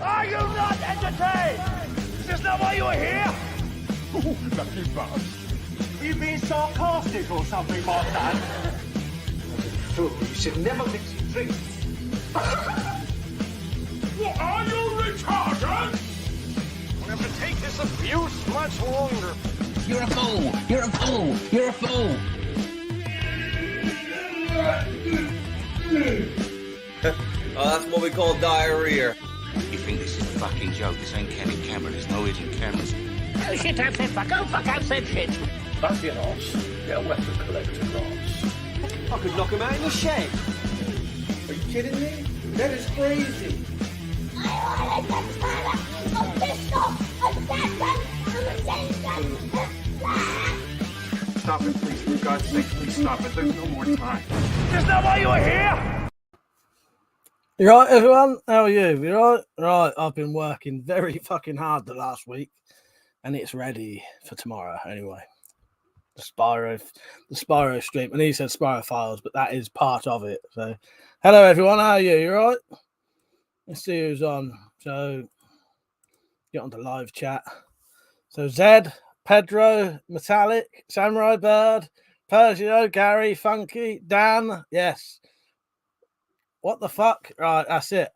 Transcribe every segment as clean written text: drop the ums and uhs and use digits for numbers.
Are you not entertained? Is this not why you are here? Ooh, lucky bastard. Are you being sarcastic or something like that? Fool, you should never mix your drinks. What are you retarded? We'll have to take this abuse much longer. You're a fool! You're a fool! You're a fool! Oh, that's what we call diarrhea. You think this is a fucking joke? This ain't Kenny camera. There's no hidden cameras. Oh shit, I've said fuck. Oh fuck, I've said shit. Fancy an arse. Get a weapon collector class. I could knock him out in the shed. Are you kidding me? That is crazy. Stop it, please. For God's sake, please stop it. There's no more time. Is this not why you are here? You right, everyone? How are you? You right? Right, I've been working very fucking hard the last week, and it's ready for tomorrow anyway. The Spiro stream. And he said Spiro Files, but that is part of it. So, hello, everyone. How are you? You right? Let's see who's on. So, get on to live chat. So, Zed, Pedro, Metallic, Samurai Bird, Pergio, Gary, Funky, Dan. Yes. What the fuck? Right, that's it.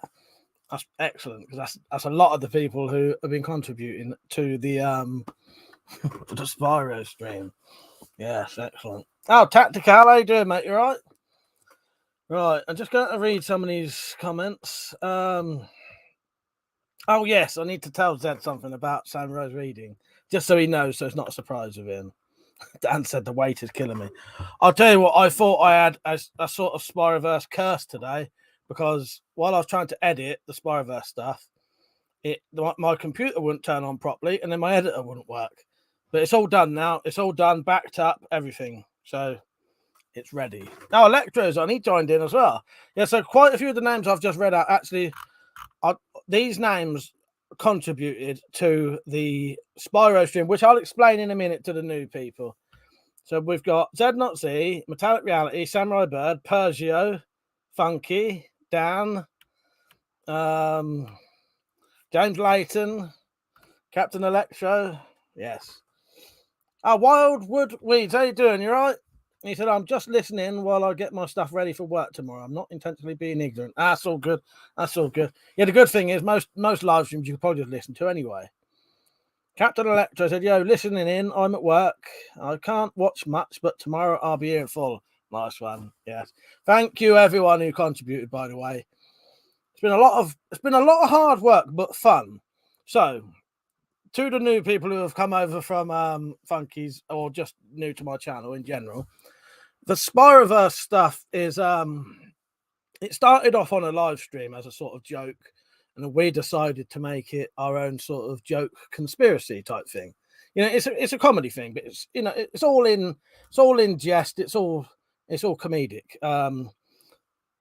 That's excellent because that's a lot of the people who have been contributing to the to the Spiro stream. Yes, excellent. Oh, Tactical, how you doing, mate? You right? Right, I'm just going to read some of these comments. Oh yes, I need to tell Zed something about Samurai's reading, just so he knows, so it's not a surprise of him. Dan said the weight is killing me. I'll tell you what, I thought I had a sort of Spiroverse curse today because while I was trying to edit the Spiroverse stuff, my computer wouldn't turn on properly and then my editor wouldn't work. But it's all done now. It's all done, backed up, everything. So it's ready. Now Electro's on. He joined in as well. Yeah, so quite a few of the names I've just read out, actually, these names contributed to the Spiro stream, which I'll explain in a minute to the new people. So we've got Zed Not Z, Metallic Reality, Samurai Bird, Pergio, Funky, Dan, James Layton, Captain Electro. Yes. Wildwood Weeds, how you doing? You right? He said, I'm just listening while I get my stuff ready for work tomorrow. I'm not intentionally being ignorant. That's all good. That's all good. Yeah, the good thing is most live streams you can probably just listen to anyway. Captain Electro said, yo, listening in. I'm at work. I can't watch much, but tomorrow I'll be here in full. Nice one. Yes. Thank you, everyone who contributed, by the way. It's been a lot of hard work, but fun. So, to the new people who have come over from Funky's or just new to my channel in general, the Spiroverse stuff is it started off on a live stream as a sort of joke, and then we decided to make it our own sort of joke conspiracy type thing. You know, it's a comedy thing, but it's, you know, it's all in jest. It's all comedic.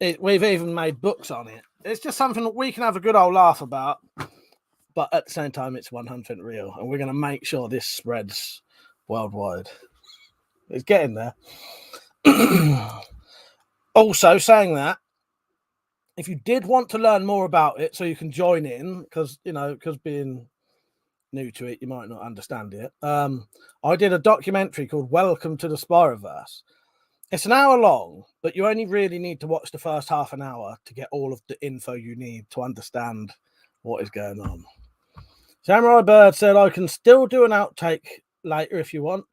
We've even made books on it. It's just something that we can have a good old laugh about. But at the same time, it's 100% real. And we're going to make sure this spreads worldwide. It's getting there. Also, saying that, if you did want to learn more about it so you can join in, because being new to it, you might not understand it. I did a documentary called Welcome to the Spiroverse. It's an hour long, but you only really need to watch the first half an hour to get all of the info you need to understand what is going on. Samurai Bird said, I can still do an outtake later if you want.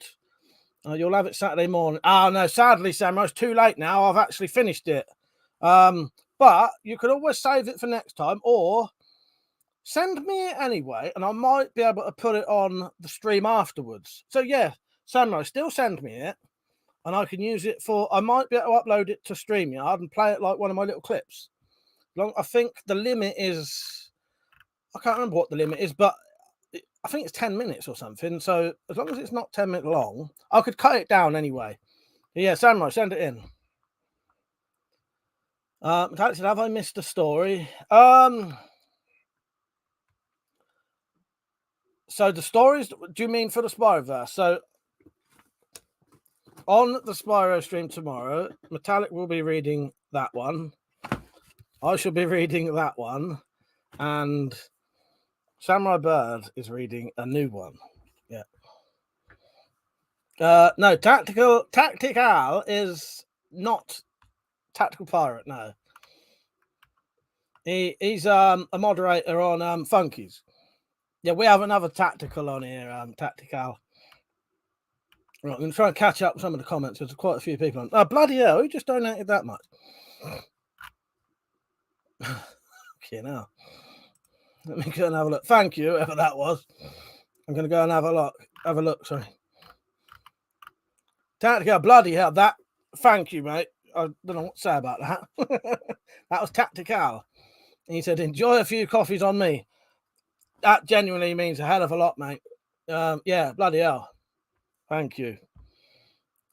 You'll have it Saturday morning. Oh, no, sadly, Samurai, it's too late now. I've actually finished it. But you could always save it for next time or send me it anyway, and I might be able to put it on the stream afterwards. So, yeah, Samurai, still send me it, and I can use it I might be able to upload it to StreamYard and play it like one of my little clips. I think the limit is... I can't remember what the limit is, but I think it's 10 minutes or something. So as long as it's not 10 minutes long, I could cut it down anyway. Yeah, Samurai, send it in. Metallic said, have I missed a story? So the stories, do you mean for the Spiroverse? So on the Spiro stream tomorrow, Metallic will be reading that one. I shall be reading that one. and Samurai Bird is reading a new one. Yeah. No, Tactical is not Tactical Pirate. No, he's a moderator on Funkies. Yeah, we have another Tactical on here, Tactical. Right, I'm going to try and catch up some of the comments. There's quite a few people on. Oh, bloody hell, who just donated that much? Okay, now. Let me go and have a look. Thank you, whoever that was. I'm going to go and have a look. Have a look, sorry. Tactical, bloody hell, that. Thank you, mate. I don't know what to say about that. That was Tactical. And he said, enjoy a few coffees on me. That genuinely means a hell of a lot, mate. Yeah, bloody hell. Thank you.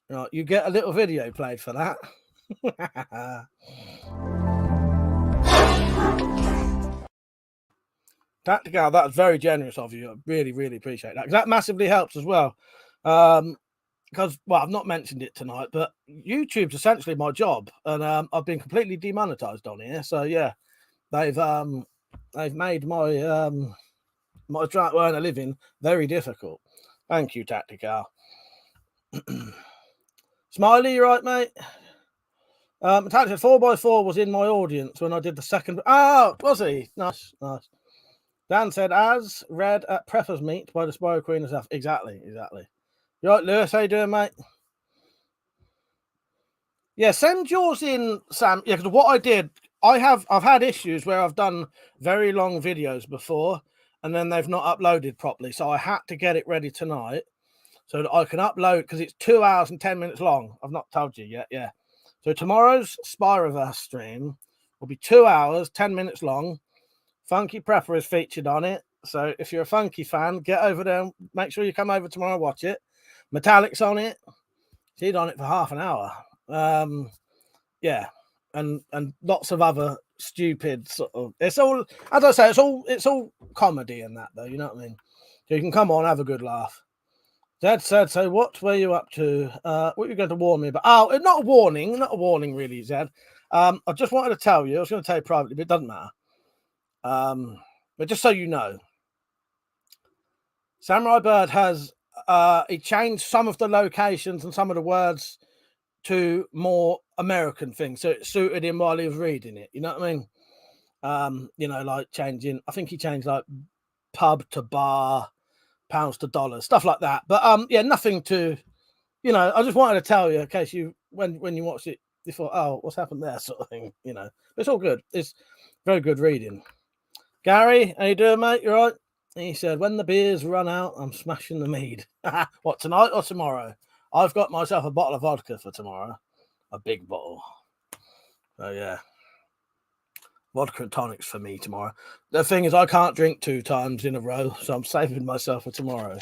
Right, you get a little video played for that. Tactical, that's very generous of you. I really, really appreciate that. That massively helps as well. Because, well, I've not mentioned it tonight, but YouTube's essentially my job, and I've been completely demonetized on here. So yeah, they've made my my trying to earn a living very difficult. Thank you, Tactical. Smiley, you right, mate? Tactical 4x4 was in my audience when I did the second. Oh, was he? Nice, nice. Dan said, as read at Preppers Meet by the Spiro Queen and stuff. Exactly, exactly. You right, Lewis? How you doing, mate? Yeah, send yours in, Sam. Yeah, because what I did, I've had issues where I've done very long videos before, and then they've not uploaded properly. So I had to get it ready tonight so that I can upload, because it's 2 hours and 10 minutes long. I've not told you yet. Yeah. So tomorrow's Spiroverse stream will be 2 hours, 10 minutes long. Funky Prepper is featured on it. So if you're a Funky fan, get over there and make sure you come over tomorrow and watch it. Metallic's on it. She's on it for half an hour. Yeah. And lots of other stupid sort of, it's all, as I say, it's all comedy and that though, you know what I mean? So you can come on, have a good laugh. Zed said, so what were you up to? What were you going to warn me about? Oh, not a warning really, Zed. I just wanted to tell you, I was going to tell you privately, but it doesn't matter. But just so you know, Samurai Bird has he changed some of the locations and some of the words to more American things, so it suited him while he was reading it. You know what I mean? You know, like changing. I think he changed like pub to bar, pounds to dollars, stuff like that. But yeah, nothing to. You know, I just wanted to tell you in case you when you watched it, you thought, oh, what's happened there, sort of thing. You know, but it's all good. It's very good reading. Gary, how you doing, mate? You right? He said, when the beers run out, I'm smashing the mead. What, tonight or tomorrow? I've got myself a bottle of vodka for tomorrow. A big bottle. So, yeah. Vodka and tonics for me tomorrow. The thing is, I can't drink 2 times in a row, so I'm saving myself for tomorrow.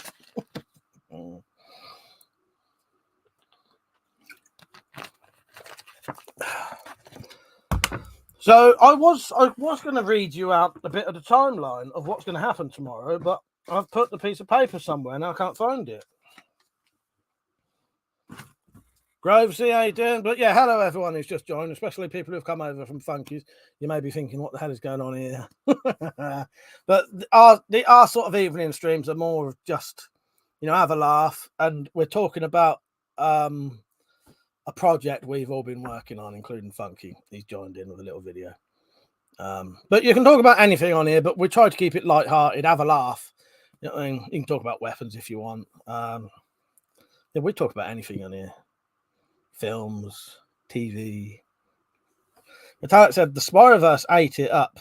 So I was going to read you out a bit of the timeline of what's going to happen tomorrow, but I've put the piece of paper somewhere and I can't find it. Grovesy, how you doing? But yeah, hello everyone who's just joined, especially people who've come over from Funkies. You may be thinking, what the hell is going on here? But our sort of evening streams are more of just, you know, have a laugh, and we're talking about a project we've all been working on, including Funky. He's joined in with a little video. But you can talk about anything on here, but we try to keep it light-hearted, have a laugh. You know what I mean? You can talk about weapons if you want. Yeah, we talk about anything on here. Films, TV. Metallic said the Spiroverse ate it up,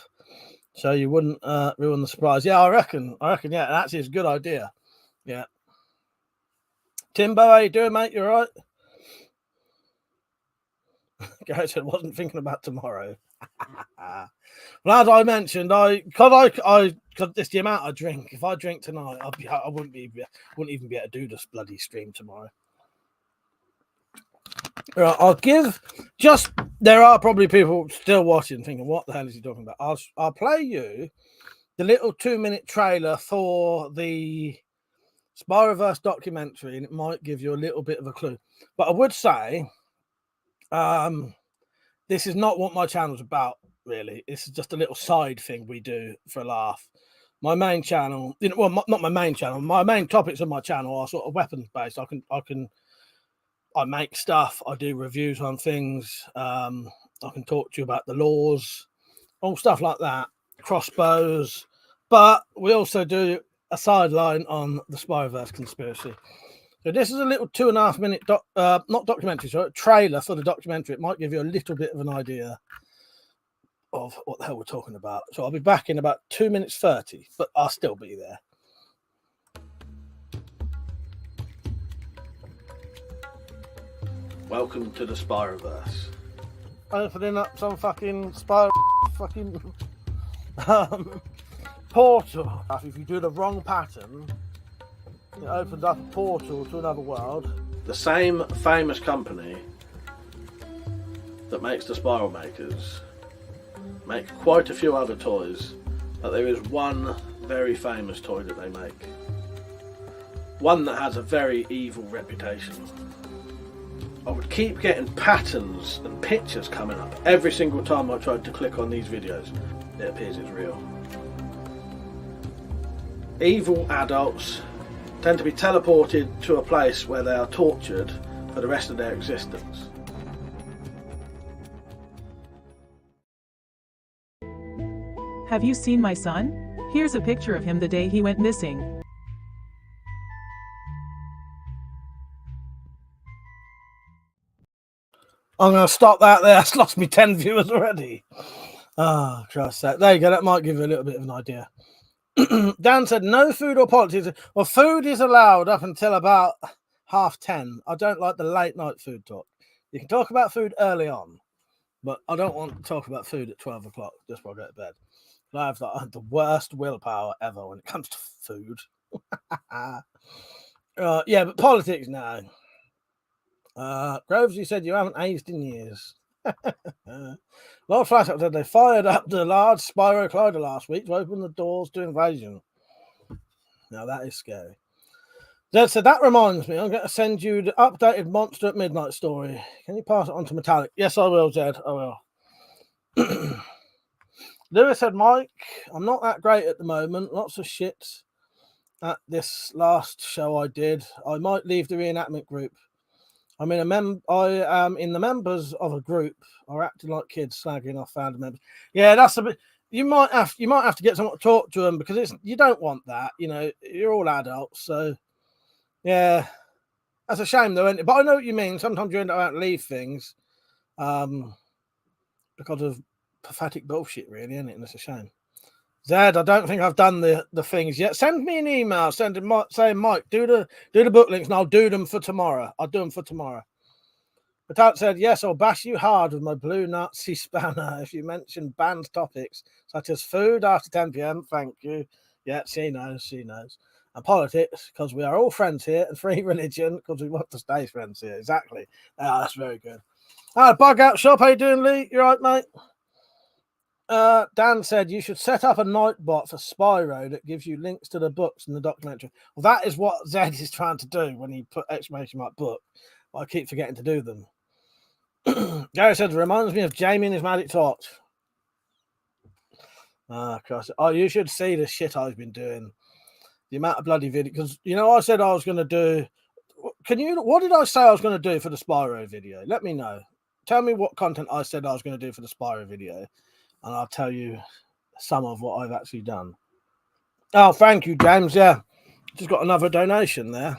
so you wouldn't ruin the surprise. Yeah, I reckon, yeah, that's a good idea. Yeah. Timbo, how you doing, mate? You all right? Gary said, wasn't thinking about tomorrow. Well, as I mentioned, because it's the amount I drink. If I drink tonight, I wouldn't even be able to do this bloody stream tomorrow. Right, I'll give there are probably people still watching thinking, what the hell is he talking about? I'll play you the little 2-minute trailer for the Spiroverse documentary, and it might give you a little bit of a clue. But I would say, this is not what my channel's about. really. It's just a little side thing we do for a laugh. My main channel, not my main channel. My main topics on my channel are sort of weapons based. I make stuff. I do reviews on things. I can talk to you about the laws, all stuff like that. Crossbows, but we also do a sideline on the Spiroverse conspiracy. So this is a little 2.5 minute not documentary, sorry, trailer for the documentary. It might give you a little bit of an idea of what the hell we're talking about. So I'll be back in about 2 minutes 30, but I'll still be there. Welcome to the Spiroverse. Opening up some fucking Spiro fucking portal. If you do the wrong pattern, it opens up a portal to another world. The same famous company that makes the Spiral Makers make quite a few other toys, but there is one very famous toy that they make. One that has a very evil reputation. I would keep getting patterns and pictures coming up every single time I tried to click on these videos. It appears it's real. Evil adults tend to be teleported to a place where they are tortured for the rest of their existence. Have you seen my son? Here's a picture of him the day he went missing. I'm going to stop that there. That's lost me 10 viewers already. Oh, Christ's sake. There you go. That might give you a little bit of an idea. Dan said, no food or politics. Well, food is allowed up until about 10:30. I don't like the late night food talk. You can talk about food early on, but I don't want to talk about food at 12 o'clock just before I go to bed. I have the worst willpower ever when it comes to food. Yeah, but politics now. Groves, you said you haven't aged in years. Lord Flashback said they fired up the large Spiro Collider last week to open the doors to invasion. Now that is scary. Zed said, that reminds me, I'm going to send you the updated Monster at Midnight story. Can you pass it on to Metallic? Yes, I will, Zed. I will. Lewis said, Mike, I'm not that great at the moment. Lots of shit at this last show I did. I might leave the reenactment group. I am in the members of a group are acting like kids slagging off founder members. Yeah, that's a bit. You might have to get someone to talk to them because you don't want that. You know, you're all adults, so yeah, that's a shame though, isn't it? But I know what you mean. Sometimes you end up having to leave things because of pathetic bullshit, really, isn't it? And it's a shame. Zed, I don't think I've done the things yet. Send me an email, saying, Mike, do the book links and I'll do them for tomorrow. I'll do them for tomorrow. But said, yes, I'll bash you hard with my blue Nazi spanner if you mention banned topics such as food after 10 p.m. Thank you. Yeah, she knows. And politics, because we are all friends here, and free religion, because we want to stay friends here. Exactly. That's very good. Bug Out Shop, how you doing, Lee? You right, mate? Dan said you should set up a night bot for Spiro that gives you links to the books in the documentary. Well, that is what Zed is trying to do when he put exclamation mark book. But I keep forgetting to do them. Gary said, it reminds me of Jamie and his magic torch. Christ. Oh, you should see the shit I've been doing. The amount of bloody video. Because, you know, I said I was going to do. What did I say I was going to do for the Spiro video? Let me know. Tell me what content I said I was going to do for the Spiro video. And I'll tell you some of what I've actually done. Oh, thank you, James. Yeah, just got another donation there.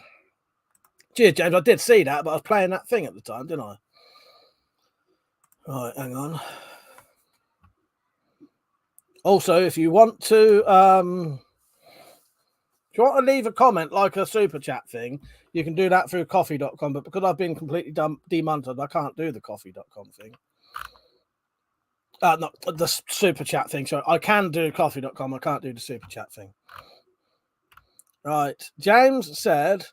Cheers, James. I did see that, but I was playing that thing at the time, didn't I? Right, hang on. Also, if you want to leave a comment like a super chat thing, you can do that through coffee.com. But because I've been completely demonetized, I can't do the coffee.com thing. Not the super chat thing. Sorry, I can do coffee.com. I can't do the super chat thing. Right. James said,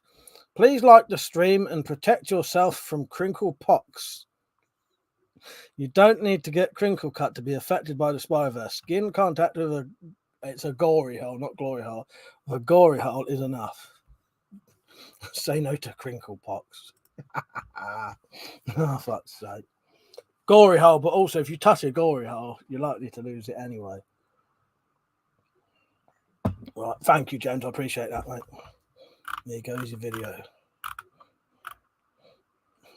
please like the stream and protect yourself from crinkle pox. You don't need to get crinkle cut to be affected by the Spiroverse. Skin contact with it's a gory hole, not glory hole. A gory hole is enough. Say no to crinkle pox. Oh, fuck's sake. gory hole, but also if you touch a gory hole, you're likely to lose it anyway. Right, thank you, James. I appreciate that, mate. There goes your video.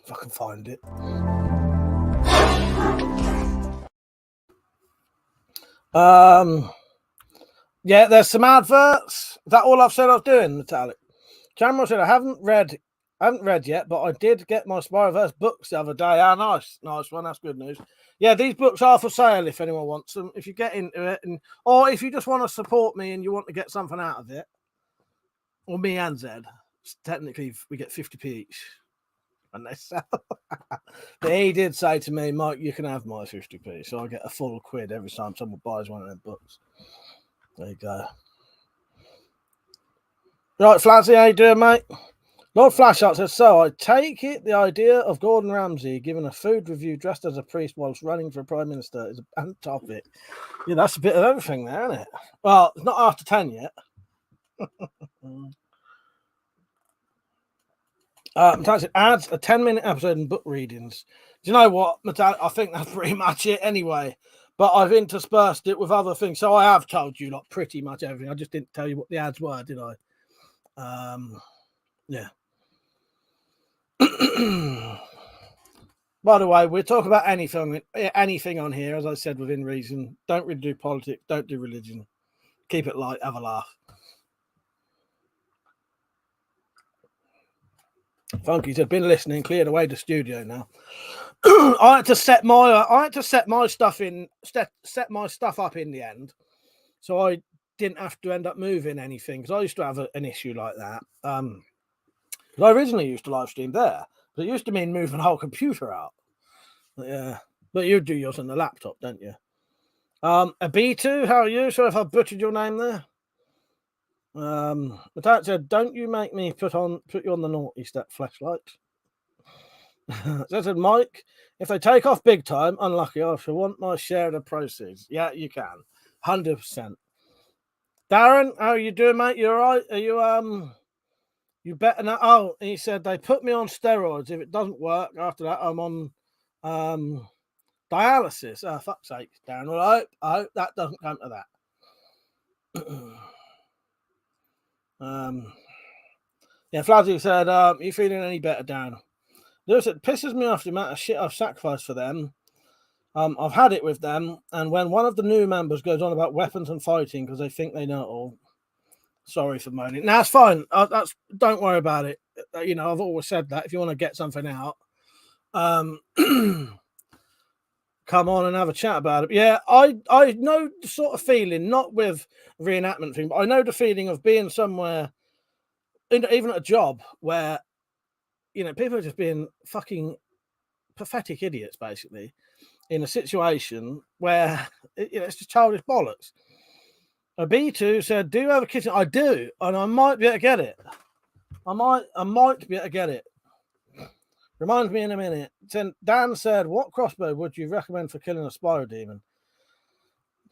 If I can find it. Yeah, there's some adverts. Is that all I've said I was doing, Metallic? Cameron said I haven't read yet, but I did get my Spiroverse books the other day. Ah, nice one. That's good news. Yeah, these books are for sale if anyone wants them. If you get into it, or if you just want to support me and you want to get something out of it, or me and Zed, technically we get 50p each. And they sell. But he did say to me, Mike, you can have my 50p, so I get a full quid every time someone buys one of them books. There you go. Right, Flazzy, how you doing, mate? Lord Flashheart says, so I take it the idea of Gordon Ramsay giving a food review dressed as a priest whilst running for Prime Minister is a banned topic. Yeah, that's a bit of everything there, isn't it? Well, it's not after 10 yet. Metallic adds a 10-minute episode in book readings. Do you know what, Metallic? I think that's pretty much it anyway. But I've interspersed it with other things. So I have told you like pretty much everything. I just didn't tell you what the ads were, did I? Yeah. By the way, we're talking about anything on here, as I said, within reason. Don't really do politics. Don't do religion. Keep it light. Have a laugh. Funky said, been listening, cleared away the studio now. I had to set my stuff up in the end, so I didn't have to end up moving anything, because I used to have an issue like that. I originally used to live stream there, but it used to mean moving the whole computer out. Yeah, but you do yours on the laptop, don't you? A B2, how are you? Sorry if I butchered your name there. But that said, don't you make me put you on the naughty step, flashlight. That said, Mike, if they take off big time, unlucky, I shall want my share of the proceeds. Yeah, you can. 100%. Darren, how are you doing, mate? You all right? Are you you better not? Oh, he said they put me on steroids. If it doesn't work after that, I'm on dialysis. Oh, fuck's sake, Darren. Well, I hope that doesn't come to that. Yeah, Flazzy said, you feeling any better, Darren? Lewis, it pisses me off the amount of shit I've sacrificed for them. I've had it with them, and when one of the new members goes on about weapons and fighting because they think they know it all, sorry for moaning. Now, it's fine. Don't worry about it. You know, I've always said that if you want to get something out, come on and have a chat about it. Yeah, I know the sort of feeling, not with reenactment thing, but I know the feeling of being somewhere, even at a job where, you know, people are just being fucking pathetic idiots, basically, in a situation where, you know, it's just childish bollocks. A B2 said, do you have a kitchen? I do, and I might be able to get it. I might be able to get it. Reminds me in a minute. Dan said, what crossbow would you recommend for killing a Spiro demon?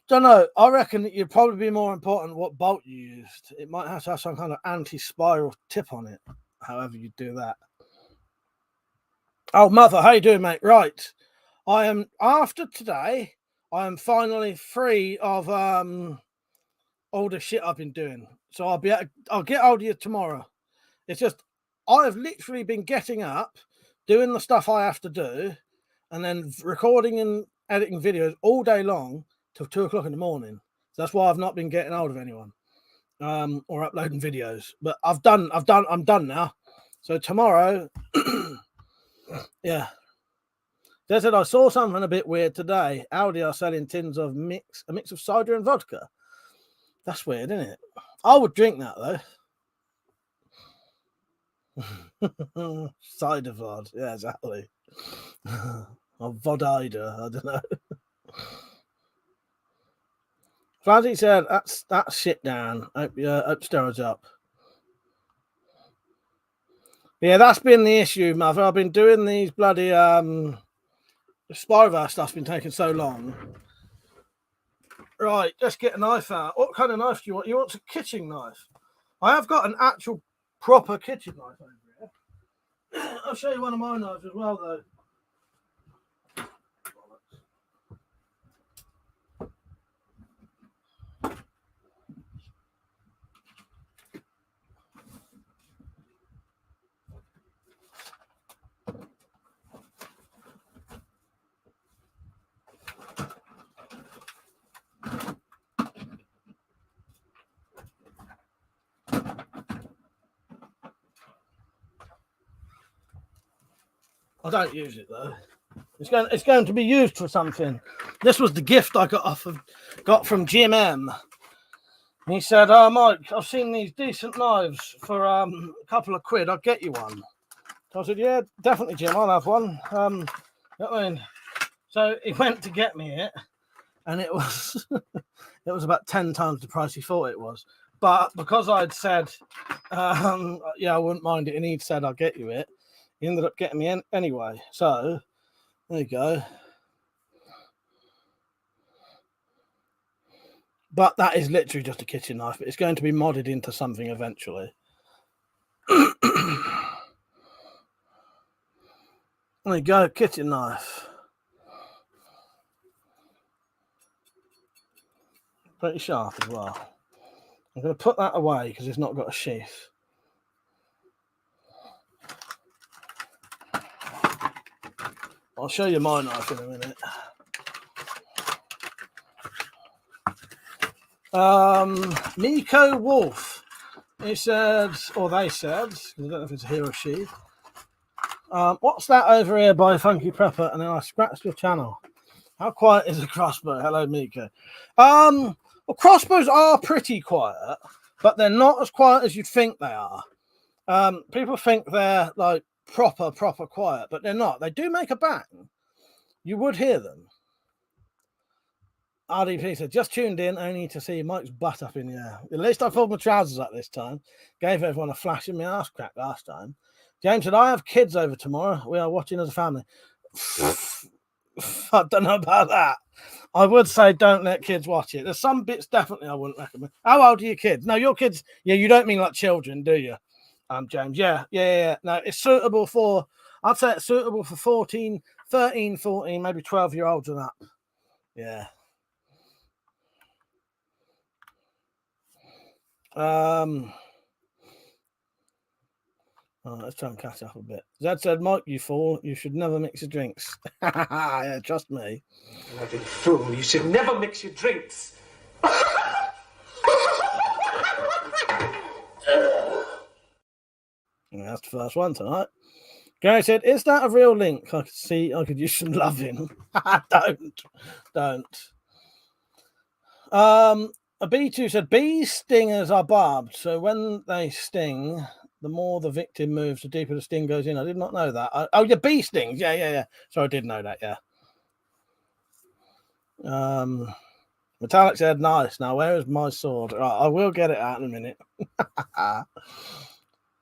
Don't know. I reckon it'd probably be more important what bolt you used. It might have to have some kind of anti-spiral tip on it, however you do that. Oh, mother, how you doing, mate? Right. After today, I am finally free of all the shit I've been doing. So I'll get hold of you tomorrow. It's just, I have literally been getting up, doing the stuff I have to do, and then recording and editing videos all day long till 2 o'clock in the morning. So that's why I've not been getting hold of anyone or uploading videos. But I'm done now. So tomorrow, yeah. They said I saw something a bit weird today. Aldi are selling tins of a mix of cider and vodka. That's weird, isn't it? I would drink that though. Cider vod, yeah, exactly. Or vodida, I don't know. Flazzy said, that's shit down. Hope steroids up. Yeah, that's been the issue, mother. I've been doing these bloody Spiroverse stuff's been taking so long. Right, let's get a knife out. What kind of knife do you want? You want a kitchen knife? I have got an actual proper kitchen knife over here. I'll show you one of my knives as well, though. I don't use it though. It's going to be used for something. This was the gift I got from Jim M. He said, "Oh, Mike, I've seen these decent knives for a couple of quid. I'll get you one." So I said, "Yeah, definitely, Jim. I'll have one." You know what I mean? So he went to get me it, and it was it was about 10 times the price he thought it was. But because I'd said, "Yeah, I wouldn't mind it," and he'd said, "I'll get you it," he ended up getting me in anyway. So there you go. But that is literally just a kitchen knife, but it's going to be modded into something eventually. There you go, kitchen knife. Pretty sharp as well. I'm going to put that away because it's not got a sheath. I'll show you my knife in a minute. Miko Wolf. He said, or they said, I don't know if it's he or she. What's that over here by Funky Prepper? And then I scratched your channel. How quiet is a crossbow? Hello, Miko. Well, crossbows are pretty quiet, but they're not as quiet as you'd think they are. People think they're like proper quiet, but they're not. They do make a bang. You would hear them. RDP said, just tuned in only to see Mike's butt up in the air. At least I pulled my trousers up this time. Gave everyone a flash in my ass crack last time. James said, I have kids over tomorrow. We are watching as a family. I don't know about that. I would say don't let kids watch it. There's some bits definitely I wouldn't recommend. How old are your kids? No, your kids, yeah, you don't mean like children, do you? James, yeah. No, it's suitable for, I'd say it's suitable for 13, 14, maybe 12-year-olds and up. Yeah. Let's try and catch up a bit. Zed said, Mike, you fool, you should never mix your drinks. Yeah, trust me. Bloody fool, you should never mix your drinks. Yeah, that's the first one tonight. Gary said, is that a real link? I could use some loving. Don't. A B2 said, bee stingers are barbed, so when they sting, the more the victim moves, the deeper the sting goes in. I did not know that. Oh, yeah, bee stings. Yeah. So I did know that, yeah. Metallic said, nice. Now, where is my sword? Right, I will get it out in a minute.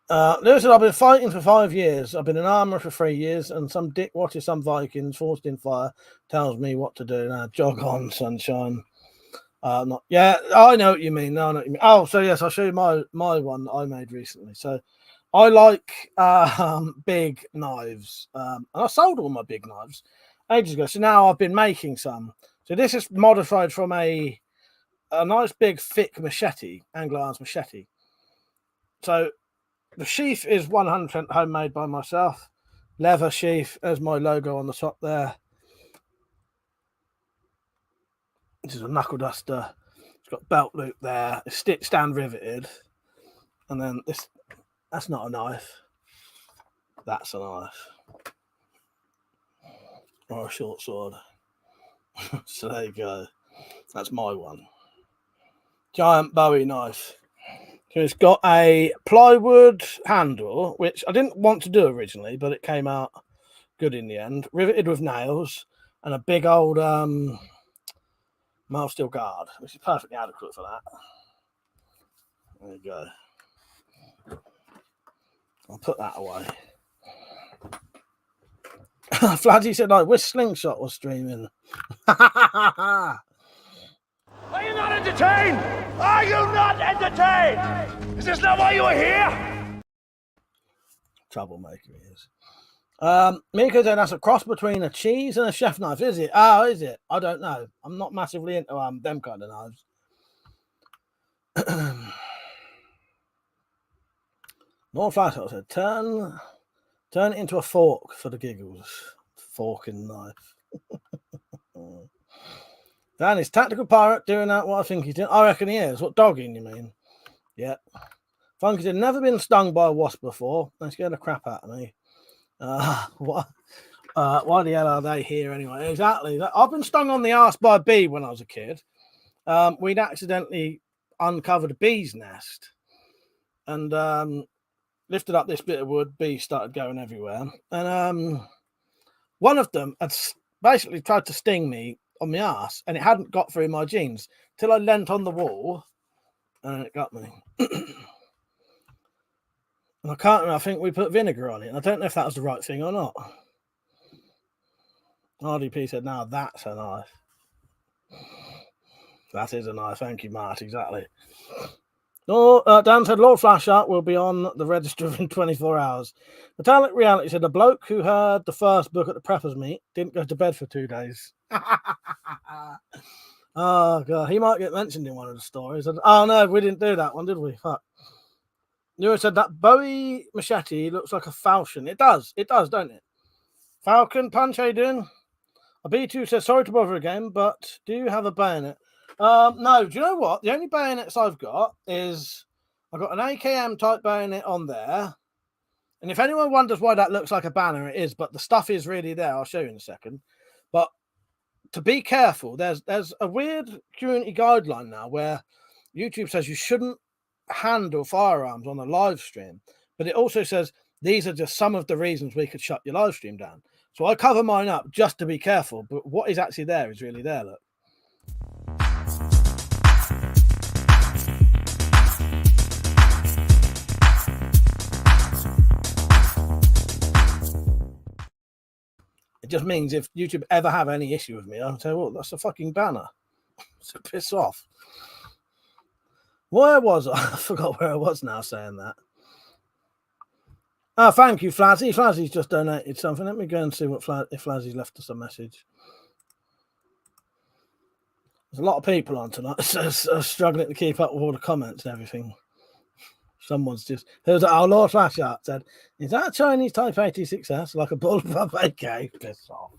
Lewis said, I've been fighting for 5 years. I've been in armour for 3 years, and some dick watches some Vikings forced in fire, tells me what to do. Now, jog on, sunshine. Yeah, I know what you mean. No, I know what you mean. Oh, so yes, I'll show you my one that I made recently. So I like big knives. And I sold all my big knives ages ago. So now I've been making some. So this is modified from a nice big thick machete, Anglo-Irons machete. So the sheath is 100% homemade by myself. Leather sheath, there's my logo on the top there. This is a knuckle duster. It's got belt loop there. It's stitched and riveted. And then this, that's not a knife. That's a knife. Or a short sword. So there you go. That's my one. Giant Bowie knife. So it's got a plywood handle, which I didn't want to do originally, but it came out good in the end. Riveted with nails and a big old mild steel guard, which is perfectly adequate for that. There you go. I'll put that away. Flazzy said, I wish Slingshot was streaming. Are you not entertained? Are you not entertained? Is this not why you are here? Troublemaker is. Miko said that's a cross between a cheese and a chef knife, is it? Oh, is it? I don't know. I'm not massively into them kind of knives. North Flashlight said, turn it into a fork for the giggles. Fork and knife. Dan is tactical pirate doing that. What I think he's doing. I reckon he is. What dogging you mean? Yeah. Funky said, never been stung by a wasp before. They scared the crap out of me. What? Why the hell are they here anyway? Exactly. I've been stung on the arse by a bee when I was a kid. We'd accidentally uncovered a bee's nest and lifted up this bit of wood. Bees started going everywhere. And one of them had basically tried to sting me on my arse, and it hadn't got through my jeans till I leant on the wall and it got me. And I can't remember, I think we put vinegar on it, and I don't know if that was the right thing or not. RDP said, now that's a knife. That is a knife. Thank you, Mart. Exactly. No, Dan said, Lord Flashart will be on the register in 24 hours. Metallic Reality said, a bloke who heard the first book at the preppers meet didn't go to bed for 2 days. Oh, God. He might get mentioned in one of the stories. Oh, no, we didn't do that one, did we? Fuck. Newer said, that Bowie machete looks like a falchion. It does. It does, don't it? Falcon, Punch, how you doing? A B2 says, sorry to bother again, but do you have a bayonet? No, do you know what? The only bayonets I've got is I've got an AKM type bayonet on there. And if anyone wonders why that looks like a banner, it is, but the stuff is really there. I'll show you in a second. But to be careful, there's a weird community guideline now where YouTube says you shouldn't handle firearms on a live stream, but it also says these are just some of the reasons we could shut your live stream down. So I cover mine up just to be careful, but what is actually there is really there. Look. It just means if YouTube ever have any issue with me, I'll say, well, that's a fucking banner. So piss off. Where was I? I forgot where I was now saying that. Oh, thank you, Flazzy. Flazzy's just donated something. Let me go and see what if Flazzy's left us a message. There's a lot of people on tonight, so struggling to keep up with all the comments and everything. Someone's just... Our Lord Flashart said, is that a Chinese Type 86S? Like a bullpup AK? Piss off.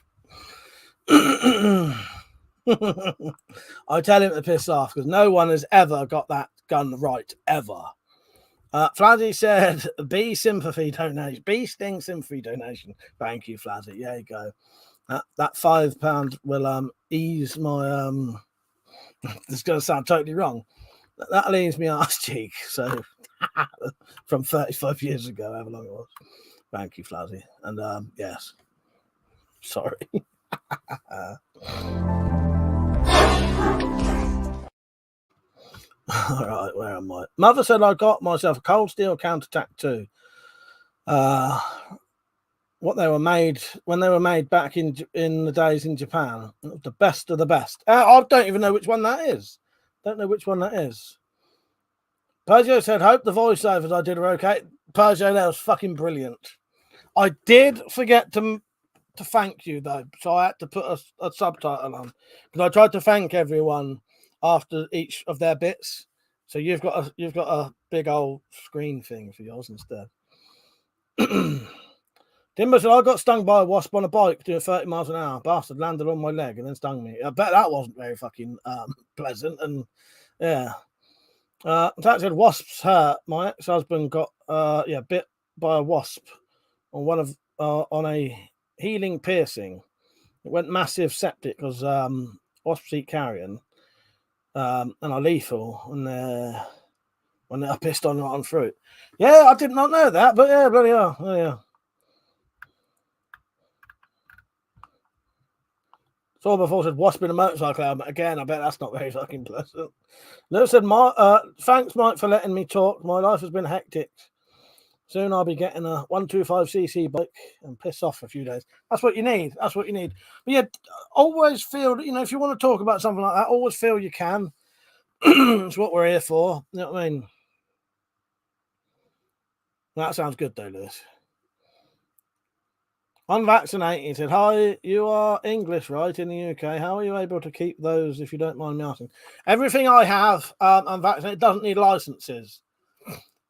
I tell him to piss off because no one has ever got that gun right, ever. Flazzy said, B sympathy donation. B Sting sympathy donation. Thank you, Flazzy. There you go. That £5 will ease my... this is going to sound totally wrong. That'll ease me arse cheek. So, from 35 years ago, however long it was. Thank you, Flazzy. And, yes. Sorry. All right, where am I? Mother said I got myself a cold steel counterattack too. What they were made when they were made back in the days in Japan, the best of the best. I don't even know which one that is. Don't know which one that is. Peugeot said, "Hope the voiceovers I did are okay." Peugeot, that was fucking brilliant. I did forget to thank you though, so I had to put a subtitle on because I tried to thank everyone after each of their bits. So you've got a big old screen thing for yours instead. Timber said, I got stung by a wasp on a bike doing 30 miles an hour. Bastard landed on my leg and then stung me. I bet that wasn't very fucking pleasant. And yeah. That said, wasps hurt. My ex-husband got bit by a wasp on a healing piercing. It went massive septic because wasps eat carrion. And are lethal when they're pissed on rotten fruit. Yeah, I did not know that, but yeah, bloody hell. Oh, yeah. Saw before said wasp in a motorcycle helmet. Again, I bet that's not very fucking pleasant. Lewis said, thanks, Mike, for letting me talk. My life has been hectic. Soon I'll be getting a 125cc bike and piss off for a few days. That's what you need. That's what you need. But yeah, always feel, if you want to talk about something like that, always feel you can. It's what we're here for. You know what I mean? That sounds good though, Lewis. Unvaccinated said, hi, you are English, right, in the UK. How are you able to keep those, if you don't mind me asking? Everything I have unvaccinated doesn't need licenses.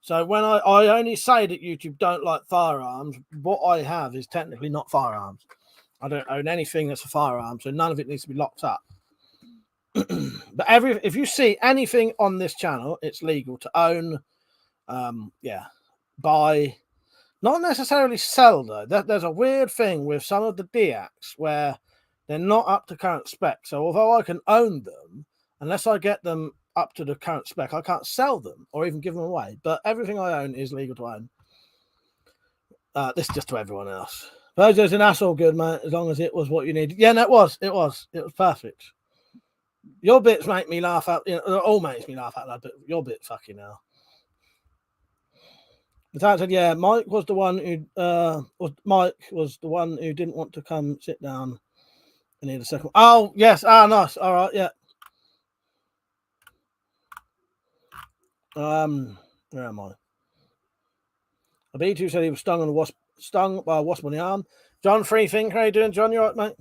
So when I only say that YouTube don't like firearms, what I have is technically not firearms. I don't own anything that's a firearm, so none of it needs to be locked up. But if you see anything on this channel, it's legal to own, buy, Not necessarily sell, though. There's a weird thing with some of the DX where they're not up to current spec. So although I can own them, unless I get them up to the current spec, I can't sell them or even give them away. But everything I own is legal to own. This is just to everyone else. Bojo's and that's all good, mate, as long as it was what you needed. Yeah, no, it was perfect. Your bits make me laugh out, it all makes me laugh out loud, but your bit fucking hell. The dad said, yeah, Mike was the one who didn't want to come sit down and need a second. Oh, yes, nice. All right, yeah. Where am I? A B2 said he was stung by a wasp on the arm. John Freethinker, how you doing, John? You all right, mate?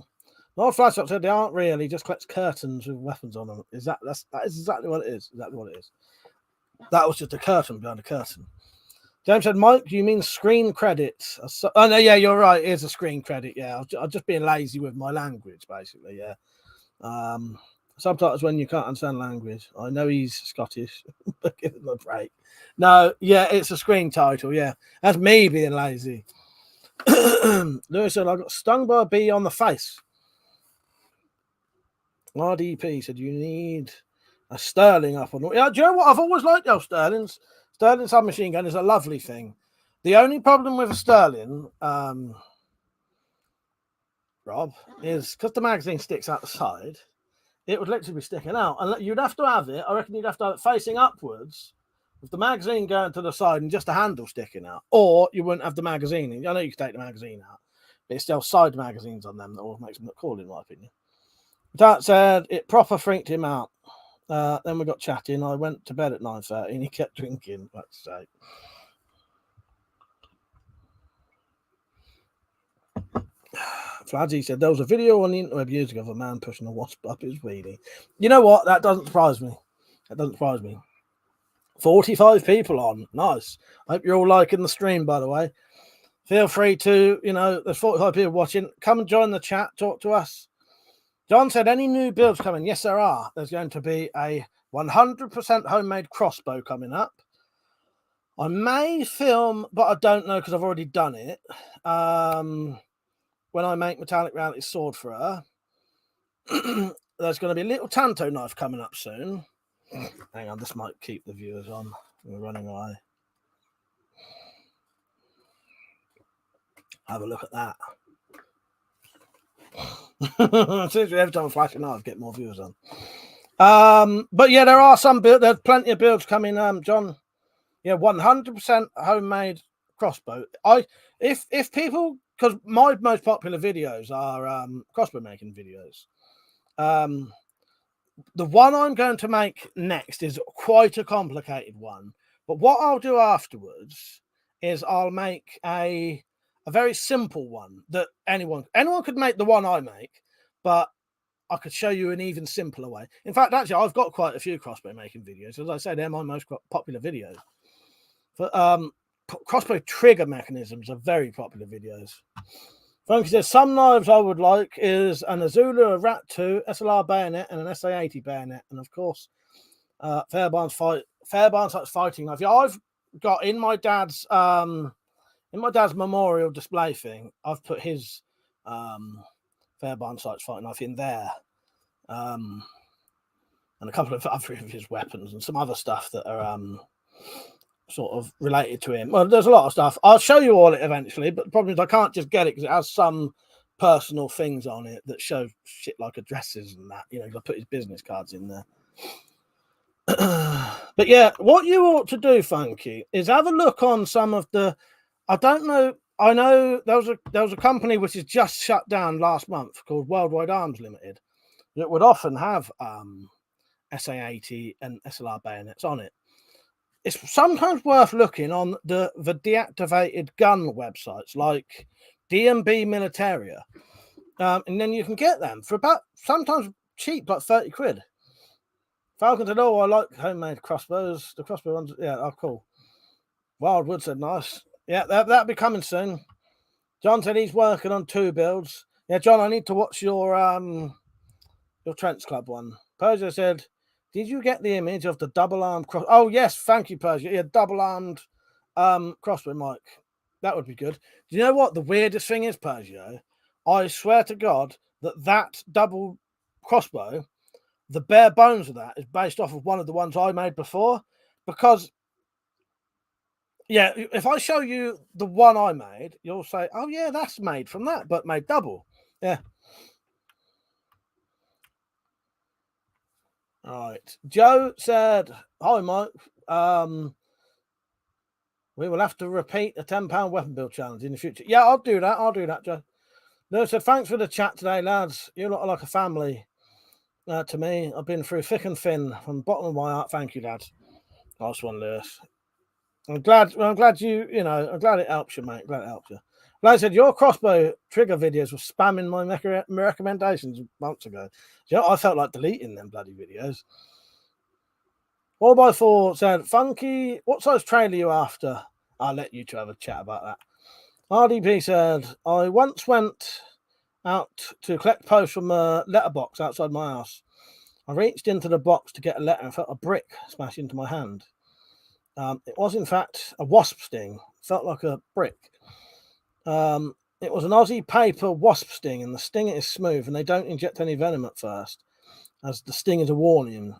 Lord Flashshot said they aren't real. He just collects curtains with weapons on them. That is exactly what it is. Exactly what it is. That was just a curtain behind a curtain. James said, Mike, do you mean screen credits? Oh, no, yeah, you're right. It is a screen credit. Yeah, I'm just being lazy with my language, basically. Yeah. Subtitles when you can't understand language. I know he's Scottish, but give him a break. No, yeah, it's a screen title. Yeah, that's me being lazy. Lewis said, I got stung by a bee on the face. RDP said, you need a Sterling up on. Yeah, do you know what? I've always liked those Sterlings. Sterling submachine gun is a lovely thing. The only problem with a Sterling, Rob, is because the magazine sticks out the side, it would literally be sticking out. And you'd have to have it, I reckon you'd have to have it facing upwards with the magazine going to the side and just a handle sticking out. Or you wouldn't have the magazine. I know you can take the magazine out, but it's still side magazines on them that always makes them look cool, in my opinion. That said, it proper freaked him out. Then we got chatting. I went to bed at 9:30 and he kept drinking. Let's say. Flazzy said there was a video on the interweb years ago of a man pushing a wasp up his weenie. You know what? That doesn't surprise me. 45 people on. Nice. I hope you're all liking the stream, by the way. Feel free to, there's 45 people watching. Come and join the chat. Talk to us. John said, any new builds coming? Yes, there are. There's going to be a 100% homemade crossbow coming up. I may film, but I don't know because I've already done it. When I make Metallic Reality's sword for her, there's going to be a little Tanto knife coming up soon. Hang on, this might keep the viewers on. We're running away. Have a look at that. Seriously, every time I flash a knife, get more viewers on. But yeah, there are some builds. There's plenty of builds coming. John, yeah, 100% homemade crossbow. If people, because my most popular videos are crossbow making videos. The one I'm going to make next is quite a complicated one. But what I'll do afterwards is I'll make a very simple one that anyone could make the one I make, but I could show you an even simpler way. In fact, actually, I've got quite a few crossbow making videos. As I say, they're my most popular videos. But crossbow trigger mechanisms are very popular videos. Funky says, some knives I would like is an Azula, a Rat 2, SLR bayonet, and an SA-80 bayonet. And of course, Fairbairn's fighting knife. Yeah, I've got in my dad's memorial display thing, I've put his Fairbairn Sights fighting knife in there. And a couple of other of his weapons and some other stuff that are sort of related to him. Well, there's a lot of stuff. I'll show you all it eventually, but the problem is I can't just get it because it has some personal things on it that show shit like addresses and that. I put his business cards in there. But yeah, what you ought to do, Funky, is have a look on some of the. I don't know. I know there was a company which is just shut down last month called Worldwide Arms Limited that would often have SA-80 and SLR bayonets on it. It's sometimes worth looking on the deactivated gun websites like DMB Militaria. And then you can get them for about sometimes cheap, like 30 quid. Falcon said, I like homemade crossbows. The crossbow ones, yeah, cool. Wildwood said, nice. Yeah, that'll be coming soon. John said he's working on 2 builds. Yeah, John, I need to watch your Trents Club one. Persia said, did you get the image of the double-armed cross? Oh, yes, thank you, Persia. Yeah, double-armed crossbow, Mike. That would be good. Do you know what the weirdest thing is, Pergio? I swear to God that double crossbow, the bare bones of that is based off of one of the ones I made before. Because, yeah, if I show you the one I made, you'll say, oh, yeah, that's made from that, but made double. Yeah. All right. Joe said, hi, Mike. We will have to repeat a £10 weapon build challenge in the future. Yeah, I'll do that, Joe. No, so thanks for the chat today, lads. You lot are like a family to me. I've been through thick and thin from the bottom of my heart. Thank you, lads. Nice one, Lewis. I'm glad you know, I'm glad it helps you, mate. Glad it helps you. Like I said, your crossbow trigger videos were spamming my recommendations months ago. You know, I felt like deleting them bloody videos. 4x4 said, Funky, what size trailer are you after? I'll let you two have a chat about that. RDP said, I once went out to collect post from a letterbox outside my house. I reached into the box to get a letter and felt a brick smash into my hand. It was, in fact, a wasp sting. It felt like a brick. It was an Aussie paper wasp sting, and the sting is smooth, and they don't inject any venom at first, as the sting is a warning.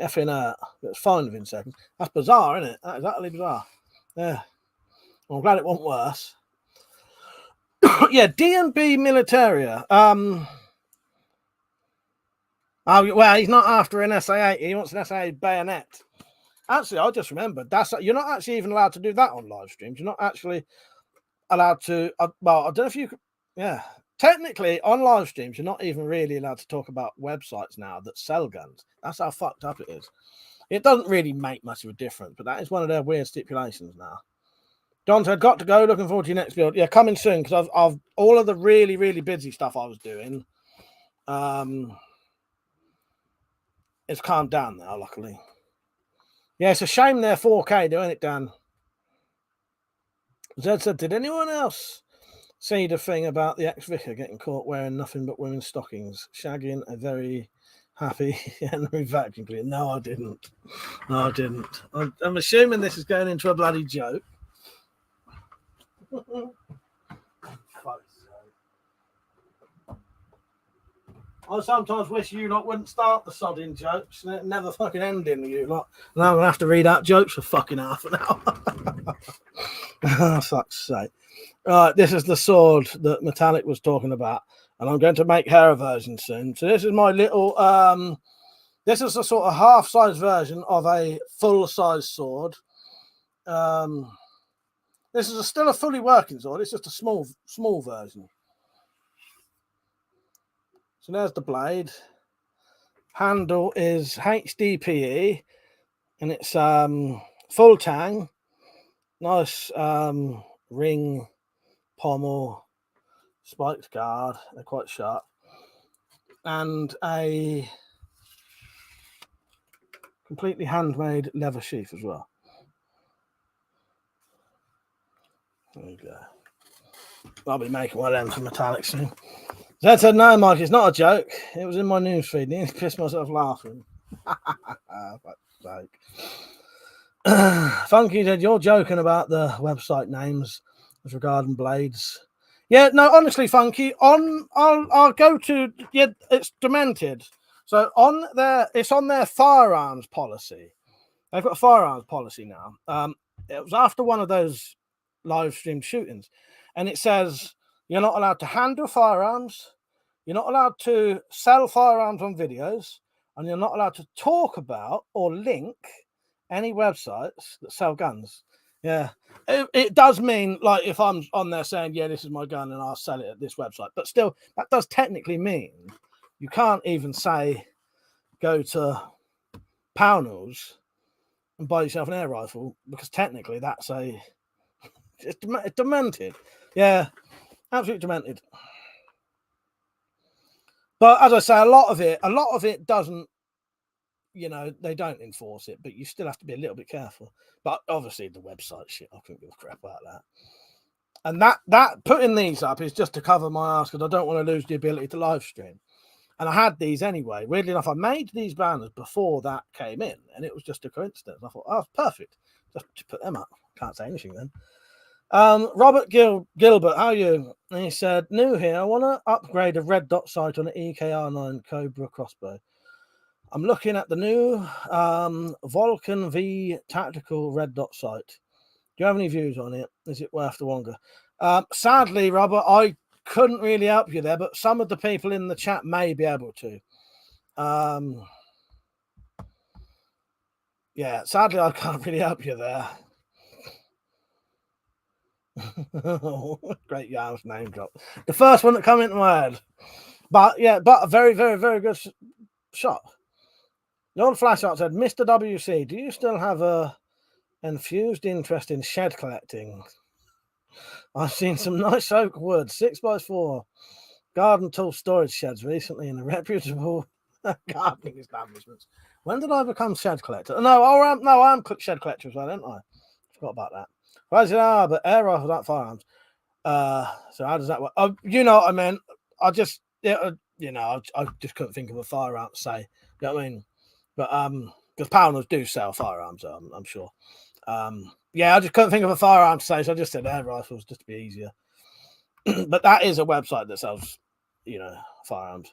Effing hurt. It's fine within seconds. That's bizarre, isn't it? That is utterly bizarre. Yeah. Well, I'm glad it wasn't worse. Yeah, D&B Militaria. Oh, well, he's not after an SA-8. He wants an SA-8 bayonet. Actually, I just remembered you're not actually even allowed to do that on live streams. You're not actually allowed to. Well, I don't know if you. Yeah, technically on live streams, you're not even really allowed to talk about websites now that sell guns. That's how fucked up it is. It doesn't really make much of a difference, but that is one of their weird stipulations now. Don said, got to go. Looking forward to your next build. Yeah, coming soon, because I've all of the really, really busy stuff I was doing. It's calmed down now, luckily. Yeah, it's a shame they're 4K doing it, Dan. Zed said, did anyone else see the thing about the ex-vicar getting caught wearing nothing but women's stockings, shagging a very happy Henry vacuum cleaner? No, I didn't. No, I didn't. I'm assuming this is going into a bloody joke. I sometimes wish you lot wouldn't start the sodding jokes and it never fucking ending with you lot. Now I'm going to have to read out jokes for fucking half an hour. Oh, fuck's sake. Right, this is the sword that Metallic was talking about, and I'm going to make her a version soon. So this is my little, this is a sort of half-size version of a full-size sword. This is still a fully working sword. It's just a small version. So there's the blade. Handle is HDPE, and it's full tang. Nice ring, pommel, spiked guard. They're quite sharp. And a completely handmade leather sheath as well. There you go. I'll be making one of them for Metallic soon. Zed said, no, Mike, it's not a joke. It was in my newsfeed. I pissed myself laughing. Fuck's sake. Funky said, you're joking about the website names as regarding blades. Yeah, no, honestly, Funky, I'll go to, yeah, it's demented. So it's on their firearms policy. They've got a firearms policy now. It was after one of those live stream shootings, and it says you're not allowed to handle firearms, you're not allowed to sell firearms on videos, and you're not allowed to talk about or link any websites that sell guns. Yeah, it does mean, like, if I'm on there saying, yeah, this is my gun and I'll sell it at this website, but still, that does technically mean you can't even say go to Pownell's and buy yourself an air rifle, because technically that's it's demented. Yeah, absolutely demented. But as I say, a lot of it doesn't, you know, they don't enforce it, but you still have to be a little bit careful. But obviously the website shit, I couldn't give a crap about that. And that putting these up is just to cover my ass, because I don't want to lose the ability to live stream. And I had these anyway. Weirdly enough, I made these banners before that came in, and it was just a coincidence. I thought, oh, perfect. Just to put them up. Can't say anything then. Robert Gilbert, how are you? And he said, new here. I want to upgrade a red dot sight on an EKR9 Cobra crossbow. I'm looking at the new Vulcan V tactical red dot sight. Do you have any views on it? Is it worth the longer? Sadly, Robert, I couldn't really help you there, but some of the people in the chat may be able to. Yeah, sadly, I can't really help you there. Great Yarm's name drop. The first one that came into my head. But yeah, but a very, very, very good shot. The old flash art said, Mr. WC, do you still have a infused interest in shed collecting? I've seen some nice oak wood 6x4 garden tool storage sheds recently in a reputable gardening establishments. When did I become shed collector? No, I'm shed collector as well, didn't I? Forgot about that. But air rifles aren't firearms. So how does that work? You know what I mean? I just couldn't think of a firearm to say. You know what I mean? But because Pounders do sell firearms, I'm sure. Yeah, I just couldn't think of a firearm to say, so I just said air rifles just to be easier. But that is a website that sells, firearms.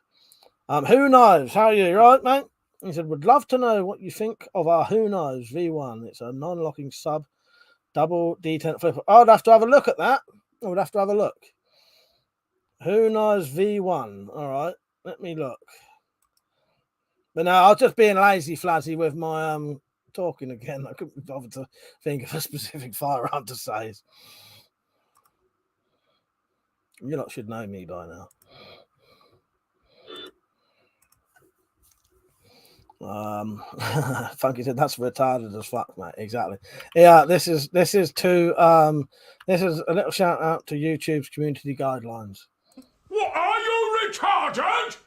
Who knows? How are you? Right, mate? He said, would love to know what you think of our Who Knows V1. It's a non-locking sub. Double D10 flipper. I'd have to have a look at that. I would have to have a look. Who knows V1? All right, let me look. But no, I was just being lazy, Flazzy, with my talking again. I couldn't bother to think of a specific firearm to say. You lot should know me by now. Funky said that's retarded as fuck, mate. Exactly. Yeah, this is this is a little shout out to YouTube's community guidelines. What, are you retarded?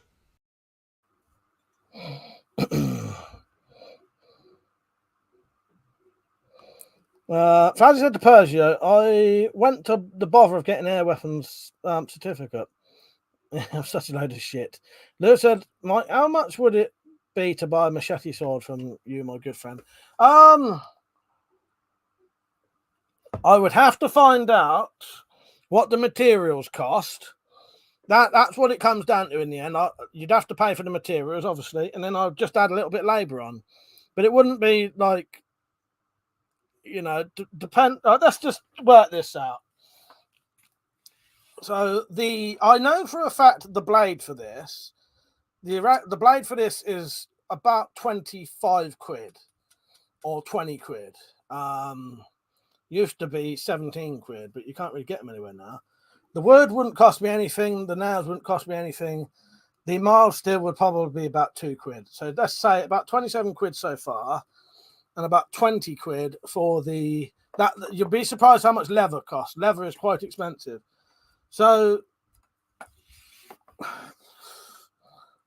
Flazzy said to Persia, I went to the bother of getting air weapons certificate. I'm such a load of shit. Lou said, Mike, how much would it be to buy a machete sword from you, my good friend? I would have to find out what the materials cost. That's what it comes down to in the end. You'd have to pay for the materials, obviously, and then I'd just add a little bit labor on. But it wouldn't be like, depend. Let's just work this out. So I know for a fact the blade for this. The blade for this is about 25 quid or 20 quid. Used to be 17 quid, but you can't really get them anywhere now. The wood wouldn't cost me anything. The nails wouldn't cost me anything. The mild steel would probably be about 2 quid. So let's say about 27 quid so far and about 20 quid for that. You'll be surprised how much leather costs. Leather is quite expensive. So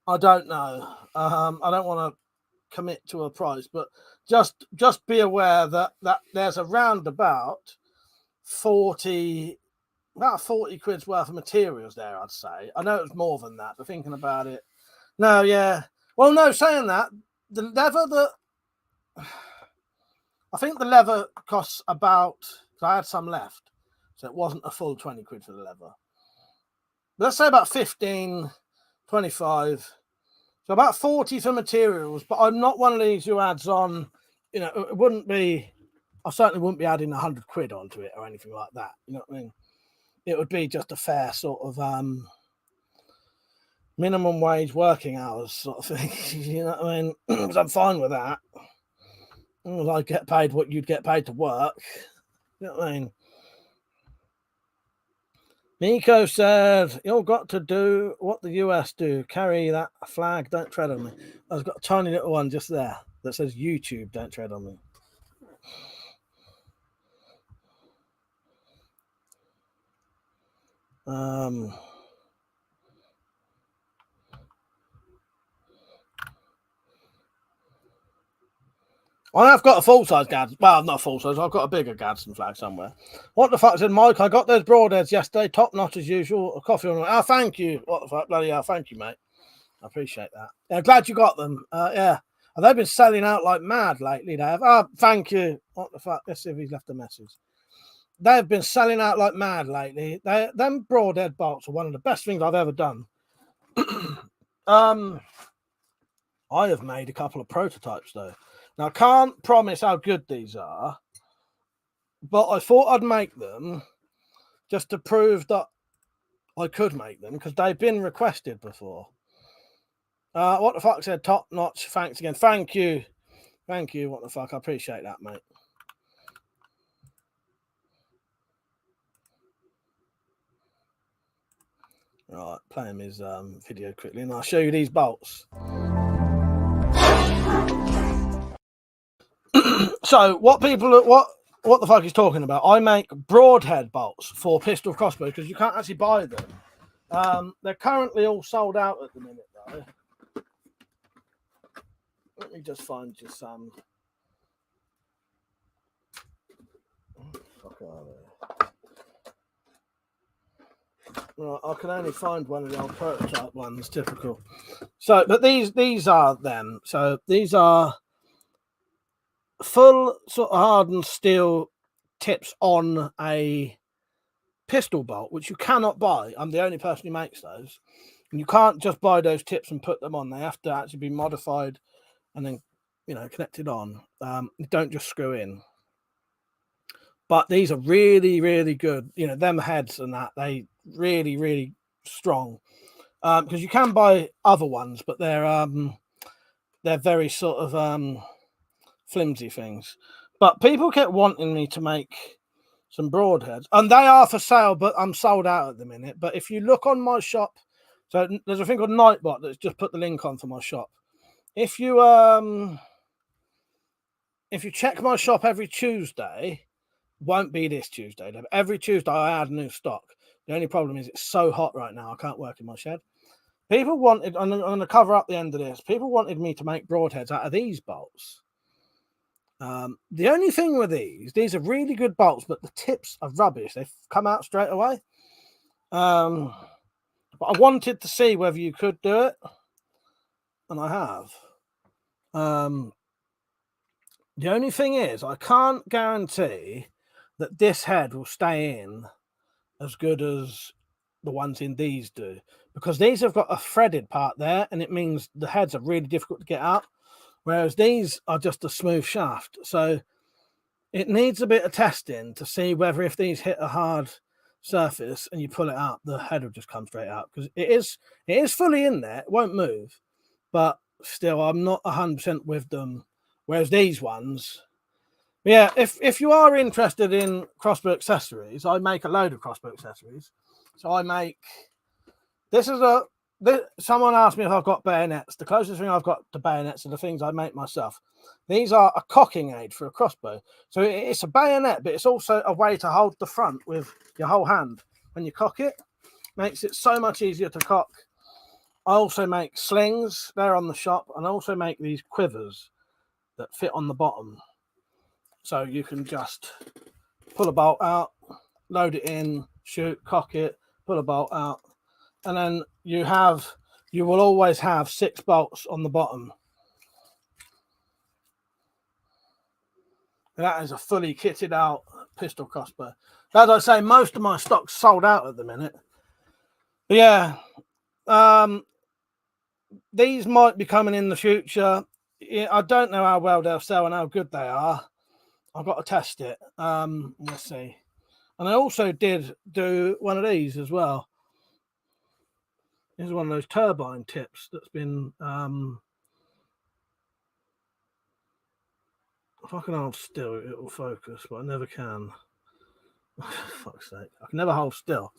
I don't know. I don't want to commit to a price, but just be aware that there's around about 40 quid's worth of materials there, I'd say. I know it was more than that, but thinking about it. No, yeah. Well, no, saying that, the leather I think the leather costs about, I had some left, so it wasn't a full 20 quid for the leather. But let's say about 15, 25. So about 40 for materials, but I'm not one of these who adds on, it wouldn't be, I certainly wouldn't be adding 100 quid onto it or anything like that. You know what I mean? It would be just a fair sort of minimum wage working hours sort of thing. You know what I mean? Because I'm fine with that. I get paid what you'd get paid to work. You know what I mean? Nico said, you've got to do what the US do. Carry that flag, don't tread on me. I've got a tiny little one just there that says YouTube, don't tread on me. I have got a full-size Gadsden. Well, not full-size. I've got a bigger Gadsden flag somewhere. What the fuck? Said Mike, I got those broadheads yesterday. Top notch as usual. A coffee on. Oh, thank you. What the fuck? Bloody hell. Thank you, mate. I appreciate that. Yeah, glad you got them. Yeah. And they've been selling out like mad lately, they have. Oh, thank you. What the fuck? Let's see if he's left a message. they've been selling out like mad lately. Them broadhead bolts are one of the best things I've ever done. I have made a couple of prototypes though. Now I can't promise how good these are, but I thought I'd make them just to prove that I could make them because they've been requested before. What the fuck said top notch. Thanks again. Thank you. Thank you. What the fuck. I appreciate that, mate. Right, play him his video quickly and I'll show you these bolts. So what the fuck he's talking about? I make broadhead bolts for pistol crossbow because you can't actually buy them. They're currently all sold out at the minute though. Let me just find you some. Fuck are they? Right, I can only find one of the old prototype ones, typical. So, but these are them. So these are full sort of hardened steel tips on a pistol bolt, which you cannot buy. I'm the only person who makes those. And you can't just buy those tips and put them on. They have to actually be modified and then, connected on. Don't just screw in. But these are really, really good. Them heads and that, they really, really strong. Because you can buy other ones, but they're very sort of flimsy things. But people kept wanting me to make some broadheads, and they are for sale, but I'm sold out at the minute. But if you look on my shop, so there's a thing called Nightbot that's just put the link on for my shop. If you check my shop every Tuesday, won't be this Tuesday. Every Tuesday I add new stock. The only problem is it's so hot right now. I can't work in my shed. People wanted, I'm going to cover up the end of this. People wanted me to make broadheads out of these bolts. The only thing with these are really good bolts, but the tips are rubbish. They come out straight away. But I wanted to see whether you could do it, and I have. The only thing is, I can't guarantee that this head will stay in as good as the ones in these do, because these have got a threaded part there, and it means the heads are really difficult to get out, whereas these are just a smooth shaft. So it needs a bit of testing to see whether if these hit a hard surface and you pull it out, the head will just come straight out, because it is fully in there. It won't move, but still I'm not 100% with them. Whereas these ones, yeah, if you are interested in crossbow accessories, I make a load of crossbow accessories. So I make, someone asked me if I've got bayonets. The closest thing I've got to bayonets are the things I make myself. These are a cocking aid for a crossbow. So it's a bayonet, but it's also a way to hold the front with your whole hand. When you cock it, makes it so much easier to cock. I also make slings. They're on the shop. And I also make these quivers that fit on the bottom. So you can just pull a bolt out, load it in, shoot, cock it, pull a bolt out. And then you will always have 6 bolts on the bottom. And that is a fully kitted out pistol crossbow. As I say, most of my stock's sold out at the minute. But yeah, these might be coming in the future. Yeah, I don't know how well they'll sell and how good they are. I've got to test it. Let's see. And I also did do one of these as well. This is one of those turbine tips that's been... if I can hold still, it will focus, but I never can. For fuck's sake. I can never hold still.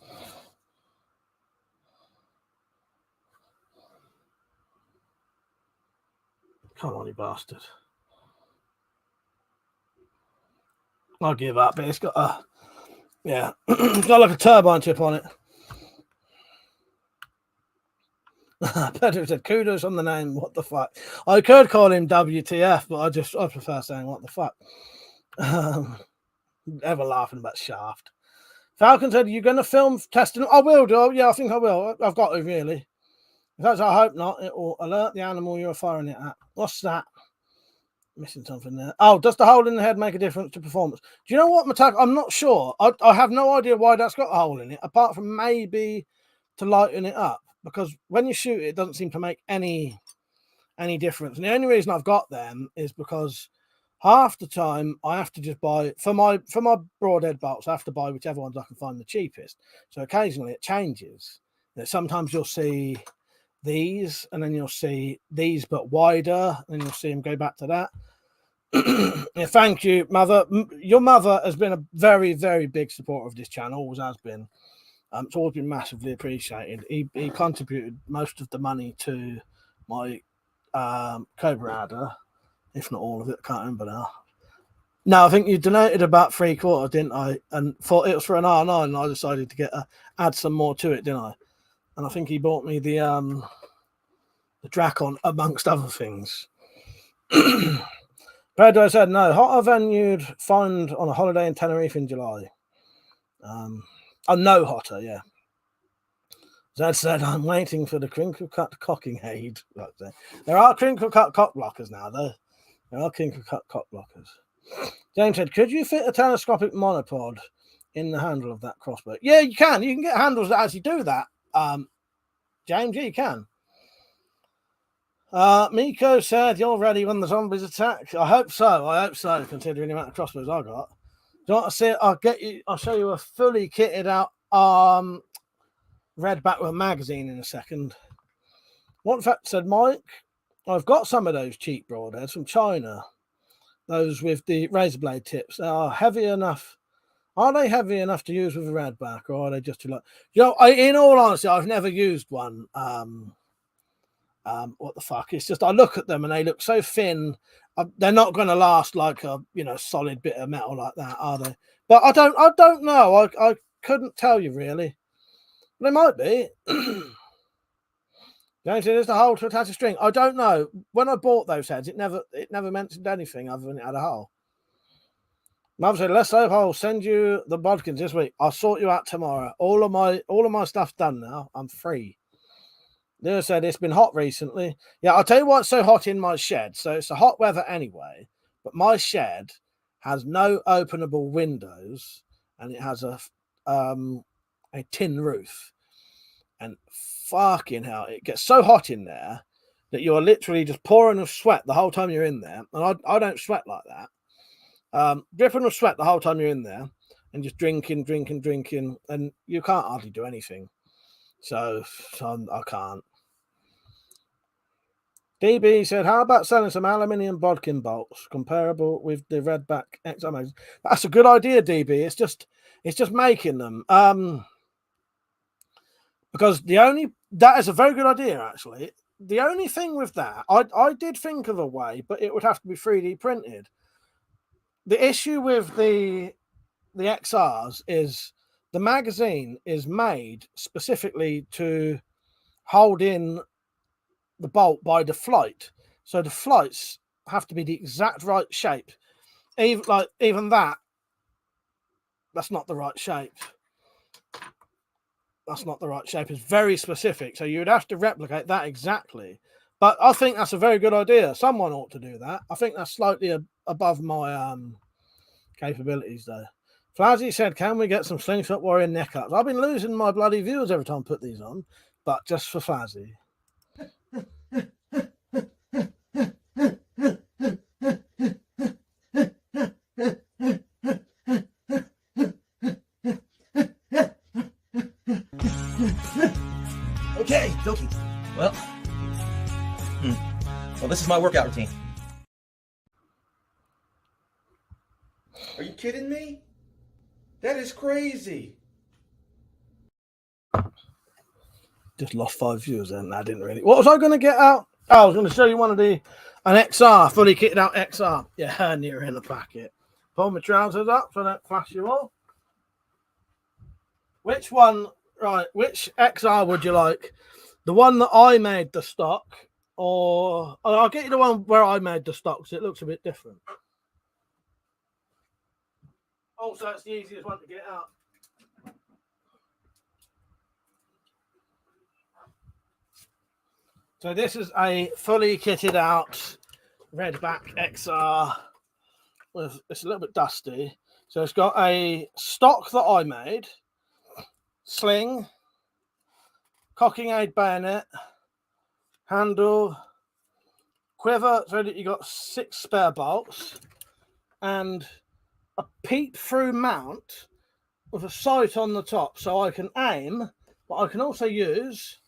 Come on, you bastard. I'll give up, but it's got a... yeah, it's got like a turbine tip on it. Pedro said, kudos on the name, what the fuck. I could call him WTF, but I prefer saying what the fuck. Ever laughing about Shaft. Falcon said, are you going to film testing? I will do. Yeah, I think I will. I've got to, really. In fact, I hope not. It will alert the animal you're firing it at. What's that? Missing something there. Oh, does the hole in the head make a difference to performance? Do you know what, Matak? I'm not sure. I have no idea why that's got a hole in it, apart from maybe to lighten it up. Because when you shoot it doesn't seem to make any difference. And the only reason I've got them is because half the time I have to just buy for my broadhead bolts. I have to buy whichever ones I can find the cheapest. So occasionally it changes. Sometimes you'll see these, and then you'll see these but wider, and you'll see them go back to that. Yeah, thank you, mother. Your mother has been a very, very big supporter of this channel, always has been. It's always been massively appreciated. He contributed most of the money to my Cobra adder, if not all of it. I can't remember now. No, I think you donated about 3/4, didn't I? And thought it was for an R9, and I decided to add some more to it, didn't I? And I think he bought me the Dracon, amongst other things. Pedro said, no, hotter than you'd find on a holiday in Tenerife in July. No hotter, yeah. Zed said, I'm waiting for the crinkle cut cocking aid. There are crinkle cut cock blockers now, though. There are crinkle cut cock blockers. James said, could you fit a telescopic monopod in the handle of that crossbow? Yeah, you can. You can get handles that actually do that. James, yeah, you can. Miko said, you're ready when the zombies attack. I hope so, considering the amount of crossbows I got. Do you want to see it? I'll show you a fully kitted out redback with a magazine in a second. One fact said, Mike, I've got some of those cheap broadheads from China. Those with the razor blade tips. They are heavy enough. Are they heavy enough to use with a redback, or are they just too light? You know, in all honesty, I've never used one. What the fuck? It's just I look at them and they look so thin. They're not going to last like a solid bit of metal like that, are they? But I don't know. I couldn't tell you really. They might be. James said, "Is the hole to attach a string?" I don't know. When I bought those heads, it never mentioned anything other than it had a hole. Mum said, "Let's hope I'll send you the bodkins this week. I'll sort you out tomorrow. All of my stuff's done now. I'm free." Leo said, "It's been hot recently." Yeah, I'll tell you why it's so hot in my shed. So it's a hot weather anyway, but my shed has no openable windows and it has a tin roof. And fucking hell, it gets so hot in there that you're literally just pouring with sweat the whole time you're in there. And I don't sweat like that. Dripping with sweat the whole time you're in there and just drinking, and you can't hardly do anything. So I can't. DB said, how about selling some aluminium bodkin bolts comparable with the redback XR? That's a good idea, DB. It's just making them. Because that is a very good idea, actually. The only thing with that, I did think of a way, but it would have to be 3D printed. The issue with the XRs is the magazine is made specifically to hold in the bolt by the flight. So the flights have to be the exact right shape. Even that's not the right shape. That's not the right shape. It's very specific. So you would have to replicate that exactly. But I think that's a very good idea. Someone ought to do that. I think that's slightly above my capabilities, though. Flazzy said, can we get some Slingshot Warrior neck ups? I've been losing my bloody viewers every time I put these on, but just for Flazzy. Okay, dokie. Well, this is my workout routine. Are you kidding me? That is crazy. Just lost 5 viewers then. I didn't really. What was I going to get out? Oh, I was going to show you an XR, fully kitted out XR. Yeah, hernia in the packet. Pull my trousers up so I don't flash you all. Which one, right, which XR would you like? The one that I made the stock, or I'll get you the one where I made the stock because it looks a bit different. Also, it's the easiest one to get out. So this is a fully kitted out Redback XR. It's a little bit dusty. So it's got a stock that I made, sling, cocking aid bayonet, handle, quiver, so that you got 6 spare bolts, and a peep-through mount with a sight on the top, so I can aim, but I can also use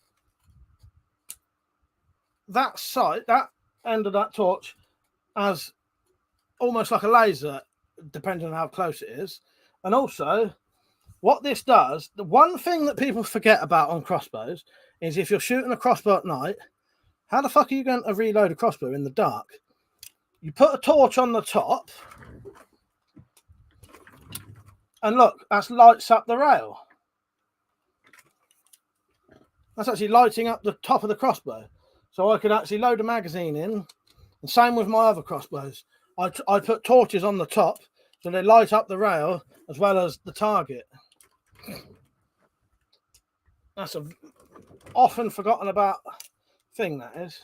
that sight, that end of that torch, as almost like a laser, depending on how close it is. And also, what this does, the one thing that people forget about on crossbows is if you're shooting a crossbow at night, how the fuck are you going to reload a crossbow in the dark? You put a torch on the top, and look, that lights up the rail. That's actually lighting up the top of the crossbow. So I can actually load a magazine in. And same with my other crossbows. I put torches on the top so they light up the rail as well as the target. That's a often forgotten about thing, that is.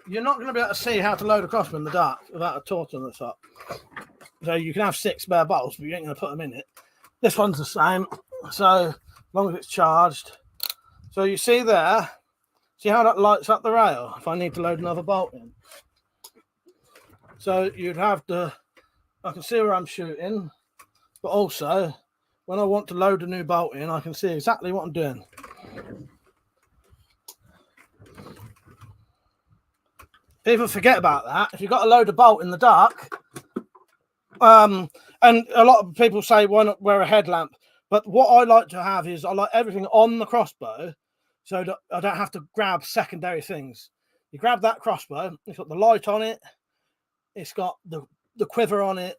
You're not going to be able to see how to load a crossbow in the dark without a torch on the top. So you can have 6 spare bolts, but you ain't going to put them in it. This one's the same. So as long as it's charged. So you see there, see how that lights up the rail if I need to load another bolt in. So you'd have to, I can see where I'm shooting, but also when I want to load a new bolt in, I can see exactly what I'm doing. People forget about that. If you've got to load a bolt in the dark, and a lot of people say, why not wear a headlamp? But what I like to have is I like everything on the crossbow so that I don't have to grab secondary things. You grab that crossbow, it's got the light on it, it's got the quiver on it,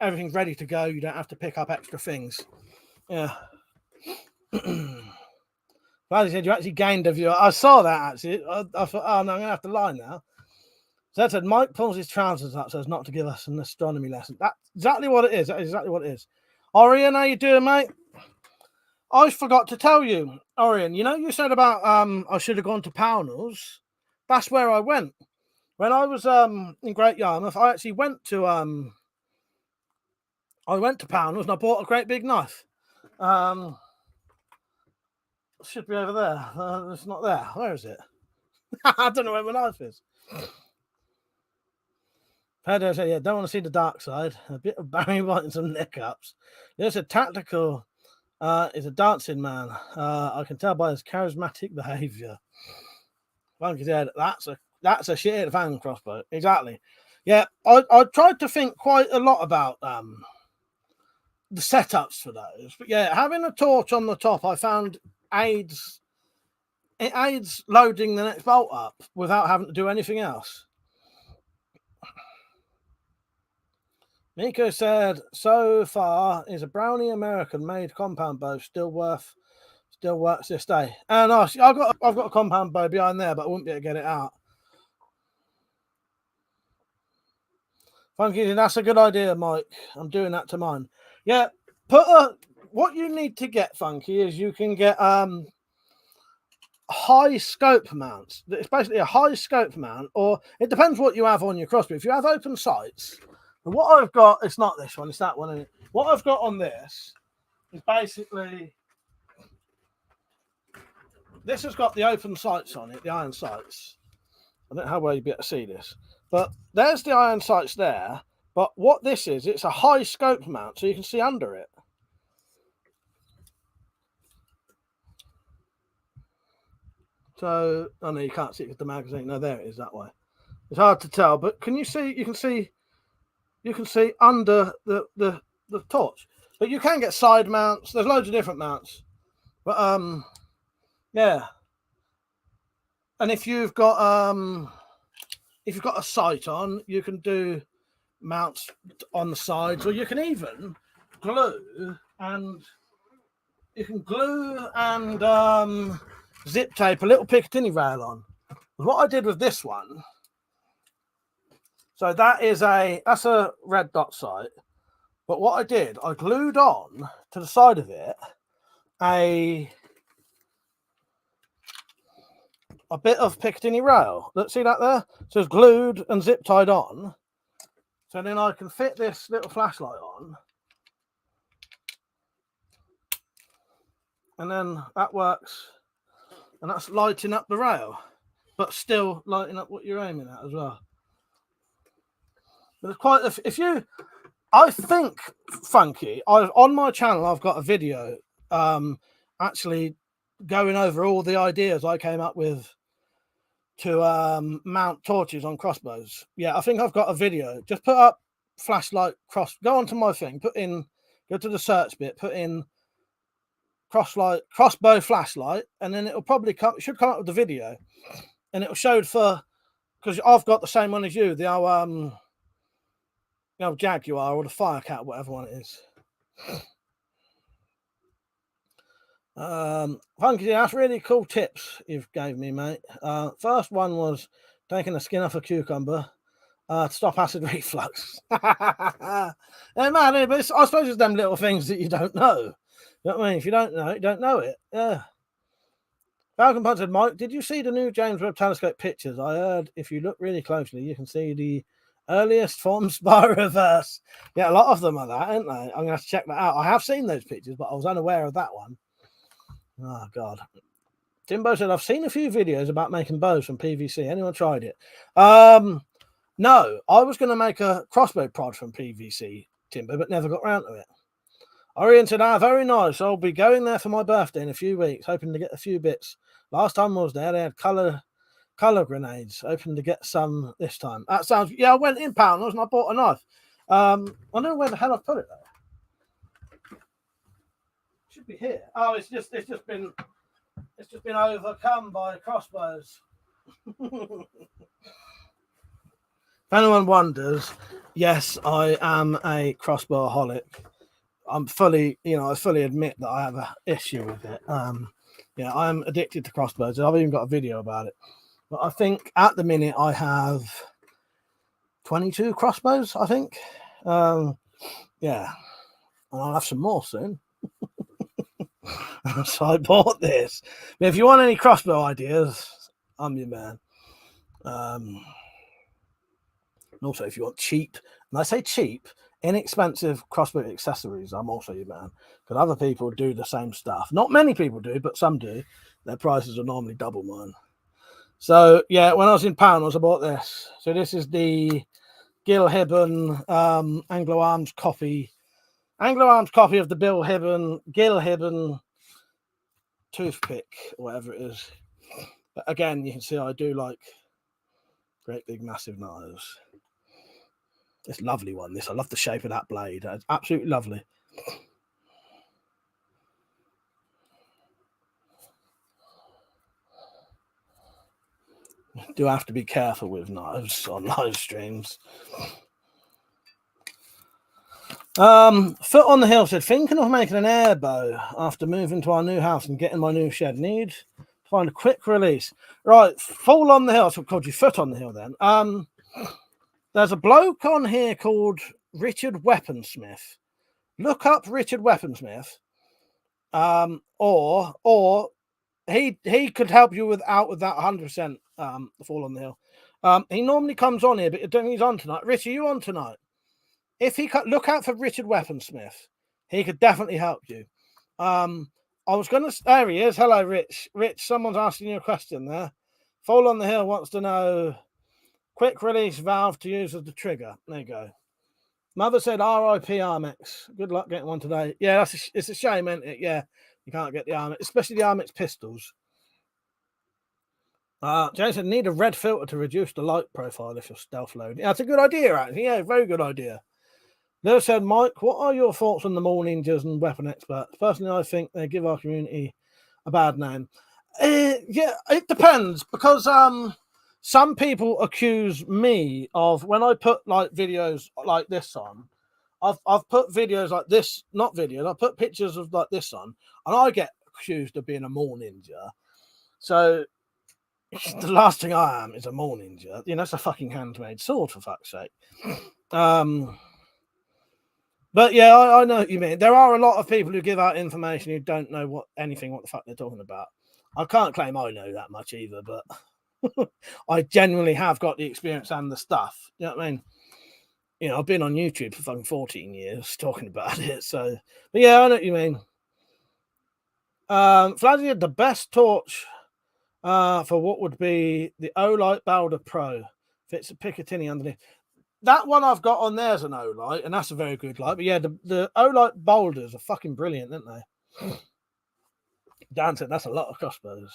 everything's ready to go. You don't have to pick up extra things. Yeah. Flazzy said you actually gained a viewer. I saw that actually. I thought, oh no, I'm going to have to lie now. So that said, Mike pulls his trousers up so as not to give us an astronomy lesson. That's exactly what it is. That is exactly what it is. Orion, how you doing, mate? I forgot to tell you, Orion, you know, you said about I should have gone to Pownell's. That's where I went. When I was in Great Yarmouth, I actually went to Pownell's and I bought a great big knife. Should be over there. It's not there. Where is it? I don't know where my knife is. Pedro said, yeah, don't want to see the dark side. A bit of Barry White and some neck ups. There's a tactical is a dancing man. I can tell by his charismatic behaviour. Funky said, that's a shit fan crossbow. Exactly. Yeah, I tried to think quite a lot about the setups for those. But yeah, having a torch on the top, I found aids loading the next bolt up without having to do anything else. Nico said, so far is a Brownie American made compound bow still works this day. And I've got a compound bow behind there, but I wouldn't be able to get it out. Funky, that's a good idea, Mike. I'm doing that to mine. Yeah, what you need to get, Funky, is you can get high scope mounts. It's basically a high scope mount, or it depends what you have on your crossbow. If you have open sights, and what I've got, it's not this one, it's that one. What I've got on this is basically, this has got the open sights on it, the iron sights. I don't know how well you'll be able to see this, but there's the iron sights there. But what this is, it's a high scope mount, so you can see under it. So, oh no, you can't see it with the magazine. No, there it is that way. It's hard to tell, but can you see? You can see under the torch, but you can get side mounts. There's loads of different mounts, but yeah. And if you've got a sight on, you can do mounts on the sides, or you can even glue and zip tape a little Picatinny rail on. What I did with this one. So that's a red dot sight. But what I did, I glued on to the side of it a bit of Piccadilly rail. Let's see that there. So it's glued and zip tied on. So then I can fit this little flashlight on. And then that works. And that's lighting up the rail, but still lighting up what you're aiming at as well. But it's quite, I think, Funky, on my channel, I've got a video actually going over all the ideas I came up with to mount torches on crossbows. Yeah, I think I've got a video. Just put up flashlight go onto my thing, go to the search bit, put in crossbow flashlight, and then it'll probably should come up with the video, and it'll show because I've got the same one as you, the old Jaguar or the Firecat, whatever one it is. Funky, that's really cool tips you've gave me, mate. First one was taking the skin off a cucumber to stop acid reflux. Yeah, man, but I suppose it's them little things that you don't know. You know what I mean? If you don't know, you don't know it. Yeah. Falcon Punch said, Mike, did you see the new James Webb Telescope pictures? I heard if you look really closely, you can see the earliest form Spiroverse. Yeah, a lot of them are that, aren't they? I'm going to have to check that out. I have seen those pictures, but I was unaware of that one. Oh, God. Timbo said, I've seen a few videos about making bows from PVC. Anyone tried it? No, I was going to make a crossbow prod from PVC, Timbo, but never got round to it. Orion said, very nice. I'll be going there for my birthday in a few weeks, hoping to get a few bits. Last time I was there, they had colour grenades. Hoping to get some this time. That sounds, yeah, I went in Pounders and I bought a knife. I don't know where the hell I put it though. Should be here. Oh, it's just been overcome by crossbows. If anyone wonders, yes, I am a crossbowaholic. I fully admit that I have an issue with it. Yeah, I'm addicted to crossbows. I've even got a video about it. But I think at the minute I have 22 crossbows, I think. Yeah. And I'll have some more soon. So I bought this. But if you want any crossbow ideas, I'm your man. And also if you want cheap, and I say cheap, inexpensive crossbow accessories, I'm also your man. Because other people do the same stuff. Not many people do, but some do. Their prices are normally double mine. So yeah, when I was in Pounders, I bought this. So this is the Gil Hibben Anglo Arms copy of the Gil Hibben toothpick, or whatever it is. But again, you can see I do like great big massive knives. It's a lovely one, this. I love the shape of that blade. It's absolutely lovely. Do have to be careful with knives on live streams. Foot on the Hill said, thinking of making an air bow after moving to our new house and getting my new shed. Need to find a quick release. Right, Fall on the Hill. That's what called you Foot on the Hill then. There's a bloke on here called Richard Weaponsmith. Look up Richard Weaponsmith. Or he could help you with that 100%. Fall on the Hill. He normally comes on here, but I don't think he's on tonight. Rich, are you on tonight? If he could look out for Richard Weaponsmith, he could definitely help you. I was gonna. There he is. Hello, Rich. Rich, someone's asking you a question there. Fall on the Hill wants to know quick release valve to use as the trigger. There you go. Mother said R.I.P. Armex. Good luck getting one today. Yeah, it's a shame, isn't it? Yeah, you can't get the Armex, especially the Armex pistols. Jason, need a red filter to reduce the light profile if you're stealth loading. Yeah, that's a good idea, actually. Yeah, very good idea. Lewis said, Mike, what are your thoughts on the mall ninjas and weapon experts? Personally, I think they give our community a bad name. Yeah, it depends, because some people accuse me of, when I put like videos like this on, I've put videos like this, not videos, I put pictures of like this on, and I get accused of being a mall ninja. So the last thing I am is a mall ninja. You know, it's a fucking handmade sword, for fuck's sake. But yeah, I know what you mean. There are a lot of people who give out information who don't know what the fuck they're talking about. I can't claim I know that much either, but I genuinely have got the experience and the stuff. You know what I mean? You know, I've been on YouTube for fucking 14 years talking about it. So, but yeah, I know what you mean. Flazzy had the best torch for what would be the Olight Balder Pro. Fits a Picatinny underneath. That one I've got on there is an Olight, and that's a very good light. But yeah, the Olight boulders are fucking brilliant, aren't they? Dan said that's a lot of crossbows.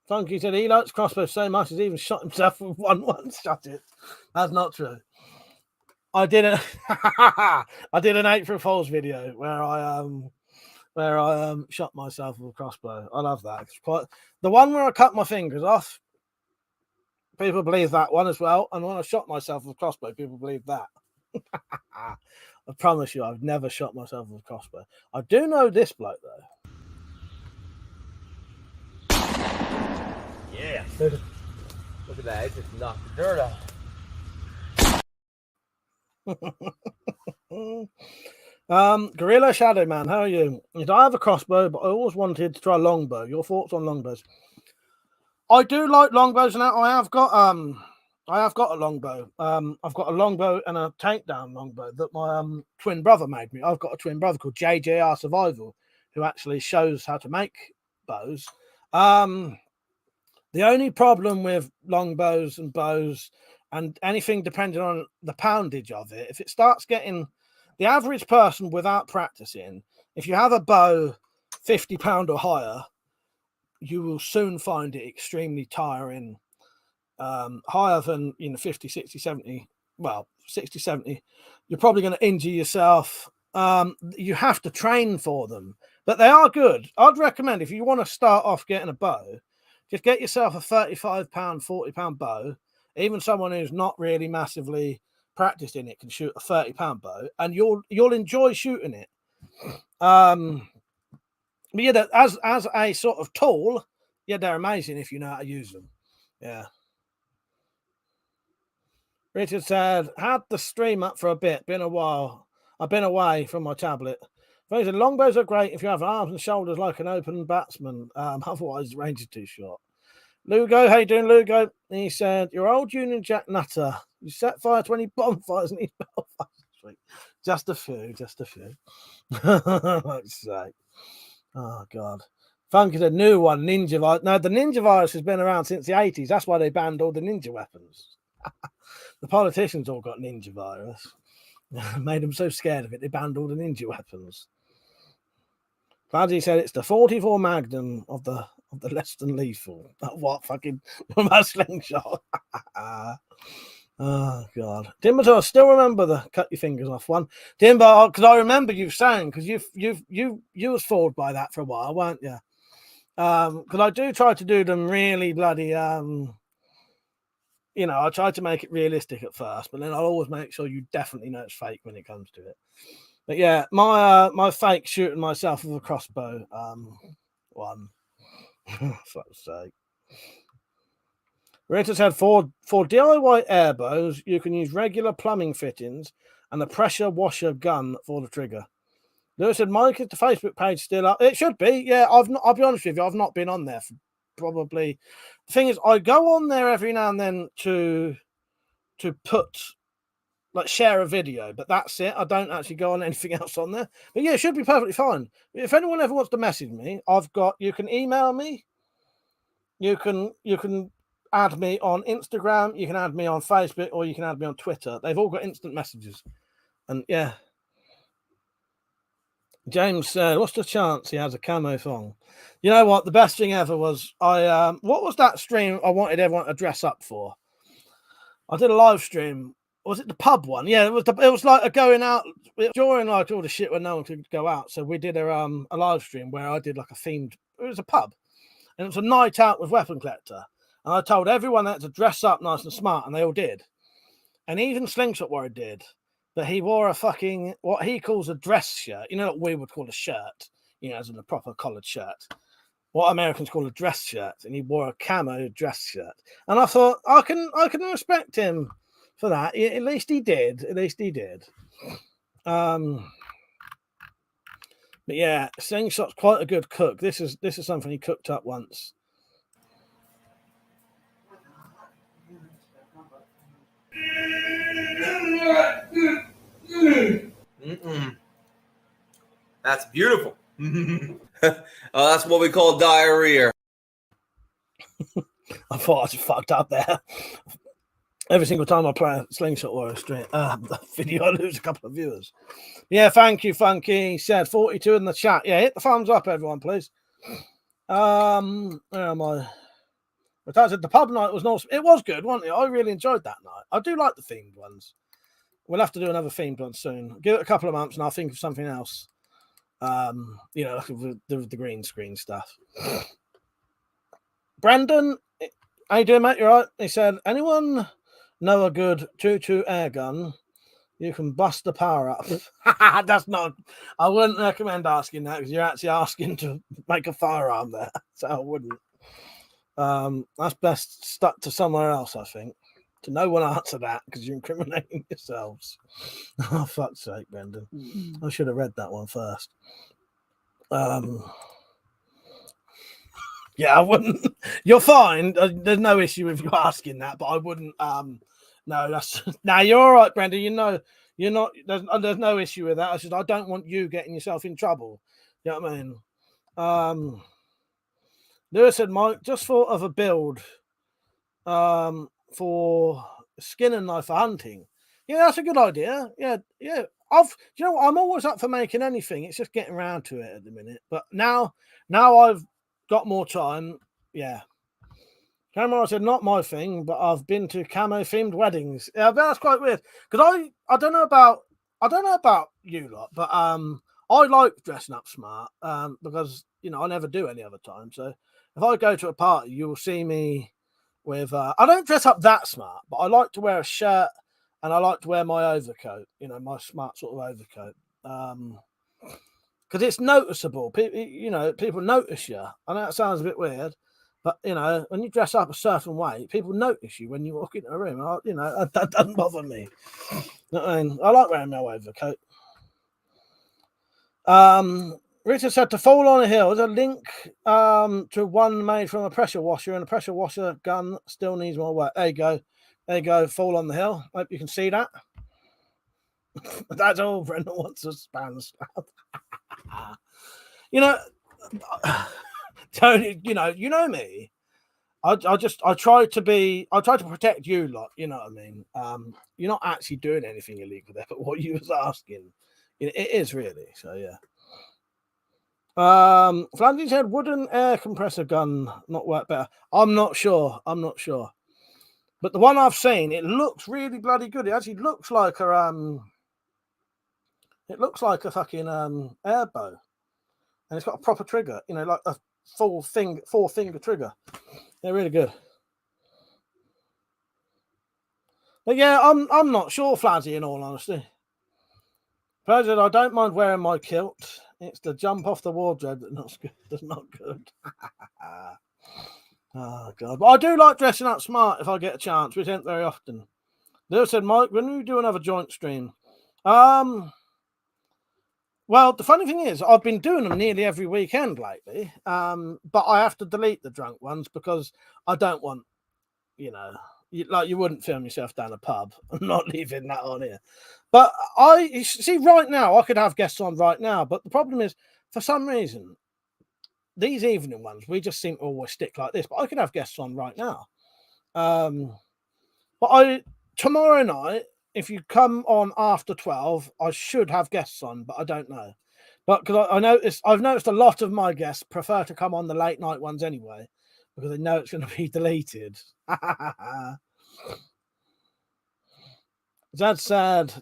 Funky said he likes crossbows so much he's even shot himself with one shot it. That's not true. I did an April Fool's video where I shot myself with a crossbow. I love that. It's quite the one where I cut my fingers off. People believe that one as well. And when I shot myself with a crossbow, people believe that. I promise you, I've never shot myself with a crossbow. I do know this bloke though. Yeah. Look at that. It just knocked the dirt out. Gorilla Shadow Man, how are you? I have a crossbow, but I always wanted to try longbow. Your thoughts on longbows? I do like longbows now. I have got a longbow. I've got a longbow and a takedown longbow that my twin brother made me. I've got a twin brother called JJR Survival who actually shows how to make bows. The only problem with longbows and bows and anything depending on the poundage of it, if it starts getting the average person without practicing, if you have a bow 50 pound or higher, you will soon find it extremely tiring. Higher than 50, 60, 70, well, 60, 70, you're probably going to injure yourself. You have to train for them, but they are good. I'd recommend if you want to start off getting a bow, just get yourself a 35 pound, 40 pound bow. Even someone who's not really massively practiced in it can shoot a 30 pound bow, and you'll enjoy shooting it. But yeah, as a sort of tool, yeah, they're amazing if you know how to use them. Yeah. Richard said, had the stream up for a bit, been a while. I've been away from my tablet. He said, longbows are great if you have arms and shoulders like an open batsman. Otherwise, the range is too short. Lugo, how you doing, Lugo? He said, your old Union Jack nutter. You set fire to any bonfires and these belfires. Just a few. Let's say. Oh, God. Funky, the new one, Ninja Virus. No, the Ninja Virus has been around since the 80s. That's why they banned all the ninja weapons. The politicians all got Ninja Virus. Made them so scared of it, they banned all the ninja weapons. Flazzy said it's the 44 Magnum of the less than lethal. What fucking my slingshot? Oh, God. Timber, I still remember the cut your fingers off one. Timber, because I remember you saying, because you was fooled by that for a while, weren't you? Because I do try to do them really bloody, I try to make it realistic at first, but then I'll always make sure you definitely know it's fake when it comes to it. But yeah, my fake shooting myself with a crossbow, one. Fuck's sake. Rita said for DIY air bows, you can use regular plumbing fittings and a pressure washer gun for the trigger. Lewis said, Mike, is the Facebook page still up? It should be. Yeah, I'll be honest with you, I've not been on there for probably. The thing is, I go on there every now and then to put share a video, but that's it. I don't actually go on anything else on there. But yeah, it should be perfectly fine. If anyone ever wants to message me, you can email me. You can add me on Instagram, you can add me on Facebook, or you can add me on Twitter. They've all got instant messages. And yeah. James said, what's the chance he has a camo thong? You know what? The best thing ever was what was that stream I wanted everyone to dress up for? I did a live stream. Was it the pub one? Yeah, it was like a going out during all the shit when no one could go out. So we did a live stream where I did a themed. It was a pub, and it was a night out with WeaponCollector. And I told everyone that to dress up nice and smart, and they all did. And even Slingshot Warrior did. But he wore a fucking, what he calls a dress shirt. You know what we would call a shirt, as in a proper collared shirt. What Americans call a dress shirt. And he wore a camo dress shirt. And I thought, I can respect him for that. At least he did. Yeah, But yeah, Slingshot's quite a good cook. This is something he cooked up once. That's beautiful. That's what we call diarrhea. I thought I just fucked up there. Every single time I play a Slingshot or a stream video, I lose a couple of viewers. Yeah, thank you, Funky. He said 42 in the chat. Yeah, hit the thumbs up, everyone, please. Where am I? But I said the pub night was awesome. It was good, wasn't it? I really enjoyed that night. I do like the themed ones. We'll have to do another themed one soon. Give it a couple of months and I'll think of something else. You know, the green screen stuff. Brandon, how you doing, mate? You all right? He said, anyone know a good 2-2 air gun? You can bust the power up. That's not. I wouldn't recommend asking that because you're actually asking to make a firearm there. So I wouldn't. That's best stuck to somewhere else, I think. To no one answer that because you're incriminating yourselves. Oh, fuck's sake, Brendan. I should have read that one first. Yeah, I wouldn't. You're fine. There's no issue with you asking that, but I wouldn't. No, that's now you're all right, Brendan. You know, you're not. There's no issue with that. I don't want you getting yourself in trouble. You know what I mean? Lewis said, Mike, just thought of a build for skin and knife for hunting. Yeah, that's a good idea. Yeah. You know what? I'm always up for making anything. It's just getting around to it at the minute. But now I've got more time. Yeah. Camera said, not my thing, but I've been to camo themed weddings. Yeah, but that's quite weird. Because I don't know about you lot, but I like dressing up smart because you know I never do any other time. So if I go to a party, you will see me with I don't dress up that smart, but I like to wear a shirt and I like to wear my overcoat, you know, my smart sort of overcoat. Because it's noticeable. People notice you. I know that sounds a bit weird. But, you know, when you dress up a certain way, people notice you when you walk into a room. That doesn't bother me. I like wearing my overcoat. Richard said to fall on a hill is a link to one made from a pressure washer, and a pressure washer gun still needs more work. There you go. There you go. Fall on the hill. Hope you can see that. That's all Brendan wants to span. You know... Tony, you know me. I try to protect you lot. You know what I mean. You're not actually doing anything illegal there, but what you was asking, it is really. So yeah. Flazzy said, "Would an air compressor gun not work better?" I'm not sure. But the one I've seen, it looks really bloody good. It actually looks like a fucking air bow, and it's got a proper trigger. You know, like a four finger trigger. They're really good. But yeah, I'm not sure, Flazzy, in all honesty. Flazzy, I don't mind wearing my kilt. It's the jump off the wardrobe that's not good. Oh god. But I do like dressing up smart if I get a chance, which ain't very often. They said, Mike, when we do another joint stream? Well, the funny thing is, I've been doing them nearly every weekend lately, but I have to delete the drunk ones because I don't want, you know, you wouldn't film yourself down a pub. I'm not leaving that on here. But you see, right now, I could have guests on right now, but the problem is, for some reason, these evening ones, we just seem to always stick like this, but I could have guests on right now. But tomorrow night, if you come on after 12, I should have guests on, but I don't know. But because I've noticed a lot of my guests prefer to come on the late night ones anyway, because they know it's going to be deleted. That's sad.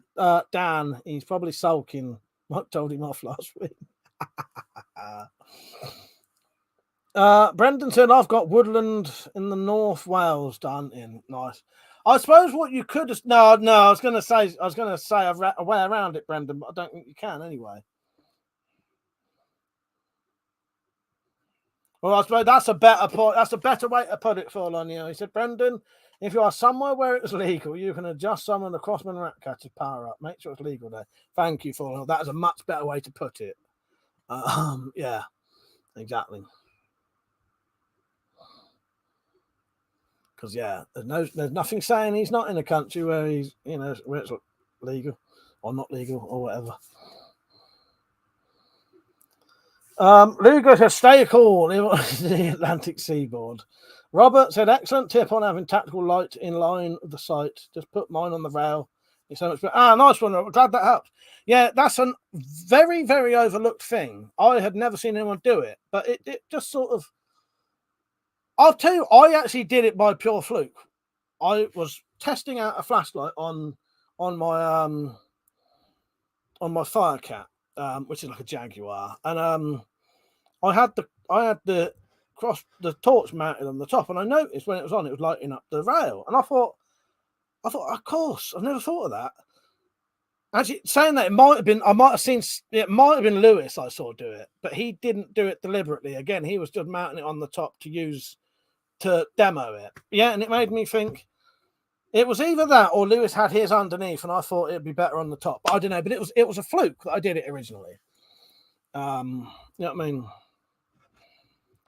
Dan, he's probably sulking. Mike told him off last week. Brendan said, I've got woodland in the North Wales done in. Nice. I suppose what you could have... No, I was going to say a way around it, Brendan, but I don't think you can anyway. Well, I suppose that's a better point. That's a better way to put it, Fall on you. He said, Brendan, if you are somewhere where it is legal, you can adjust some of the Crossman Ratcatcher's power up. Make sure it's legal there. Thank you, Fall on. That is a much better way to put it. Yeah, exactly. Because there's nothing saying he's not in a country where he's where it's legal or not legal or whatever. Lugo says stay cool in the Atlantic seaboard. Robert said excellent tip on having tactical light in line of the sight. Just put mine on the rail. It's so much better. Nice one, Robert. Glad that helped. Yeah, that's a very, very overlooked thing. I had never seen anyone do it, but it just sort of. I'll tell you, I actually did it by pure fluke. I was testing out a flashlight on my Firecat, which is like a Jaguar, and I had the torch mounted on the top, and I noticed when it was on, it was lighting up the rail, and I thought, of course, I've never thought of that. Actually, saying that, it might have been Lewis I saw do it, but he didn't do it deliberately. Again, he was just mounting it on the top to demo it. Yeah, and it made me think it was either that or Lewis had his underneath, and I thought it'd be better on the top. But I don't know, but it was a fluke that I did it originally. You know what I mean?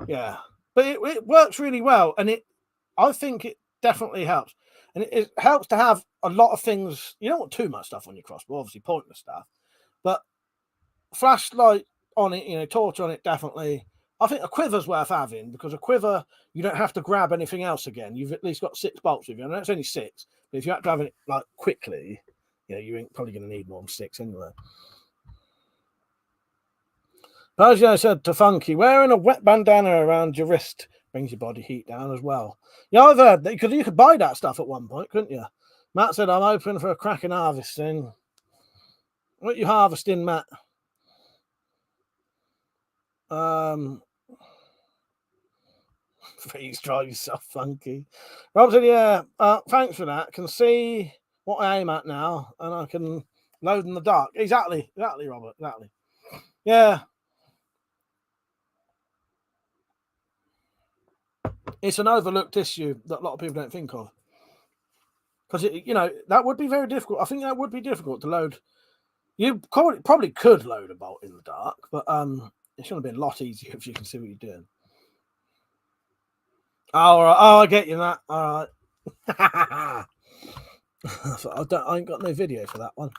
Yeah, but it works really well, and I think it definitely helps, and it helps to have a lot of things. You don't want too much stuff on your crossbow, obviously pointless stuff, but flashlight on it, torch on it, definitely. I think a quiver's worth having, because a quiver, you don't have to grab anything else again. You've at least got 6 bolts with you. I know it's only 6, but if you have to have it like quickly, you ain't probably going to need more than 6 anyway. Pazio said to Funky, wearing a wet bandana around your wrist brings your body heat down as well. Yeah, I've heard that, because you could buy that stuff at one point, couldn't you? Matt said, I'm open for a cracking harvesting. What are you harvesting, Matt? Freeze dry yourself, Funky. Rob said, yeah, thanks for that. Can see what I aim at now, and I can load in the dark. Exactly, Robert, exactly. Yeah. It's an overlooked issue that a lot of people don't think of. Because, that would be very difficult. I think that would be difficult to load. You probably could load a bolt in the dark, but it should have been a lot easier if you can see what you're doing. Oh, all right. I get you, Matt. All right. I ain't got no video for that one.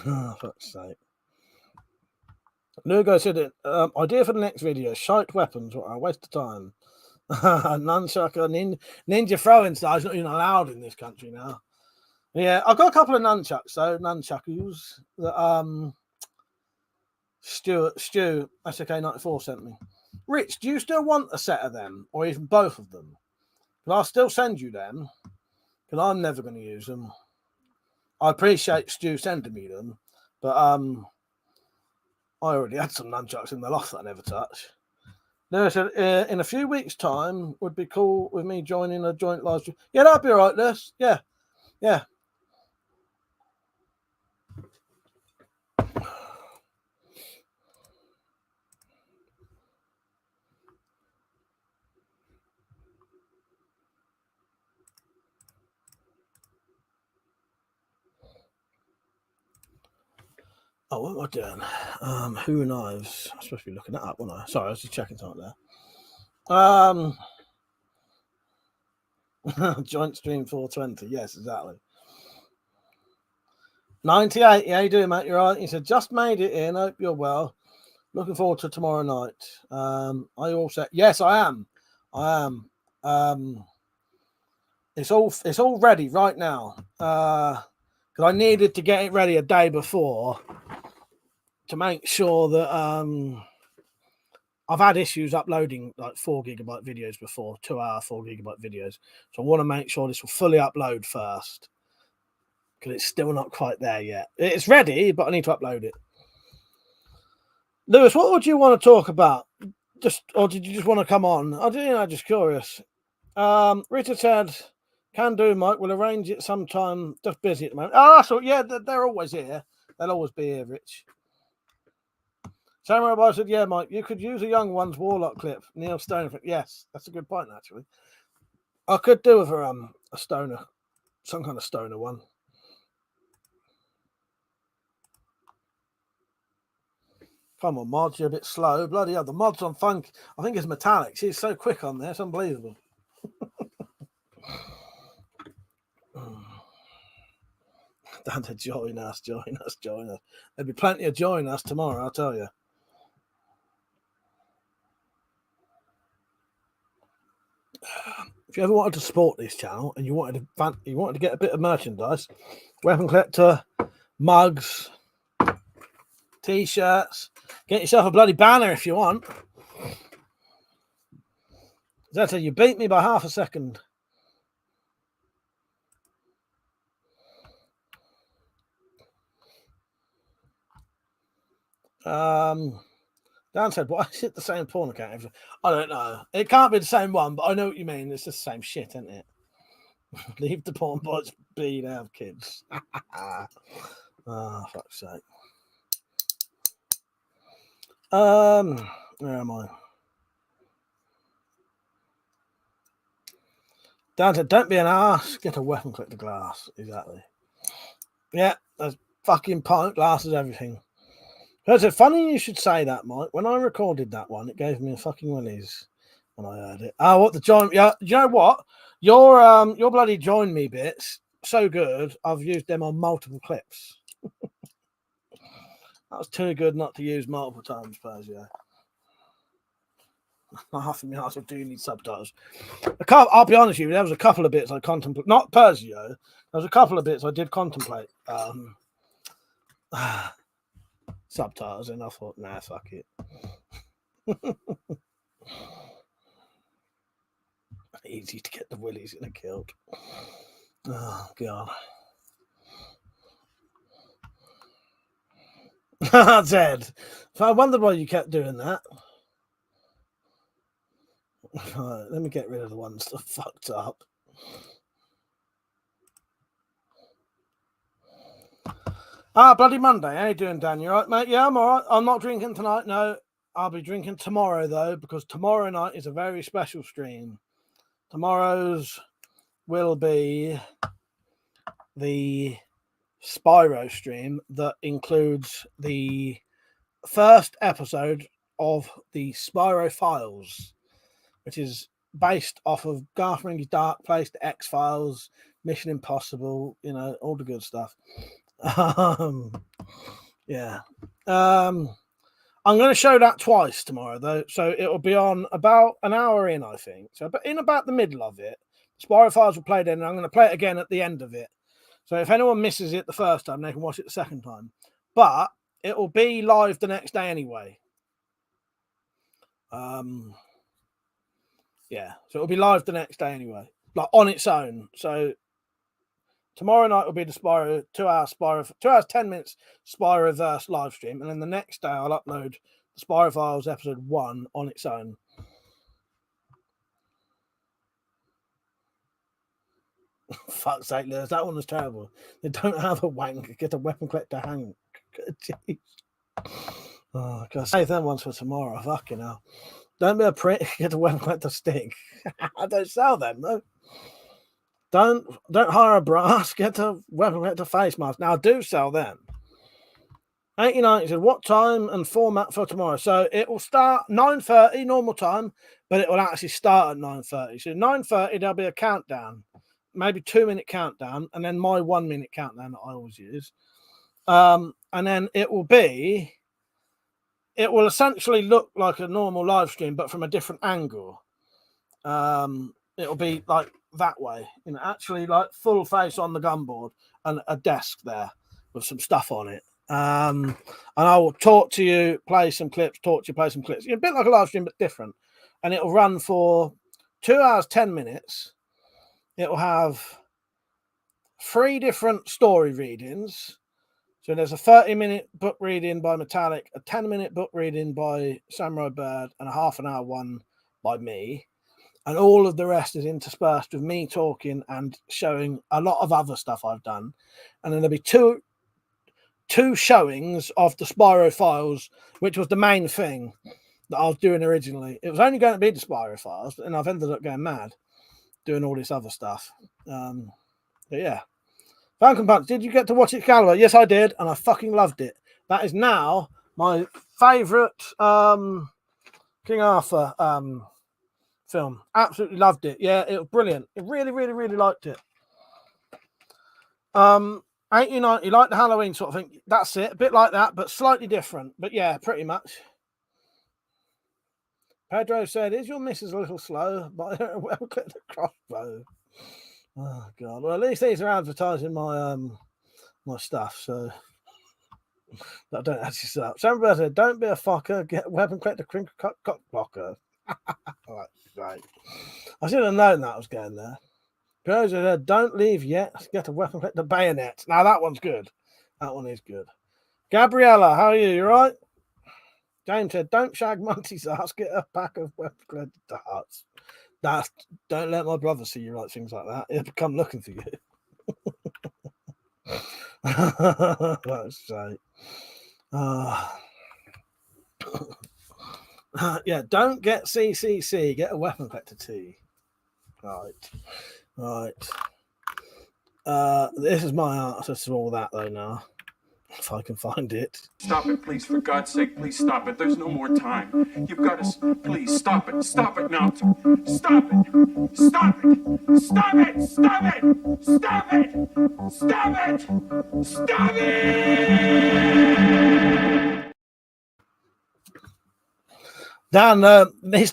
Oh, fuck's sake. Lugo said it. Idea for the next video: shite weapons. What a waste of time. Nunchuck, ninja throwing styles not even allowed in this country now. Yeah, I've got a couple of nunchucks though. Nunchuckers that Stu SK94 sent me. Rich, do you still want a set of them, or even both of them? But I'll still send you them, because I'm never going to use them. I appreciate Stu sending me them, but I already had some nunchucks in the loft that I never touched. Lewis said, in a few weeks' time, would be cool with me joining a joint live stream. Yeah, that'd be all right, Lewis. Yeah. Oh, what am I doing? Who knives? I'm supposed to be looking that up, wasn't I? Sorry, I was just checking something there. Joint stream 420. Yes, exactly. 98. Yeah, you doing, mate? You're right. He said, just made it in. Hope you're well. Looking forward to tomorrow night. Are you all set? Yes, I am. It's all ready right now. Because I needed to get it ready a day before to make sure that I've had issues uploading like 4 gigabyte videos before, 2-hour 4 gigabyte videos. So I want to make sure this will fully upload first, because it's still not quite there yet. It's ready, but I need to upload it. Lewis, what would you want to talk about? Or did you just want to come on? I'm just curious. Richard said, can do, Mike. We'll arrange it sometime. Just busy at the moment. So yeah, they're always here. They'll always be here, Rich. Samurai Boy said, yeah, Mike, you could use a Young Ones Warlock clip. Neil Stoner. Yes, that's a good point, actually. I could do with a stoner, some kind of stoner one. Come on, mods, you're a bit slow. Bloody hell, the mods on Funk, I think it's Metallic. She's so quick on there, it's unbelievable. Dante, join us. There'll be plenty of join us tomorrow, I'll tell you. If you ever wanted to support this channel and you wanted to get a bit of merchandise, Weapon Collector, mugs, t-shirts, get yourself a bloody banner if you want. Zeta, you beat me by half a second. Dan said, why is it the same porn account? I don't know. It can't be the same one, but I know what you mean. It's just the same shit, isn't it? Leave the porn bots be, they have kids. Oh, fuck's sake. Where am I? Dan said, don't be an ass. Get a Weapon Collector glass. Exactly. Yeah, that's fucking pint glasses, everything. It's funny you should say that, Mike. When I recorded that one, it gave me a fucking willies when I heard it. Oh, what the join? Yeah, you know what? Your bloody join me bits so good. I've used them on multiple clips. That was too good not to use multiple times, Persio. Half of me also do need subtitles. I'll be honest with you. There was a couple of bits I contemplate. Not Persio. There was a couple of bits I did contemplate. Subtitles, and I thought, nah, fuck it. Easy to get the willies in a kilt. Oh god. Zed. So I wondered why you kept doing that. Right, let me get rid of the ones that fucked up. Bloody Monday. How you doing, Dan? You all right, mate? Yeah, I'm all right. I'm not drinking tonight. No, I'll be drinking tomorrow, though, because tomorrow night is a very special stream. Tomorrow's will be the Spiro stream that includes the first episode of the Spiro Files, which is based off of Garth Marenghi's Dark Place, the X-Files, Mission Impossible, you know, all the good stuff. Yeah. I'm going to show that twice tomorrow, though. So it will be on about an hour in, I think. So in about the middle of it, Spiro Files will play then, and I'm going to play it again at the end of it. So if anyone misses it the first time, they can watch it the second time. But it will be live the next day anyway. Yeah. So it'll be live the next day anyway, like on its own. So tomorrow night will be the Spiro 2 hours 10 minutes Spiroverse live stream, and then the next day I'll upload the Spiro Files episode 1 on its own. Fuck's sake, Liz, that one was terrible. They don't have a wank. Get a Weapon Collector hang. Jeez. Oh, God. Save them ones for tomorrow. Fucking hell. Don't be a prick. Get a Weapon Collector stick. I don't sell them though. Don't hire a brass. Get a Weapon Collector face mask. Now I do sell them. 89 said, what time and format for tomorrow? So it will start 9:30 normal time, but it will actually start at 9:30. So 9:30 there'll be a countdown, maybe 2-minute countdown, and then my 1-minute countdown that I always use. And then it will essentially look like a normal live stream, but from a different angle. It'll be like that way, you know, actually like full face on the gunboard and a desk there with some stuff on it. And I will talk to you, play some clips, play some clips. You know, a bit like a live stream, but different. And it'll run for 2 hours, 10 minutes. It will have 3 different story readings. So there's a 30-minute book reading by Metallic, a 10-minute book reading by Samurai Bird, and a half-an-hour one by me. And all of the rest is interspersed with me talking and showing a lot of other stuff I've done. And then there'll be two showings of the Spiro Files, which was the main thing that I was doing originally. It was only going to be the Spiro Files, and I've ended up going mad doing all this other stuff. But yeah. Falcon Punch, did you get to watch Excalibur? Yes, I did, and I fucking loved it. That is now My favourite King Arthur film. Absolutely loved it. Yeah, it was brilliant. I really, really, really liked it. 1890, like the Halloween sort of thing. That's it. A bit like that, but slightly different. But yeah, pretty much. Pedro said, "Is your missus a little slow?" But well, click the crossbow. Oh god. Well, at least these are advertising my my stuff, so that don't actually suck. Somebody said, "Don't be a fucker. Get a weapon collector, crinkle cut cock blocker." Right, right. I should have known that was going there. Pedro said, "Don't leave yet. Get a weapon collector bayonet." Now that one's good. That one is good. Gabriella, how are you? You right? James said, "Don't shag Monty's ass. Get a pack of weapon collector darts." Don't let my brother see you write things like that. He'll come looking for you. That's right. Yeah, don't get CCC. Get a weapon collector T. Right. This is my answer to all that though now. If I can find it. Stop it, please. For God's sake, please stop it. There's no more time. You've got to... Please, stop it. Stop it now. Stop it. Stop it. Stop it. Stop it. Stop it. Stop it. Stop it. Dan,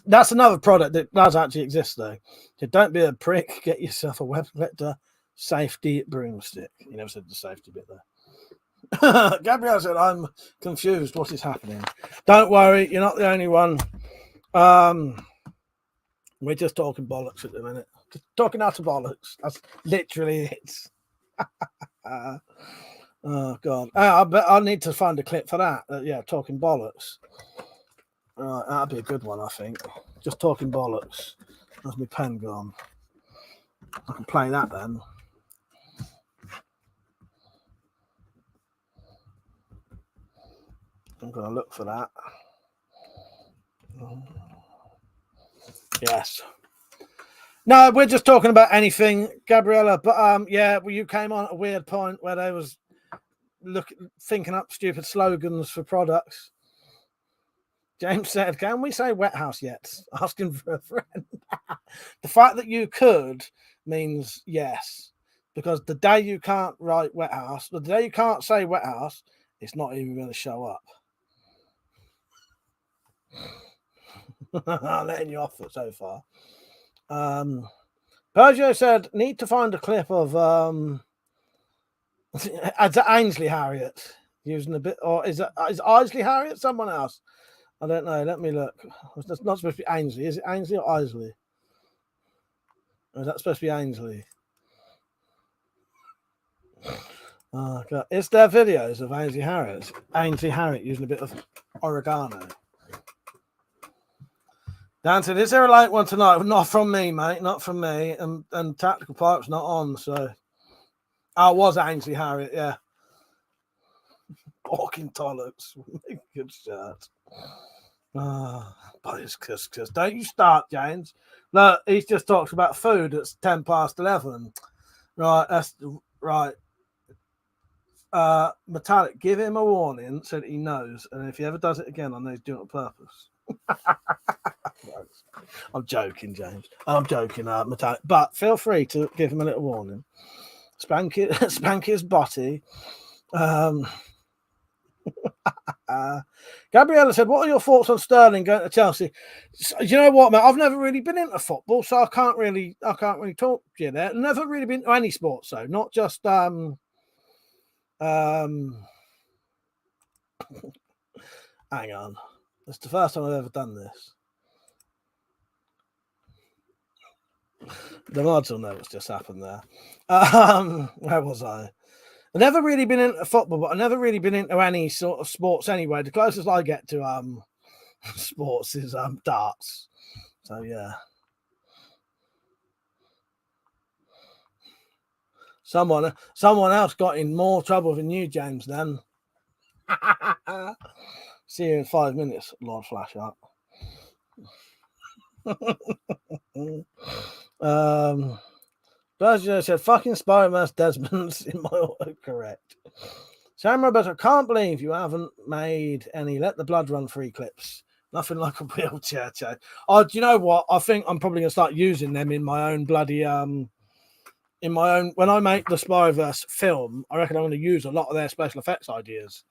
that's another product that does actually exist though. So don't be a prick. Get yourself a weapon collector safety broomstick. You never said the safety bit there. Gabrielle said, "I'm confused. What is happening?" Don't worry, you're not the only one. We're just talking bollocks at the minute. Just talking out of bollocks. That's literally it. Oh god. I bet I need to find a clip for that. Yeah, talking bollocks. That'd be a good one, I think. Just talking bollocks. That's my pen gone. I can play that then. I'm going to look for that. Yes. No, we're just talking about anything, Gabriella. But yeah, well, you came on at a weird point where they was thinking up stupid slogans for products. James said, "Can we say wet house yet?" Asking for a friend. The fact that you could means yes. Because the day you can't write wet house, the day you can't say wet house, it's not even going to show up. I'm letting you off so far. Pergio said, "Need to find a clip of Ainsley Harriet using a bit, or is Isley Harriet someone else? I don't know. Let me look. It's not supposed to be Ainsley. Is it Ainsley or Isley? Or is that supposed to be Ainsley? Oh, God. Is there videos of Ainsley Harriet using a bit of oregano? Dan said, "Is there a late one tonight?" Not from me, mate. Not from me. And Tactical Pipe's not on, so. Oh, it was Ainsley Harriet, yeah. Walking toilets. Good shirt. But it's because don't you start, James. Look, he's just talked about food. It's 10 past 11. Right, that's right. Metallic, give him a warning so that he knows. And if he ever does it again, I know he's doing it on purpose. I'm joking, James. I'm joking, Metallic. But feel free to give him a little warning. Spank his body. Gabriella said, "What are your thoughts on Sterling going to Chelsea?" You know what, mate? I've never really been into football, so I can't really talk to you there. Never really been to any sports, though. Not just hang on. It's the first time I've ever done this. The mods will know what's just happened there. Where was I? I've never really been into football, but I've never really been into any sort of sports anyway. The closest I get to sports is darts. So yeah. Someone else got in more trouble than you, James, then. See you in 5 minutes, Lord Flash up. Berger said, "Fucking Spiro Desmond's in my autocorrect." Sam Roberts, I can't believe you haven't made any Let the Blood Run free clips. Nothing like a wheelchair chat. Oh, do you know what? I think I'm probably going to start using them in my own bloody in my own, when I make the Spyroverse film. I reckon I'm going to use a lot of their special effects ideas.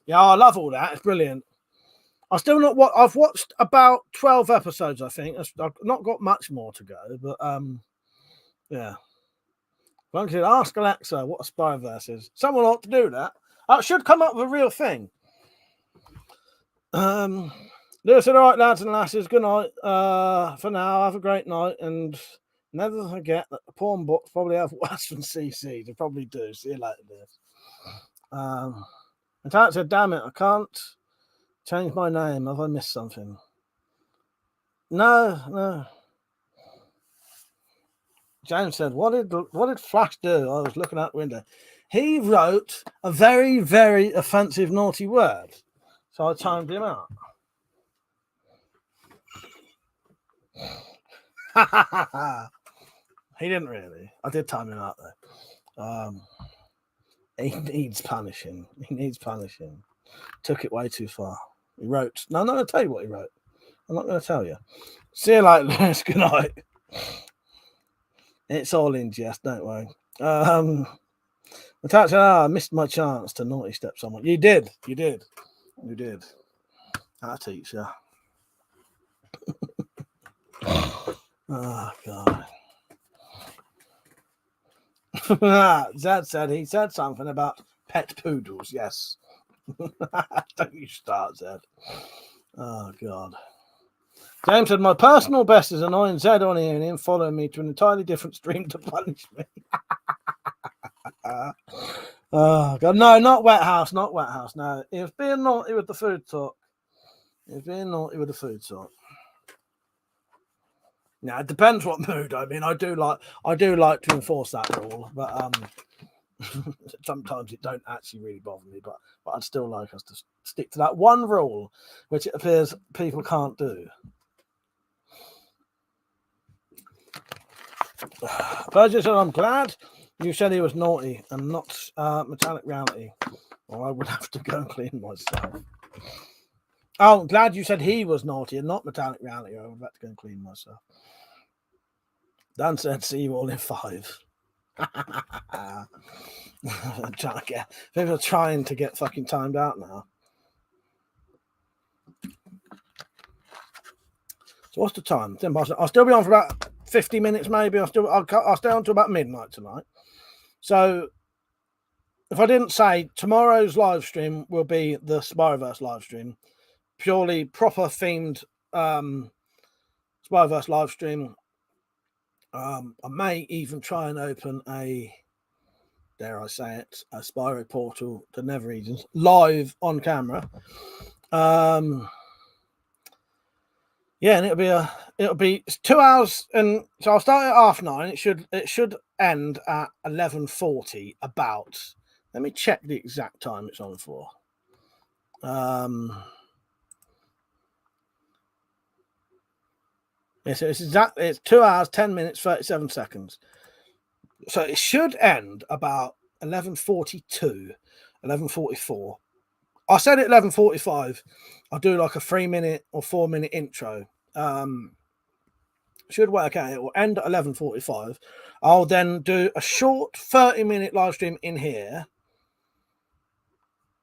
Yeah, I love all that. It's brilliant. I still not what I've watched about 12 episodes, I think. I've not got much more to go, but yeah. One could ask Alexa what a Spyroverse is. Someone ought to do that. I should come up with a real thing. Lewis said, all right, lads and lasses, good night. For now, have a great night, and never forget that the porn books probably have worse than CC. They probably do. See you later, Lewis. And Tarek said, damn it, I can't change my name. Have I missed something? No. James said, what did Flash do? I was looking out the window. He wrote a very, very offensive, naughty word. So I timed him out. He didn't really. I did time him out though. He needs punishing. Took it way too far. He wrote. No, I'm not going to tell you what he wrote. I'm not going to tell you. See you later, Lewis. Good night. It's all in jest, don't worry. I missed my chance to naughty step someone. You did. I teach you. Oh, God. Zed said he said something about pet poodles. Yes. Don't you start, Zed. Oh, God. James said, my personal best is annoying Zed on here and him following me to an entirely different stream to punish me. Oh, God. No, not Wet House. No, he was being naughty with the food talk. Now, it depends what mood I'm in. I do like to enforce that rule, but sometimes it don't actually really bother me. But I'd still like us to stick to that one rule, which it appears people can't do. Virgil said, I'm glad you said he was naughty and not metallic reality, or I would have to go and clean myself. Oh, I'm glad you said he was naughty and not metallic reality, or I would have to go and clean myself. Dan said, see you all in 5. People are trying to get fucking timed out now. So what's the time? I'll still be on for about 50 minutes, maybe. I'll stay on to about midnight tonight. So if I didn't say, tomorrow's live stream will be the Spyroverse live stream, purely proper themed Spyroverse live stream. I may even try and open dare I say it, a Spyro portal to Nether Regions live on camera. Yeah, and it'll be 2 hours, and so I'll start at 9:30. It should end at 11:40 about. Let me check the exact time it's on for. It's 2 hours, 10 minutes, 37 seconds. So it should end about 11:42, 11:44. I said at 11:45, I'll do like a 3-minute or 4-minute intro. Should work out. It will end at 11:45. I'll then do a short 30-minute live stream in here,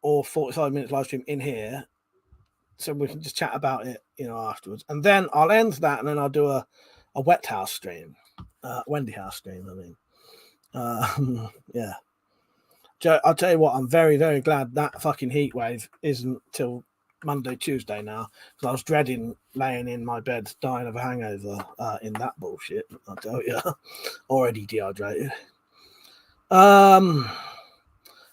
or 45-minute live stream in here, so we can just chat about it, afterwards. And then I'll end that, and then I'll do a Wet House stream, Wendy House stream. I mean, yeah. Joe, I'll tell you what, I'm very, very glad that fucking heat wave isn't till Monday, Tuesday now, because I was dreading laying in my bed dying of a hangover in that bullshit. I'll tell you, already dehydrated.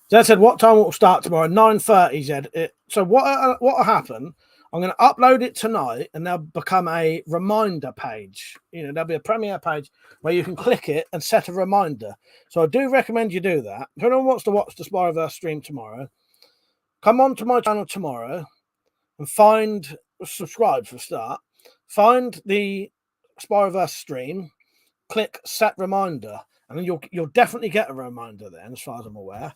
Zed said, what time will start tomorrow? 9:30, Zed. So what will happen? I'm going to upload it tonight, and there'll become a reminder page. There'll be a premiere page where you can click it and set a reminder. So I do recommend you do that. If anyone wants to watch the Spyroverse stream tomorrow, come on to my channel tomorrow and subscribe for a start. Find the Spyroverse stream, click set reminder, and then you'll definitely get a reminder then, as far as I'm aware.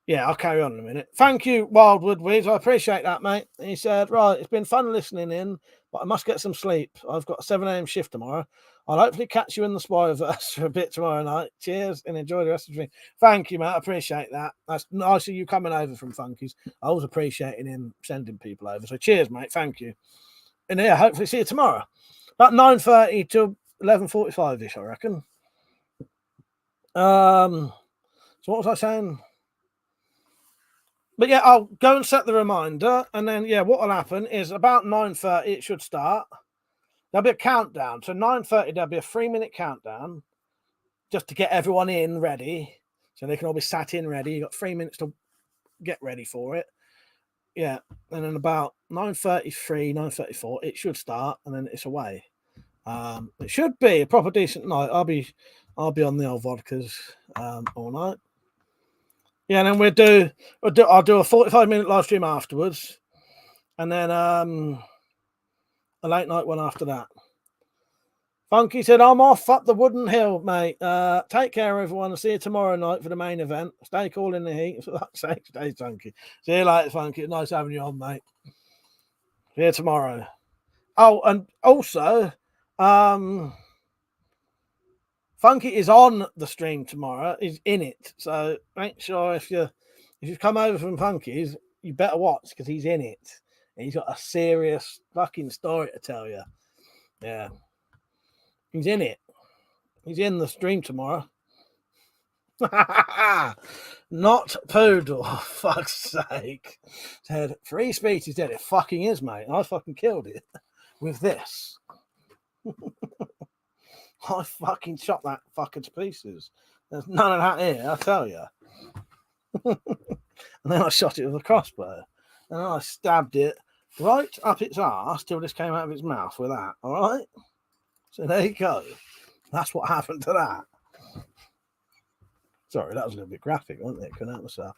Yeah, I'll carry on in a minute. Thank you, Wildwood Weeds. I appreciate that, mate. He said, right, it's been fun listening in, but I must get some sleep. I've got a 7 a.m. shift tomorrow. I'll hopefully catch you in the Spider-Verse for a bit tomorrow night. Cheers and enjoy the rest of the stream. Thank you, mate. I appreciate that. That's nice of you coming over from Funky's. I was appreciating him sending people over. So cheers, mate. Thank you. And yeah, hopefully see you tomorrow. About 9:30 to 11:45-ish, I reckon. So what was I saying? But yeah, I'll go and set the reminder, and then yeah, what will happen is about 9:30 it should start. There'll be a countdown. So 9:30 there'll be a 3-minute countdown, just to get everyone in ready, so they can all be sat in ready. You got 3 minutes to get ready for it. Yeah, and then about 9:33, 9:34 it should start, and then it's away. It should be a proper decent night. I'll be on the old vodkas all night. Yeah, and then I'll do a 45-minute live stream afterwards, and then a late night one after that. Funky said, I'm off up the wooden hill, mate. Take care, everyone. I'll see you tomorrow night for the main event. Stay cool in the heat. For fuck's sake, stay Funky. See you later, Funky. Nice having you on, mate. See you tomorrow. Oh, and also, Funky is on the stream tomorrow. He's in it. So make sure if you come over from Funky's, you better watch because he's in it. And he's got a serious fucking story to tell you. Yeah. He's in it. He's in the stream tomorrow. Not Poodle. Oh, fuck's sake. Said free speech is dead. It fucking is, mate. I fucking killed it with this. I fucking shot that fucker to pieces. There's none of that here, I tell you. And then I shot it with a crossbow. And then I stabbed it right up its arse till this came out of its mouth with that. All right? So there you go. That's what happened to that. Sorry, that was a little bit graphic, wasn't it? Couldn't help myself.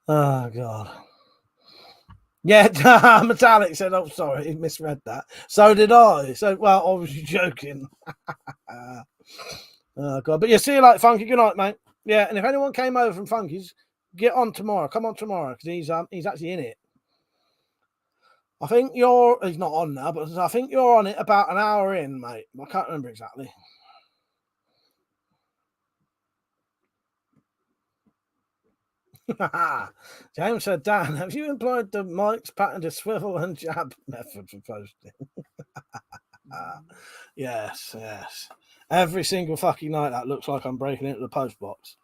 Oh, God. Yeah, Metallic said, oh, sorry, he misread that. So did I. So, well, I was joking. Oh, God. But yeah, see you later, Funky. Good night, mate. Yeah, and if anyone came over from Funky's, get on tomorrow. Come on tomorrow, because he's actually in it. I think he's not on now, but I think you're on it about an hour in, mate. I can't remember exactly. James said, Dan, have you employed the Mike's patented swivel and jab method for posting? Yes. Every single fucking night that looks like I'm breaking into the post box.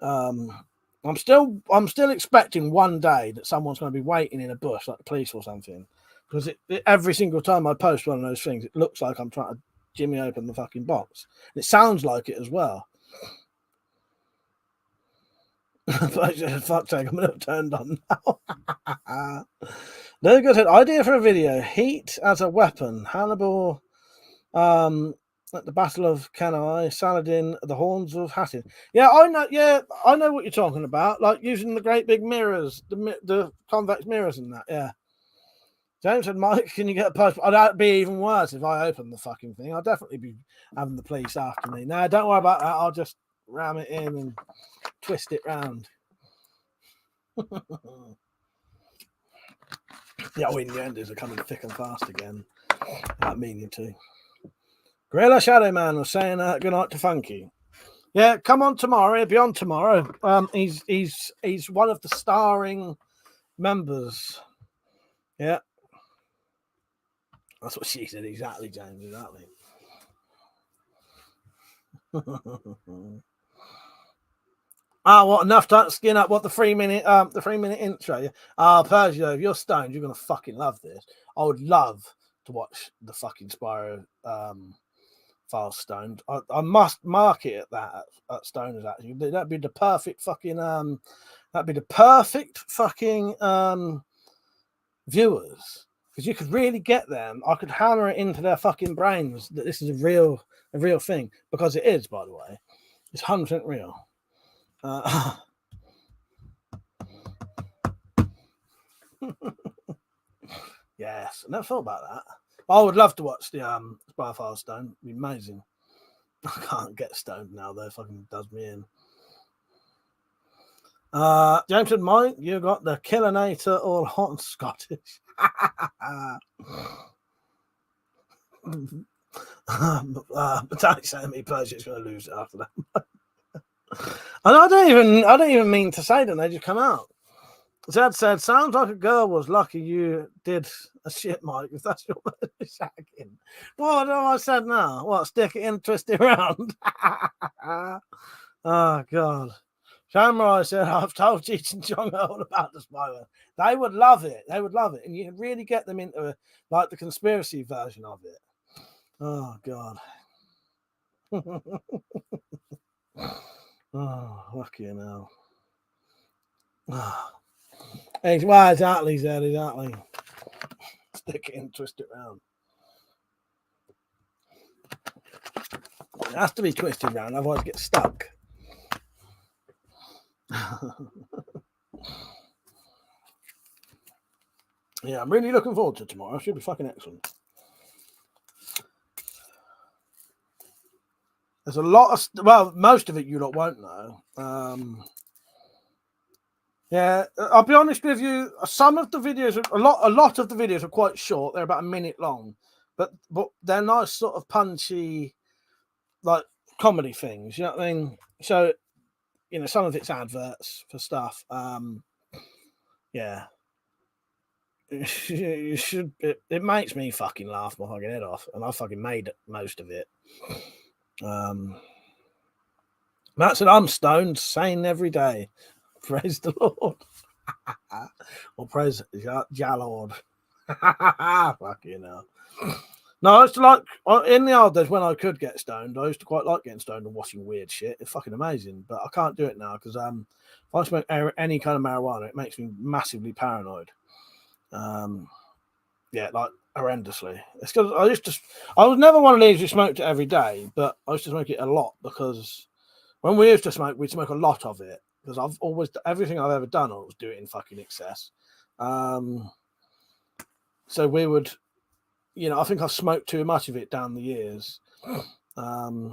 I'm still expecting one day that someone's going to be waiting in a bush, like the police or something. Because every single time I post one of those things, it looks like I'm trying to jimmy open the fucking box. And it sounds like it as well. But fuck's sake, I'm a little turned on now. No good idea for a video. Heat as a weapon. Hannibal at the Battle of Cannae, Saladin, the Horns of Hattin. Yeah, I know what you're talking about. Like using the great big mirrors, the convex mirrors and that, yeah. James said, Mike, can you get a post? That'd be even worse if I opened the fucking thing. I'll definitely be having the police after me. No, don't worry about that. I'll just ram it in and twist it round. Yeah, innuendos are coming thick and fast again. Without meaning to. Gorilla Shadow Man was saying good night to Funky. Yeah, come on tomorrow. He'll be on tomorrow. He's one of the starring members. Yeah. That's what she said. Exactly, James. Exactly. What enough to skin up? What the 3-minute intro? Yeah. Persia, if you're stoned, you're gonna fucking love this. I would love to watch the fucking Spiro file stoned. I must mark it at that at Stoners. Actually, that'd be the perfect fucking viewers, because you could really get them. I could hammer it into their fucking brains that this is a real thing, because it is, by the way. It's 100% real. Yes, I never thought about that. I would love to watch the Spire File Stone. It'd be amazing. I can't get stoned now, though. Fucking does me in. James said, Mike, you got the Killinator all hot and Scottish. Metallic saying me Persia's going to lose it after that. And I don't even mean to say them. They just come out. Zed said, sounds like a girl was lucky you did a shit, Mike, if that's your word for shagging. What have I said now? What, stick it in, twist it around? Oh, God. Samurai said, I've told Cheech and Chong all about the Spiro. They would love it. They would love it. And you can really get them into like the conspiracy version of it. Oh, God. Oh, fucking hell. Oh. Well, exactly, Zed, exactly. Stick it in, twist it around. It has to be twisted around, otherwise it gets stuck. Yeah, I'm really looking forward to tomorrow. It should be fucking excellent. There's a lot of most of it you lot won't know. Yeah, I'll be honest with you. Some of the videos, a lot of the videos are quite short. They're about a minute long, but they're nice, sort of punchy, like comedy things. You know what I mean? So, you know, some of it's adverts for stuff. Yeah, you should. It makes me fucking laugh my fucking head off, and I fucking made most of it. Matt said, I'm stoned, sane every day. Praise the Lord. Or praise Ja Lord. Fucking hell. No, it's like in the old days when I could get stoned, I used to quite like getting stoned and watching weird shit. It's fucking amazing. But I can't do it now because if I smoke any kind of marijuana, it makes me massively paranoid. Yeah, like horrendously. It's because I was never one of these who smoked it every day, but I used to smoke it a lot because when we used to smoke, we'd smoke a lot of it. Because I've always, everything I've ever done, I always do it in fucking excess. So we would, you know, I think I've smoked too much of it down the years. Yeah,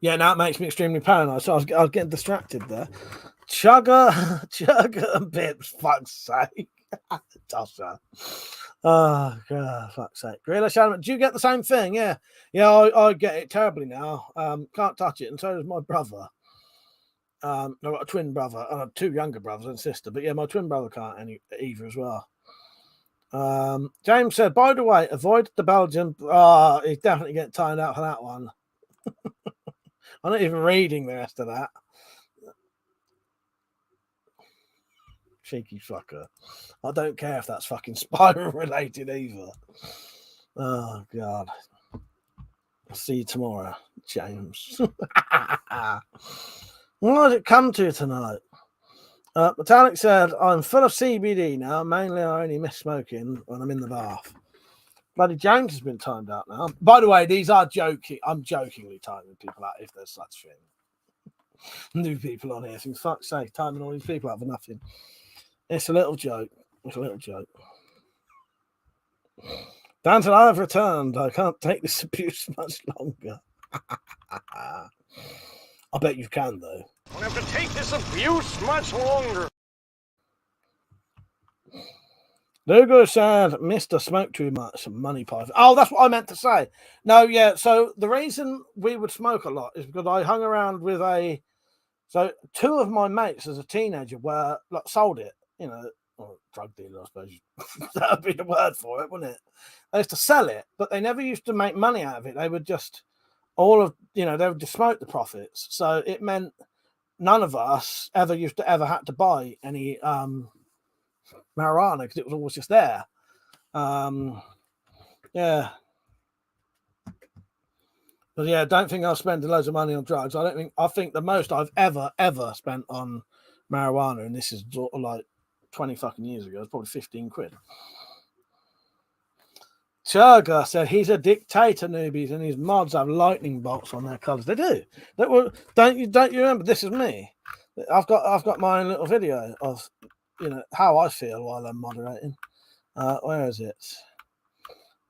now it makes me extremely paranoid. So I was getting distracted there. Chugger and Pips, fuck's sake. Tosser. Oh, God, fuck's sake. Gorilla Shadow, do you get the same thing? Yeah. Yeah, I get it terribly now. Can't touch it, and so does my brother. I've got a twin brother, and two younger brothers and sister, but yeah, my twin brother can't either as well. James said, by the way, avoid the Belgian. He's definitely getting timed out for that one. I'm not even reading the rest of that. Cheeky fucker. I don't care if that's fucking Spiro related either. Oh, God. I'll see you tomorrow, James. What did it come to tonight? Metallic said, I'm full of CBD now. Mainly, I only miss smoking when I'm in the bath. Bloody James has been timed out now. By the way, these are joking. I'm jokingly timing people out if there's such thing. New people on here. For fuck's sake, timing all these people out for nothing. It's a little joke. It's a little joke. Dan said, I have returned. I can't take this abuse much longer. I bet you can, though. I don't have to take this abuse much longer. Lugo said, Mr. Smoke too much, money pie. Oh, that's what I meant to say. No, yeah. So the reason we would smoke a lot is because I hung around with so two of my mates as a teenager were like sold it, you know, or drug dealer, I suppose. That would be the word for it, wouldn't it? They used to sell it, but they never used to make money out of it. They would just they would just smoke the profits. So it meant none of us ever had to buy any marijuana because it was always just there. Yeah. But yeah, don't think I'll spend loads of money on drugs. I think the most I've ever spent on marijuana, and this is sort of like 20 fucking years ago, it's probably 15 quid. Churga said he's a dictator, newbies, and his mods have lightning bolts on their colours. They do. Don't you remember? This is me. I've got my own little video of how I feel while I'm moderating. Where is it?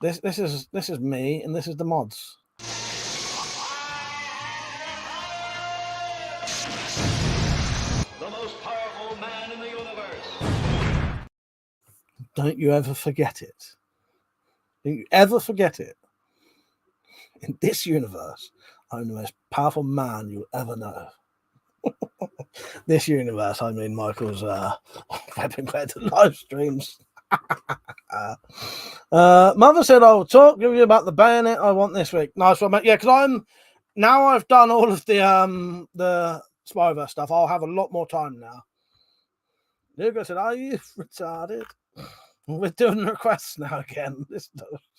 This is me, and this is the mods. most powerful man in the universe. Don't you ever forget it. Don't you ever forget it. In this universe, I'm the most powerful man you'll ever know. This universe, I mean Michael's WeaponCollector live streams. Mother said, I'll talk to you about the bayonet I want this week. Nice one, mate. Yeah, because I've done all of the Spyverse stuff. I'll have a lot more time now. Lugo said, are you retarded? We're doing requests now again. This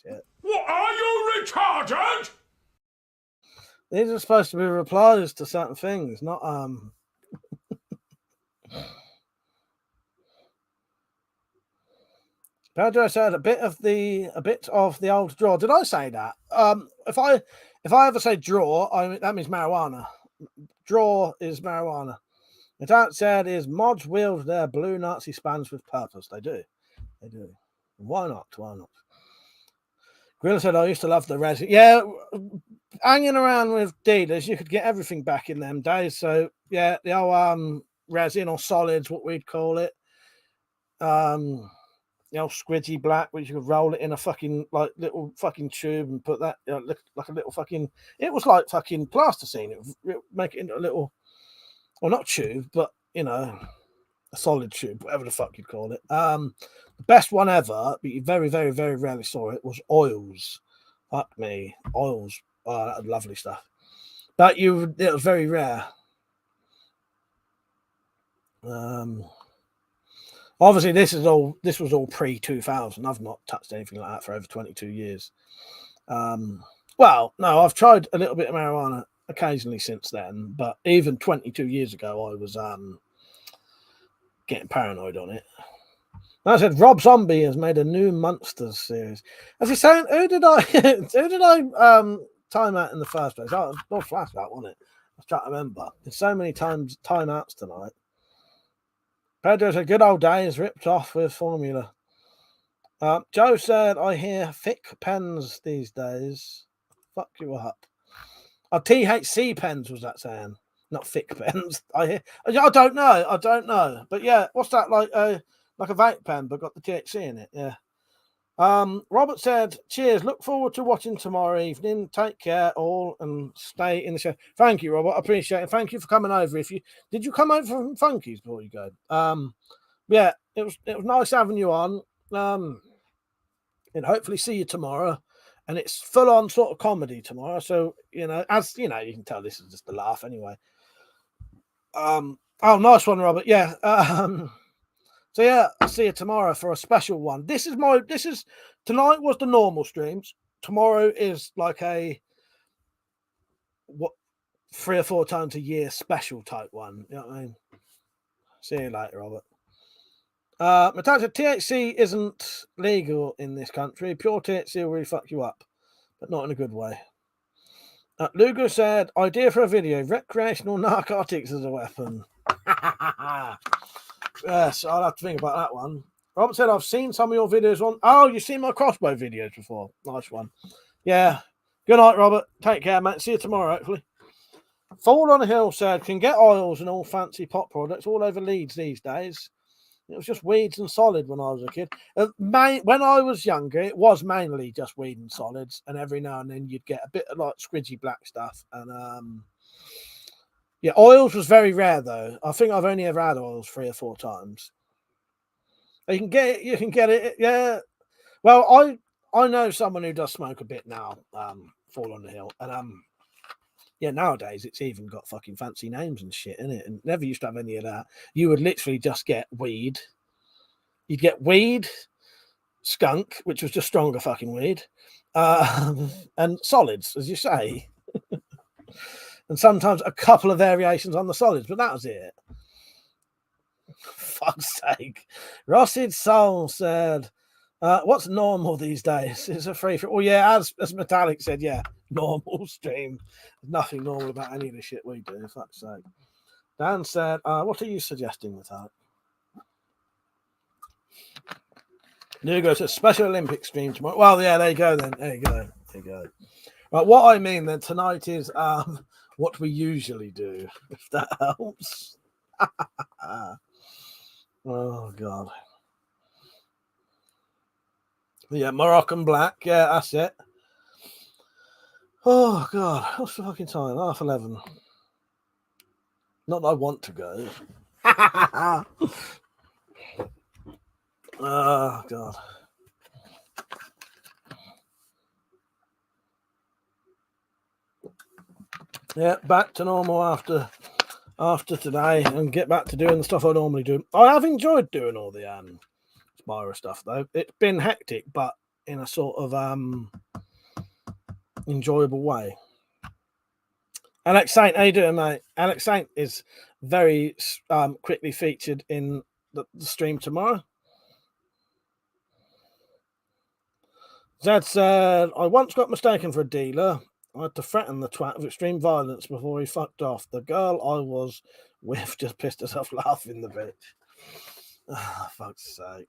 shit. What, are you retarded? These are supposed to be replies to certain things, not Pedro said a bit of the old draw. Did I say that? If I ever say draw, that means marijuana. Draw is marijuana. The dad said is mods wield their blue Nazi spans with purpose. They do. They do. Why not? Why not? Grilla said, I used to love the resin. Yeah, hanging around with dealers, you could get everything back in them days. So, yeah, the old resin or solids, what we'd call it. The old squidgy black, which you could roll it in a fucking, like, little fucking tube and put that, like a little fucking, it was like fucking plasticine. It would make it into a little, well, not tube, but, a solid tube, whatever the fuck you'd call it. The best one ever, but you very, very, very rarely saw it, was oils. Fuck me. Oils. Oh, that was lovely stuff. But it was very rare. Obviously, this was all pre-2000. I've not touched anything like that for over 22 years. Well, no, I've tried a little bit of marijuana occasionally since then, but even 22 years ago, I was getting paranoid on it. I said Rob Zombie has made a new Monsters series. As he's saying, who did I time out in the first place? Oh, it was Flashback, wasn't it? I was trying to remember. There's so many timeouts tonight. Pedro said, good old days ripped off with formula. Joe said, I hear thick pens these days. Fuck you up. THC pens was that saying? Not thick pens. I don't know. But yeah, what's that like a vape pen, but got the THC in it. Yeah. Robert said, cheers. Look forward to watching tomorrow evening. Take care all and stay in the show. Thank you, Robert. I appreciate it. Thank you for coming over. Did you come over from Funky's before you go? Yeah, it was nice having you on. And hopefully see you tomorrow. And it's full on sort of comedy tomorrow. So, as you can tell, this is just a laugh anyway. Oh, nice one, Robert. Yeah. So yeah, I'll see you tomorrow for a special one. Tonight was the normal streams. Tomorrow is like a 3 or 4 times a year special type one. You know what I mean? See you later, Robert. Matata, THC isn't legal in this country. Pure THC will really fuck you up, but not in a good way. Lugo said, idea for a video, recreational narcotics as a weapon. Yes, I'll have to think about that one. Robert said, I've seen some of your videos on... Oh, you've seen my Crossbow videos before. Nice one. Yeah. Good night, Robert. Take care, mate. See you tomorrow, hopefully. Fall on a Hill said, can get oils and all fancy pot products all over Leeds these days. It was just weeds and solid when I was a kid. When I was younger, it was mainly just weed and solids, and every now and then you'd get a bit of like squidgy black stuff. And yeah, oils was very rare though. I think I've only ever had oils 3 or 4 times. You can get it. Yeah. Well, I know someone who does smoke a bit now. Fall on the Hill, and yeah, nowadays it's even got fucking fancy names and shit in it, and never used to have any of that. You would literally just get weed. You'd get weed, skunk, which was just stronger fucking weed, and solids, as you say. And sometimes a couple of variations on the solids, but that was it. Fuck's sake. Rossid Soul said, what's normal these days? It's a free for... Well, yeah, as Metallic said, yeah, normal stream. There's nothing normal about any of the shit we do, fuck's sake. Dan said, what are you suggesting, Metallic? Nugo says, Special Olympics stream tomorrow. Well, yeah, there you go then. There you go. Right, what I mean then tonight is what we usually do, if that helps. Oh God. Yeah, Moroccan black. Yeah, that's it. Oh God, what's the fucking time? 11:30. Not that I want to go. Oh God. Yeah, back to normal after today, and get back to doing the stuff I normally do. I have enjoyed doing all the Spiro stuff though. It's been hectic, but in a sort of enjoyable way. Alex Saint, how you doing, mate? Alex Saint is very quickly featured in the stream tomorrow. Zed said, I once got mistaken for a dealer. I had to threaten the twat with extreme violence before he fucked off. The girl I was with just pissed herself laughing, the bitch. Oh, fuck's sake.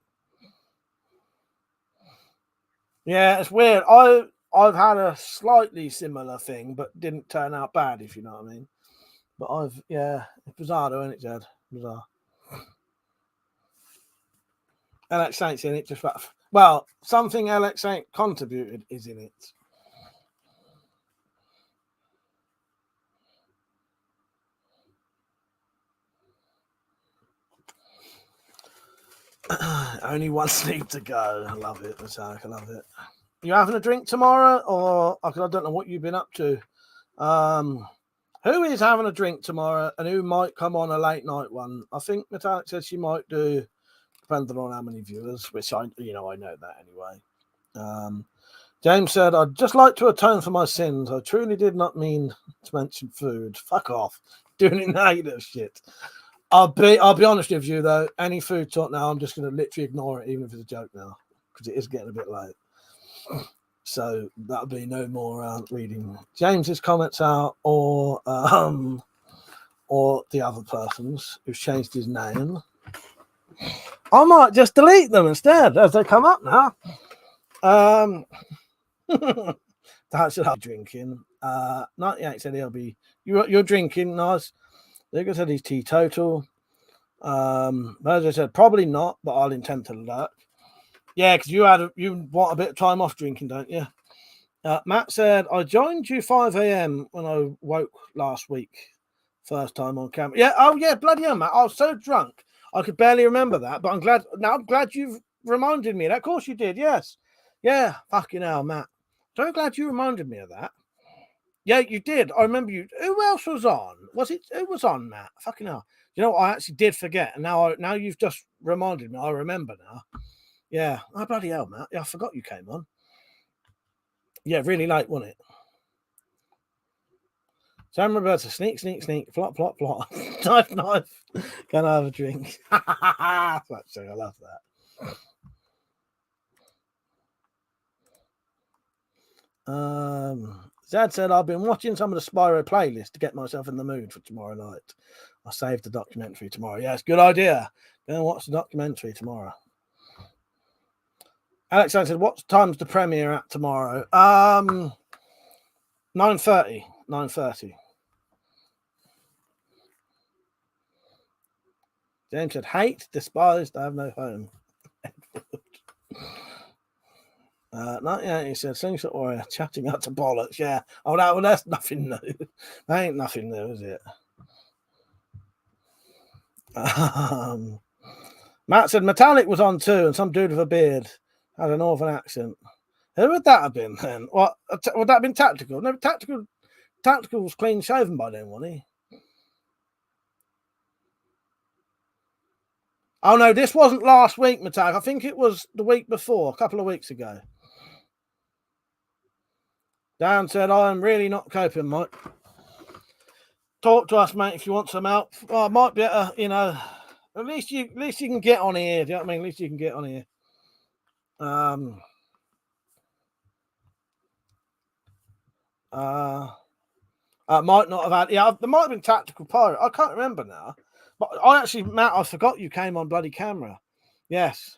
Yeah, it's weird. I've had a slightly similar thing, but didn't turn out bad, if you know what I mean. But it's bizarre though, isn't it, Jed? Bizarre. Alex Saint's in it, something Alex Saint contributed is in it. Only one sleep to go. I love it, Matak. I love it. You having a drink tomorrow, or I don't know what you've been up to? Who is having a drink tomorrow, and who might come on a late night one? I think Metallic said she might do, depending on how many viewers, which I know that anyway. James said, I'd just like to atone for my sins. I truly did not mean to mention food. Fuck off. Doing it now, you little shit. I'll be honest with you though. Any food talk now, I'm just going to literally ignore it, even if it's a joke now, because it is getting a bit late. So that'll be no more reading James's comments out, or the other person's who's changed his name. I might just delete them instead as they come up now. That's what I'm drinking. 98 said he'll be. You're drinking, nice. Luca said he's teetotal. As I said, probably not, but I'll intend to lurk. Yeah, because you want a bit of time off drinking, don't you? Matt said, I joined you 5 a.m. when I woke last week. First time on camera. Yeah, oh yeah, bloody hell, Matt. I was so drunk I could barely remember that, but I'm glad you've reminded me of that. Of course you did, yes. Yeah, fucking hell, Matt. So glad you reminded me of that. Yeah, you did. I remember you. Who else was on? Who was on, Matt? Fucking hell. You know what? I actually did forget. And now you've just reminded me. I remember now. Yeah. Oh, bloody hell, Matt. Yeah, I forgot you came on. Yeah, really late, wasn't it? Sam Roberta, sneak, plot, knife. Can I have a drink? I love that. Zad said, I've been watching some of the Spiro playlist to get myself in the mood for tomorrow night. I saved the documentary tomorrow. Yes, good idea. Go and watch the documentary tomorrow. Alex said, what time's the premiere at tomorrow? 9:30. 9:30. James said, hate, despised, I have no home. 98, he said, Slingshot Warrior, chatting out to bollocks. Yeah. Oh, no, well, that's nothing new. That ain't nothing new, is it? Matt said, Metallic was on too, and some dude with a beard had a northern accent. Who would that have been then? What would that have been? Tactical? No, Tactical was clean shaven by then, wasn't he? Oh no, this wasn't last week, Metallic. I think it was the week before, a couple of weeks ago. Dan said, I am really not coping, Mike. Talk to us, mate, if you want some help. Well, I might be better, at least you can get on here. Do you know what I mean? At least you can get on here. I might not have had. Yeah, there might have been Tactical Pirate. I can't remember now. But Matt, I forgot you came on bloody camera. Yes,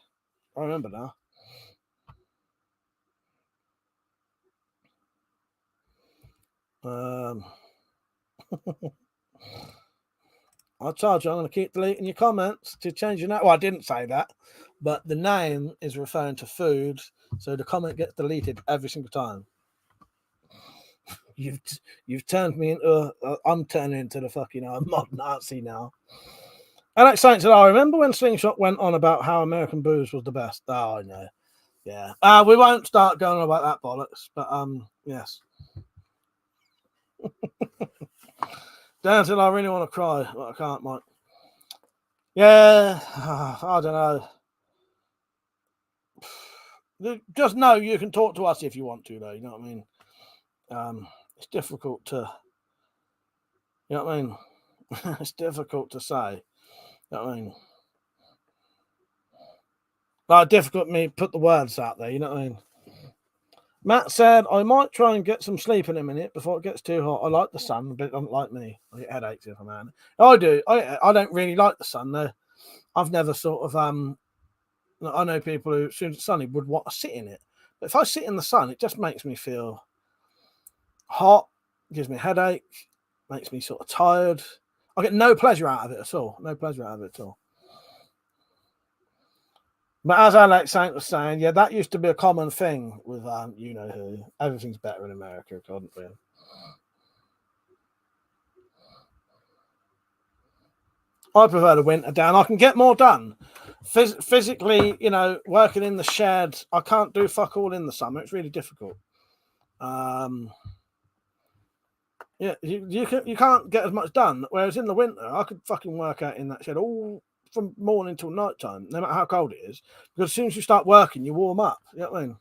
I remember now. I charge you, I'm going to keep deleting your comments to change your name. Well, I didn't say that, but the name is referring to food, so the comment gets deleted every single time. You've turned me into I'm turning into the fucking mod Nazi now. Alex Saint said, I remember when Slingshot went on about how American booze was the best. Oh, I know. Yeah. We won't start going on about that bollocks, but yes. Dan said, I really want to cry, but I can't, Mike. Yeah, I don't know. Just know you can talk to us if you want to, though. You know what I mean? It's difficult to, you know what I mean? It's difficult to say. You know what I mean? Like, difficult me put the words out there. You know what I mean? Matt said, I might try and get some sleep in a minute before it gets too hot. I like the sun, but it doesn't like me. I get headaches if I'm out. I do. I don't really like the sun, though. I've never sort of, I know people who, as soon as it's sunny, would want to sit in it. But if I sit in the sun, it just makes me feel hot, gives me a headache, makes me sort of tired. I get no pleasure out of it at all. No pleasure out of it at all. But as Alex Saint was saying, yeah, that used to be a common thing with you know who. Everything's better in America, according to him. I prefer the winter, Dan. I can get more done. Physically, you know, working in the shed, I can't do fuck all in the summer. It's really difficult. Yeah, you can't get as much done. Whereas in the winter, I could fucking work out in that shed all from morning till night time, no matter how cold it is. Because as soon as you start working, you warm up. You know what I mean?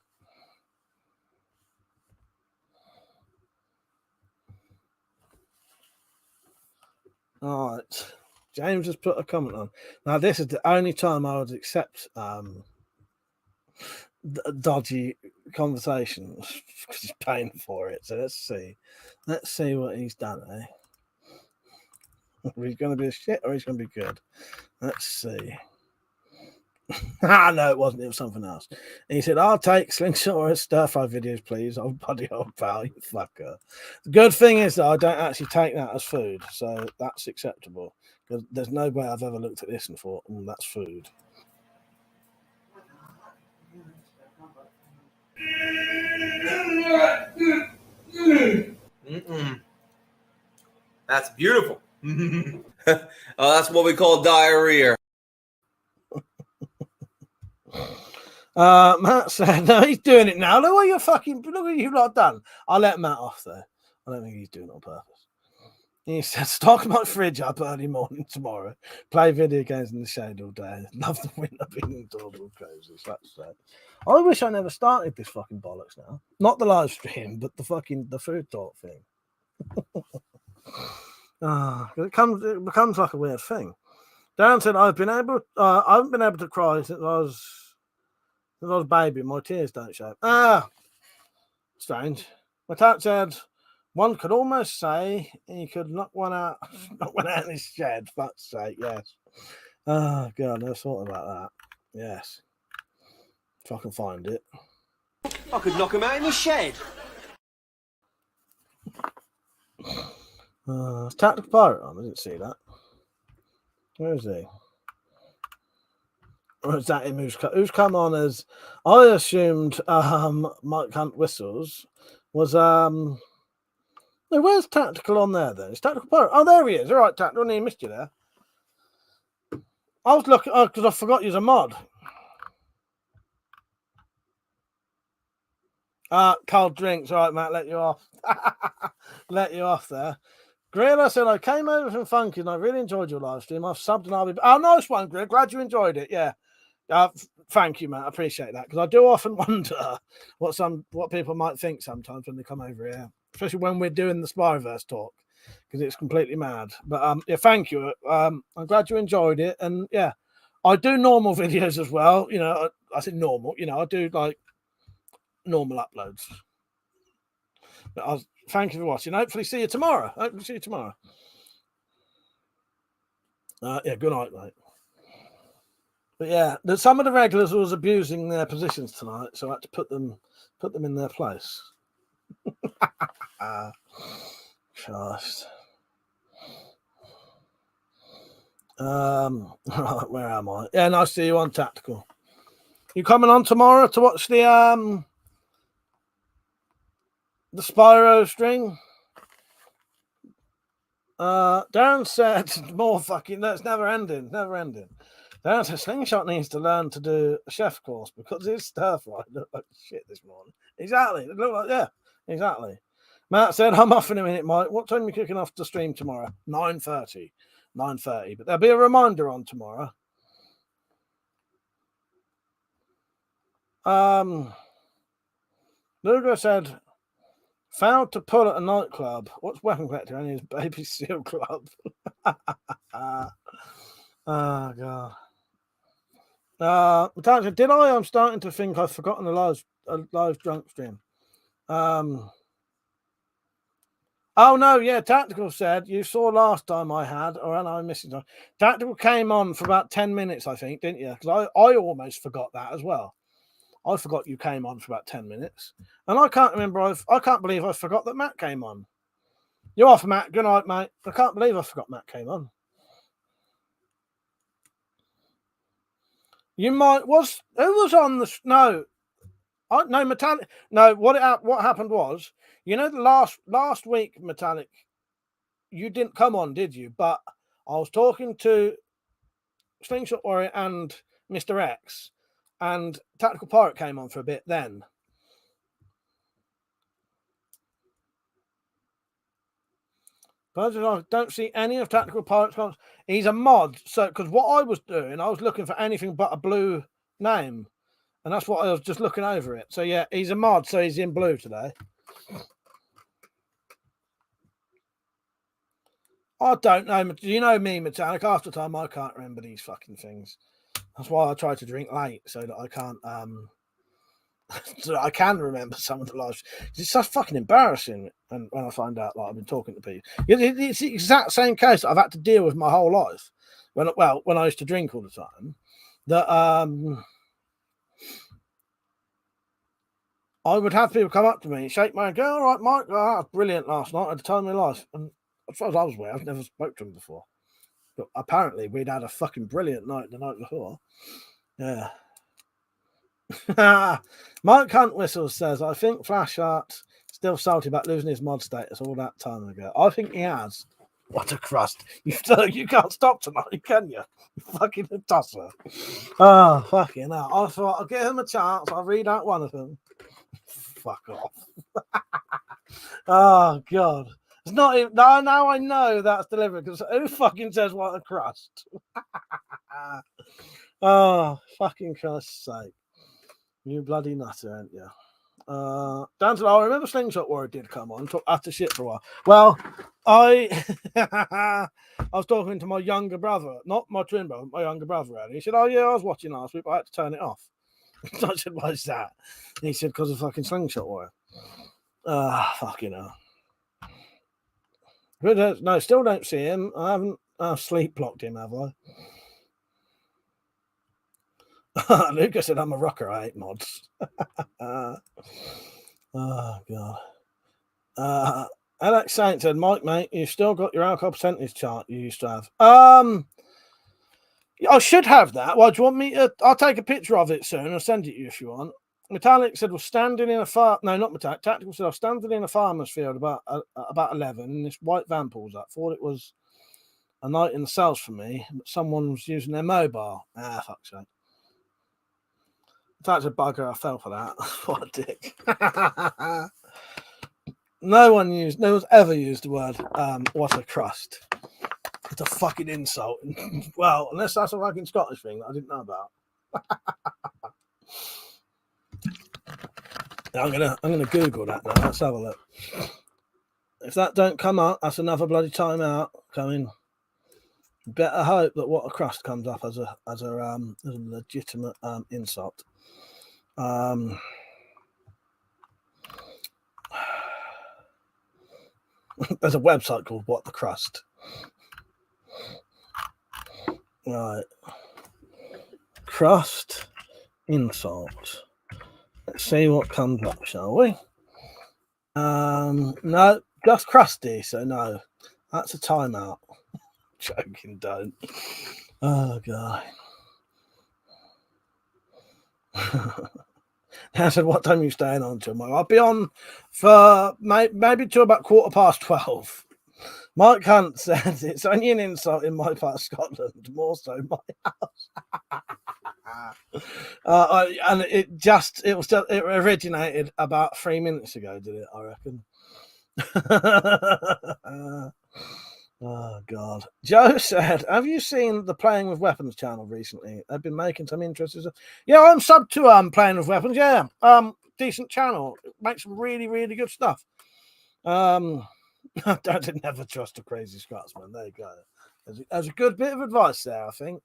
All right. James has put a comment on. Now, this is the only time I would accept dodgy conversations because he's paying for it. So let's see. Let's see what he's done, eh? He's going to be a shit or he's going to be good. Let's see. No, it wasn't. It was something else. And he said, I'll take Slingshot or stir-fry videos, please. Oh, buddy, old pal, you fucker. The good thing is that I don't actually take that as food, so that's acceptable. Because there's no way I've ever looked at this and thought, that's food. That's beautiful. That's what we call diarrhea. Matt said, no, he's doing it now. Look what you lot done. I'll let Matt off, though. I don't think he's doing it on purpose. He said, stock my fridge up early morning tomorrow. Play video games in the shade all day. Love the winter being indoors all cozy. That's sad. I wish I never started this fucking bollocks now. Not the live stream, but the food talk thing. It becomes like a weird thing. Dan said, I haven't been able to cry since I was a baby. My tears don't show. Strange. My dad said, one could almost say he could knock one out in his shed. Fuck's sake, yes. Oh, God, I thought about that. Yes. If I can find it. I could knock him out in the shed. It's Tactical Pirate on. I didn't see that. Where is he? Or is that him who's come on as I assumed Mike Hunt Whistles was no, where's Tactical on there then? It's Tactical Pirate. Oh, there he is. All right, Tactical. I missed you there. I was looking because I forgot you're a mod. Cold drinks. All right, Matt, let you off. Let you off there. Grilla said, I came over from Funky and I really enjoyed your live stream. I've subbed and I'll be... Oh, nice one, Grill. Glad you enjoyed it. Yeah. Thank you, Matt. I appreciate that because I do often wonder what people might think sometimes when they come over here, especially when we're doing the Spyroverse talk because it's completely mad. But yeah, thank you. I'm glad you enjoyed it. And yeah, I do normal videos as well. You know, I say normal. You know, I do like normal uploads. But thank you for watching. Hopefully see you tomorrow. Yeah, good night, mate. But yeah, some of the regulars was abusing their positions tonight, so I had to put them in their place. Christ. Where am I? Yeah, nice to see you on Tactical. You coming on tomorrow to watch the Spiro string? Darren said more fucking. That's never ending. Never ending. Darren said Slingshot needs to learn to do a chef course because his stir fry looked like shit this morning. Exactly. It looked like, yeah, exactly. Matt said, I'm off in a minute, Mike. What time are you kicking off the stream tomorrow? 9:30. 9:30. But there'll be a reminder on tomorrow. Lugo said, found to pull at a nightclub. What's Weapon Collector and his baby seal club? Oh, God. Metallica, did I? I'm starting to think I've forgotten a live drunk stream. Oh, no, yeah, Tactical said, you saw last time I had, or am I missing time? Tactical came on for about 10 minutes, I think, didn't you? Because I almost forgot that as well. I forgot you came on for about 10 minutes. And I can't remember, I can't believe I forgot that Matt came on. You're off, Matt. Good night, mate. I can't believe I forgot Matt came on. You might, who was on the, no, Metallic, no, what happened was, you know, the last week, Metallic, you didn't come on, did you? But I was talking to Slingshot Warrior and Mr. X, and Tactical Pirate came on for a bit then. But I don't see any of Tactical Pirate's. He's a mod, so because what I was doing, I was looking for anything but a blue name, and that's what I was just looking over it. So yeah, he's a mod, so he's in blue today. I don't know. You know me, Metallic. After time, I can't remember these fucking things. That's why I try to drink late so that I can't. So I can remember some of the lives. It's so fucking embarrassing when I find out like I've been talking to people. It's the exact same case I've had to deal with my whole life. When I used to drink all the time, that I would have people come up to me, shake my hand, go, all right, Mike, that was brilliant last night at the time of my life. And as far as I was aware, I've never spoke to him before. But apparently we'd had a fucking brilliant night the night before. Yeah. Mike Hunt Whistles says, I think Flashart still salty about losing his mod status all that time ago. I think he has. What a crust. You can't stop tonight, can you? You fucking tosser. Oh, fucking hell. I thought I'll give him a chance. I'll read out one of them. Fuck off. Oh, God. It's not even. Now I know that's delivered because who fucking says what a crust? Oh, fucking Christ's sake. You bloody nutter, aren't you? Dan said, I remember Slingshot Warrior did come on, talk after shit for a while. Well, I was talking to my younger brother, not my twin brother, my younger brother. And he said, oh, yeah, I was watching last week, but I had to turn it off. I said, why is that? And he said, because of fucking Slingshot Warrior. Fucking hell. But, no, still don't see him. I haven't sleep blocked him, have I? Lucas said, I'm a rocker. I hate mods. Oh, God. Alex Saint said, Mike, mate, you've still got your alcohol percentage chart you used to have. I should have that. Well, do you want me to? I'll take a picture of it soon. I'll send it to you if you want. Metallic said, we're standing in a farm. No, not Metallic. Tactical said, I was standing in a farmer's field about 11, and this white van pulls up. Thought it was a night in the cells for me, but someone was using their mobile. Fuck's sake. That's a bugger. I fell for that. What a dick. No one's ever used the word what a crust. It's a fucking insult. Well, unless that's a fucking Scottish thing that I didn't know about. I'm gonna Google that now. Let's have a look. If that don't come up, that's another bloody timeout coming. Better hope that what a crust comes up as a legitimate insult. There's a website called What the Crust. Right. Crust insult. Let's see what comes up, shall we? No, just crusty, so no. That's a timeout. Joking, don't. Oh, God. I said, what time are you staying on till, Mike? I'll be on for maybe till about 12:15. Mike Hunt said, it's only an insult in my part of Scotland, more so my house. And it originated about 3 minutes ago, did it? I reckon. Oh, God. Joe said, have you seen the Playing with Weapons channel recently? They've been making some interesting stuff. Yeah, I'm sub to Playing with Weapons. Yeah, decent channel. Makes some really, really good stuff. I did never trust a crazy Scotsman. There you go. There's a good bit of advice there, I think.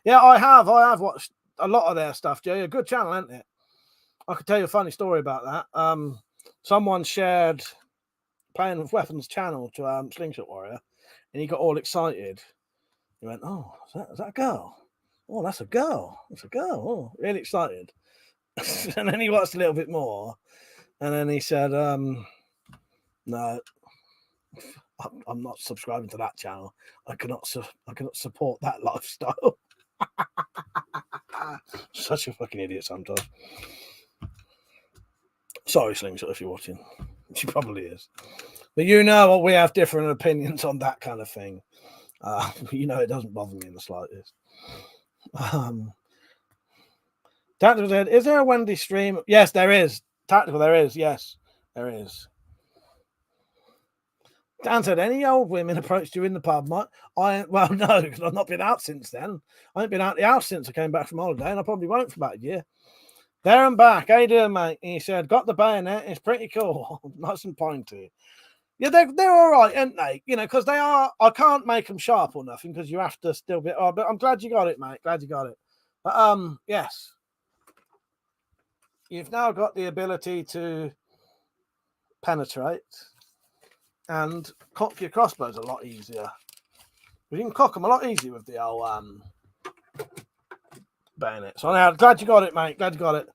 Yeah, I have watched a lot of their stuff, Joe. A good channel, isn't it? I could tell you a funny story about that. Someone shared Playing with Weapons channel to Slingshot Warrior, and he got all excited. He went, "Oh, is that a girl? Oh, that's a girl. That's a girl. Oh, really excited." And then he watched a little bit more, and then he said, "No, I'm not subscribing to that channel. I cannot support that lifestyle." Such a fucking idiot sometimes. Sorry, Slingshot, if you're watching. She probably is. But you know what, we have different opinions on that kind of thing. You know it doesn't bother me in the slightest. Tactical said, is there a Wendy stream? Yes, there is. Tactical, there is. Yes, there is. Dan said, any old women approached you in the pub, Mike? Well, no, because I've not been out since then. I haven't been out the house since I came back from holiday, and I probably won't for about a year. There and back. How you doing, mate? And he said, got the bayonet. It's pretty cool. Nice and pointy. Yeah, they're all right, aren't they? You know, because they are. I can't make them sharp or nothing because you have to still be. Oh, but I'm glad you got it, mate. Glad you got it. But yes, you've now got the ability to penetrate and cock your crossbows a lot easier. You can cock them a lot easier with the old bayonet. So now, glad you got it, mate. Glad you got it.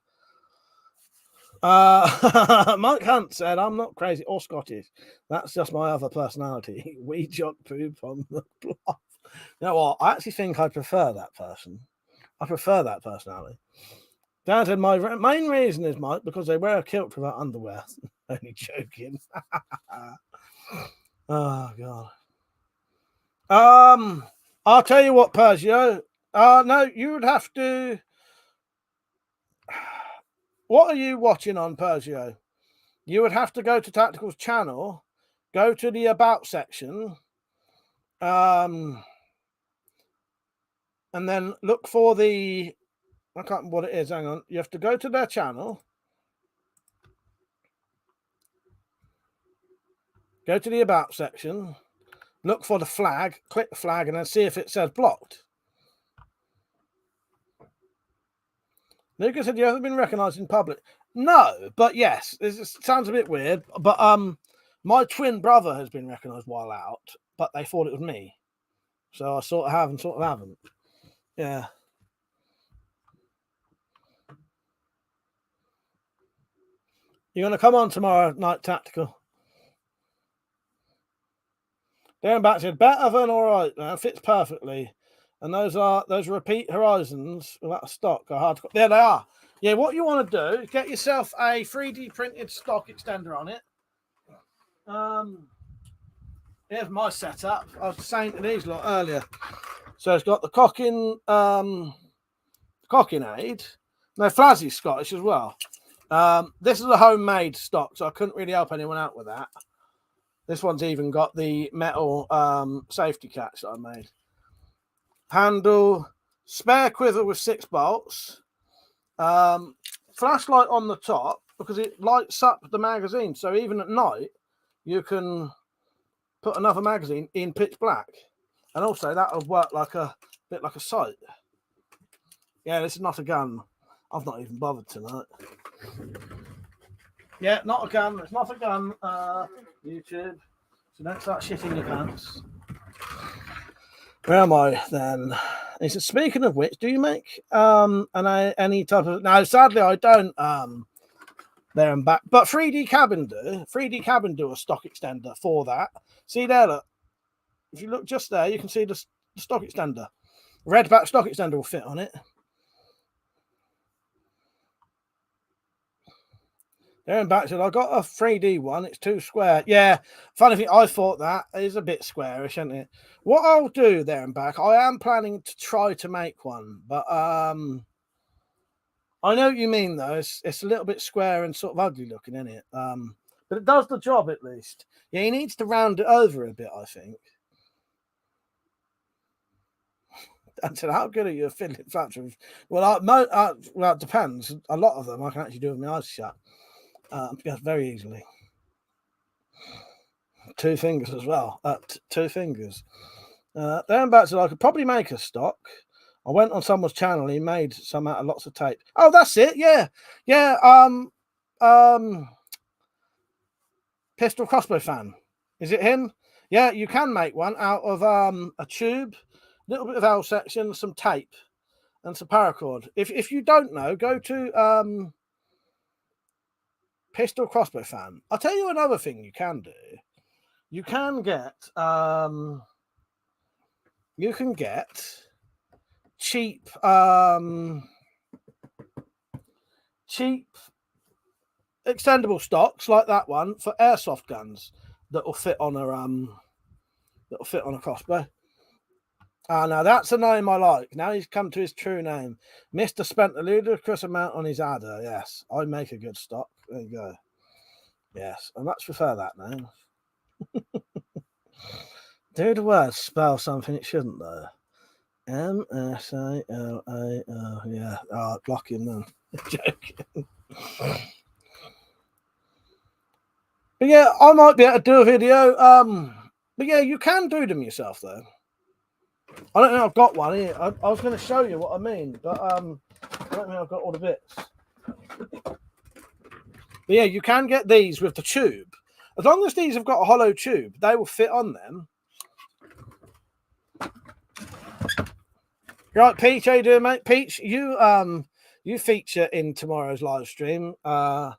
Mike Hunt said, I'm not crazy or Scottish. That's just my other personality. We jock poop on the bluff. You know what? I actually think I prefer that person. I prefer that personality. Dan said, my main reason is, Mike, because they wear a kilt without underwear. Only joking. Oh, God. I'll tell you what, Persia. No, you would have to. What are you watching on Persia? You would have to go to Tactical's channel, go to the About section, and then look for the. I can't remember what it is. Hang on. You have to go to their channel. Go to the About section. Look for the flag. Click the flag and then see if it says blocked. Lucas said you haven't been recognised in public. No, but yes. It sounds a bit weird. But my twin brother has been recognised while out, but they thought it was me. So I sort of have and sort of haven't. Yeah. You're going to come on tomorrow night, Tactical. Darren Back said, better than all right, man. Fits perfectly. And those repeat horizons without stock are hard to... There they are. Yeah, what you want to do is get yourself a 3D printed stock extender on it. Here's my setup. I was saying to these lot earlier. So it's got the cocking aid. No, Flazzy's Scottish as well. This is a homemade stock, so I couldn't really help anyone out with that. This one's even got the metal safety catch that I made. Handle, spare quiver with 6 bolts, flashlight on the top because it lights up the magazine. So even at night, you can put another magazine in pitch black. And also that'll work like a bit like a sight. Yeah, this is not a gun. I've not even bothered tonight. Yeah, not a gun. It's not a gun. YouTube. So don't start shitting your pants. Where am I then? He said, speaking of which, do you make any type of... No, sadly, I don't there and back. But 3D Cabin do. 3D Cabin do a stock extender for that. See there, look. If you look just there, you can see the stock extender. Red back stock extender will fit on it. There and back said, I got a 3D one. It's too square. Yeah, funny thing, I thought that is a bit squarish, isn't it? What I'll do there and back, I am planning to try to make one, but I know what you mean though. It's a little bit square and sort of ugly looking, isn't it? But it does the job at least. Yeah, he needs to round it over a bit, I think. I said, how good are you at fiddling factories? Well, well, it depends. A lot of them I can actually do with my eyes shut. Very easily. 2 fingers as well. 2 fingers. Then back to I could probably make a stock. I went on someone's channel. He made some out of lots of tape. Oh, that's it. Yeah. Pistol Crossbow fan. Is it him? Yeah, you can make one out of a tube, a little bit of L section, some tape, and some paracord. If you don't know, go to Pistol Crossbow fan. I'll tell you another thing you can do. You can get cheap extendable stocks like that one for airsoft guns that will fit on a crossbow. Now that's a name I like. Now he's come to his true name. Mr. spent a ludicrous amount on his adder. Yes, I make a good stock. There you go. Yes, I much prefer that name. Do the word spell something it shouldn't though? M-S-A-L-A-O. Yeah. Oh, block him then. Joking. But yeah, I might be able to do a video. But yeah, you can do them yourself though. I don't think I've got one here. I was going to show you what I mean, but I don't think I've got all the bits. But yeah, you can get these with the tube. As long as these have got a hollow tube, they will fit on them. Right, Peach, how you doing, mate? Peach, you feature in tomorrow's live stream a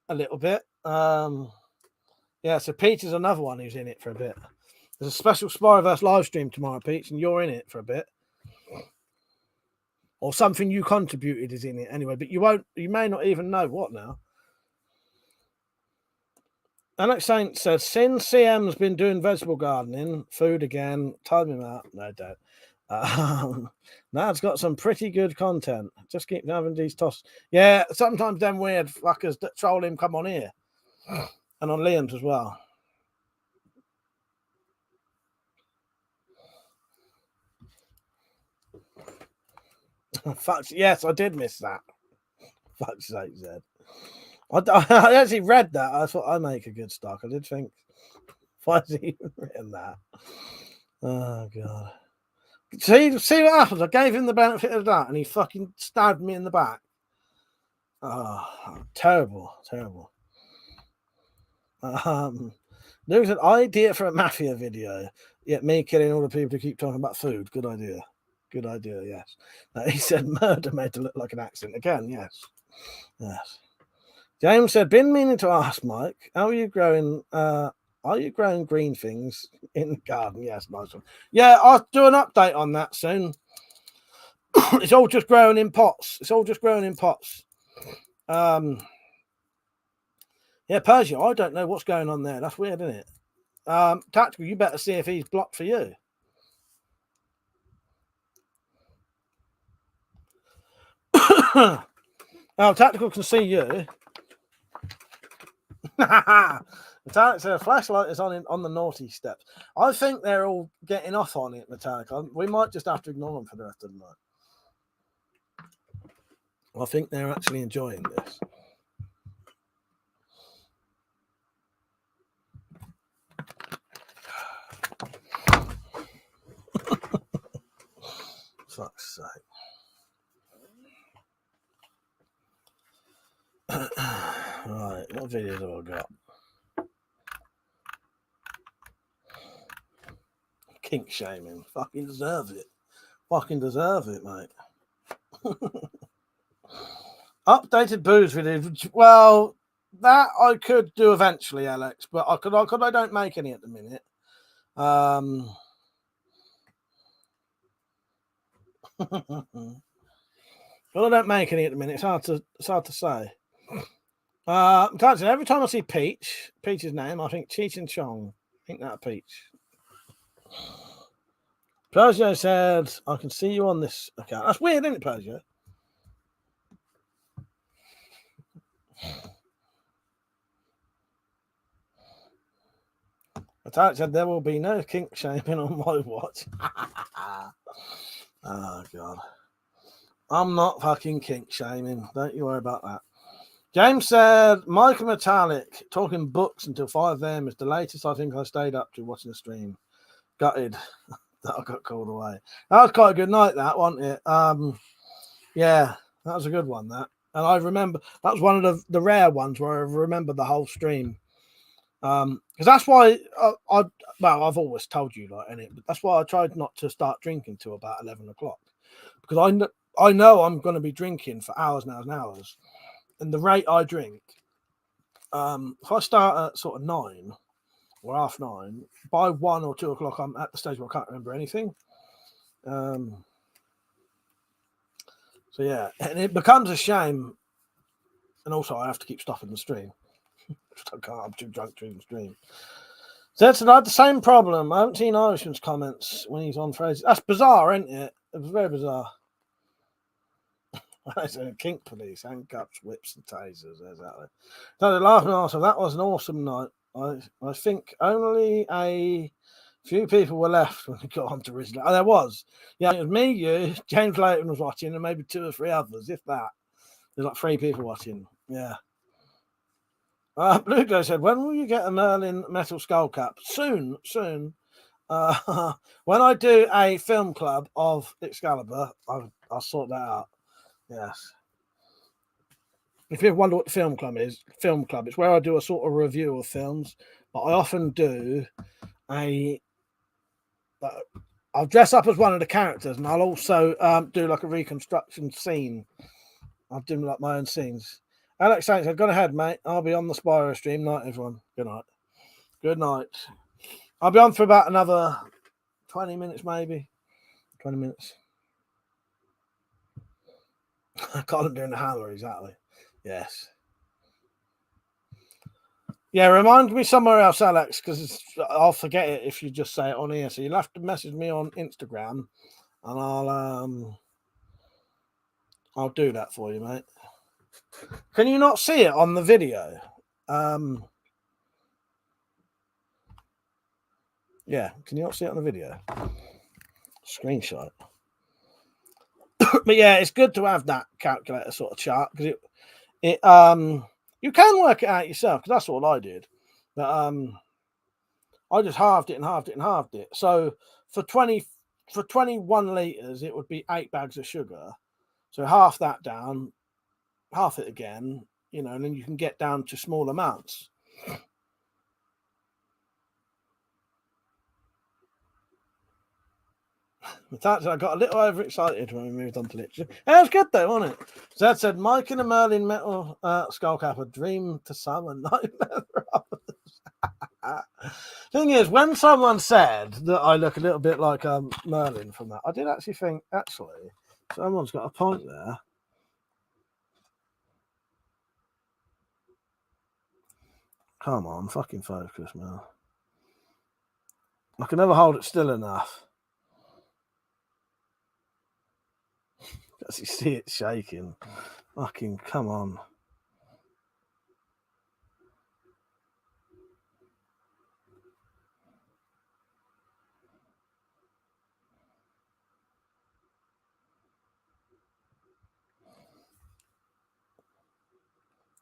little bit. Yeah, so Peach is another one who's in it for a bit. There's a special Spiroverse live stream tomorrow, Peach, and you're in it for a bit. Or something you contributed is in it anyway, but you may not even know what now. Alex Saint says, since CM's been doing vegetable gardening, food again, time him out. No, don't. That's got some pretty good content. Just keep having these toss. Yeah, sometimes them weird fuckers that troll him come on here. And on Liam's as well. Fuck, yes, I did miss that. Fuck's sake, Zed. I actually read that. I thought I make a good stock. I did think, why has he even written that? Oh, God. See what happens? I gave him the benefit of that and he fucking stabbed me in the back. Oh, terrible, terrible. There was an idea for a mafia video. Yet me killing all the people who keep talking about food. Good idea. Good idea, yes. He said murder made to look like an accident. Again, yes. Yes. James said, been meaning to ask Mike, how are you growing green things in the garden? Yes, nice one. Yeah, I'll do an update on that soon. It's all just growing in pots. Yeah, Persia, I don't know what's going on there. That's weird, isn't it? Tactical, you better see if he's blocked for you. Oh, Tactical can see you. Metallica, flashlight is on the naughty steps. I think they're all getting off on it, Metallica. We might just have to ignore them for the rest of the night. I think they're actually enjoying this. Fuck's sake. Right, what videos have I got? Kink shaming. Fucking deserve it. Fucking deserve it, mate. Updated booze video. Well, that I could do eventually, Alex, but I don't make any at the minute. Well, I don't make any at the minute. It's hard to say. Every time I see Peach's name, I think Cheech and Chong. I think that Peach. Peugeot said, I can see you on this account. That's weird, isn't it, Peugeot? Attack said there will be no kink shaming on my watch. Oh, God. I'm not fucking kink shaming. Don't you worry about that. James said, Michael Metallic talking books until 5 a.m. is the latest I think I stayed up to watching the stream. Gutted that I got called away. That was quite a good night, that, wasn't it? Yeah, that was a good one, that. And I remember, that was one of the rare ones where I remember the whole stream. Because that's why I've always told you, like, but that's why I tried not to start drinking till about 11 o'clock. Because I know I'm going to be drinking for hours and hours and hours. And the rate I drink, if I start at sort of 9 or half 9, by 1 or 2 o'clock, I'm at the stage where I can't remember anything. So, yeah, and it becomes a shame. And also, I have to keep stopping the stream. I can't, I'm too drunk to even stream. So that's I had the same problem. I haven't seen Irishman's comments when he's on phrases. That's bizarre, isn't it? It was very bizarre. I said, kink police, handcuffs, whips, and tasers. Exactly. So the laughing also, that was an awesome night. I think only a few people were left when we got on to Ridley. Oh, there was. Yeah, it was me, you, James Layton was watching, and maybe 2 or 3 others, if that. There's like 3 people watching. Yeah. Blue Glow said, when will you get a Merlin metal skull cap? Soon. When I do a film club of Excalibur, I'll sort that out. Yes. If you wonder what the film club is, it's where I do a sort of review of films, but I often do I'll dress up as one of the characters, and I'll also do like a reconstruction scene. I'll do like my own scenes. Alex Saints said, go ahead, mate. I'll be on the Spiro stream. Night, everyone. Good night. Good night. I'll be on for about another 20 minutes, maybe. 20 minutes. I can't do in the hammer, exactly. Yes. Yeah, remind me somewhere else, Alex, because I'll forget it if you just say it on here. So you'll have to message me on Instagram, and I'll do that for you, mate. Can you not see it on the video? Yeah, can you not see it on the video? Screenshot. But yeah, it's good to have that calculator sort of chart because it you can work it out yourself, because that's all I did. But I just halved it. So for 21 litres, it would be 8 bags of sugar. So half that down, half it again, and then you can get down to small amounts. I got a little overexcited when we moved on to literature. It was good though, wasn't it? Zed said, Mike and a Merlin metal skull cap, a dream to some and nightmare for others. Thing is, when someone said that I look a little bit like Merlin from that, I did actually think, someone's got a point there. Come on, fucking focus, man. I can never hold it still enough. As you see it shaking. Fucking come on.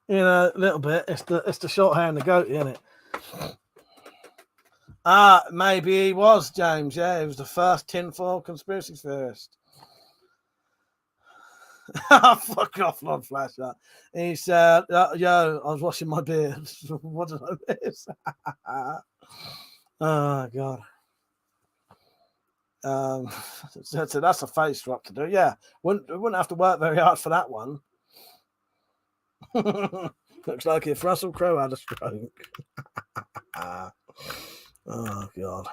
A little bit. It's the short hair and the goatee, isn't it? Maybe he was, James. Yeah, he was the first tinfoil conspiracy theorist. Fuck off, Lord Flasher. He said, yo, I was washing my beard. What did I miss? Oh, God. So that's a face swap to do. Yeah, wouldn't have to work very hard for that one. Looks like if Russell Crowe had a stroke. Oh, God.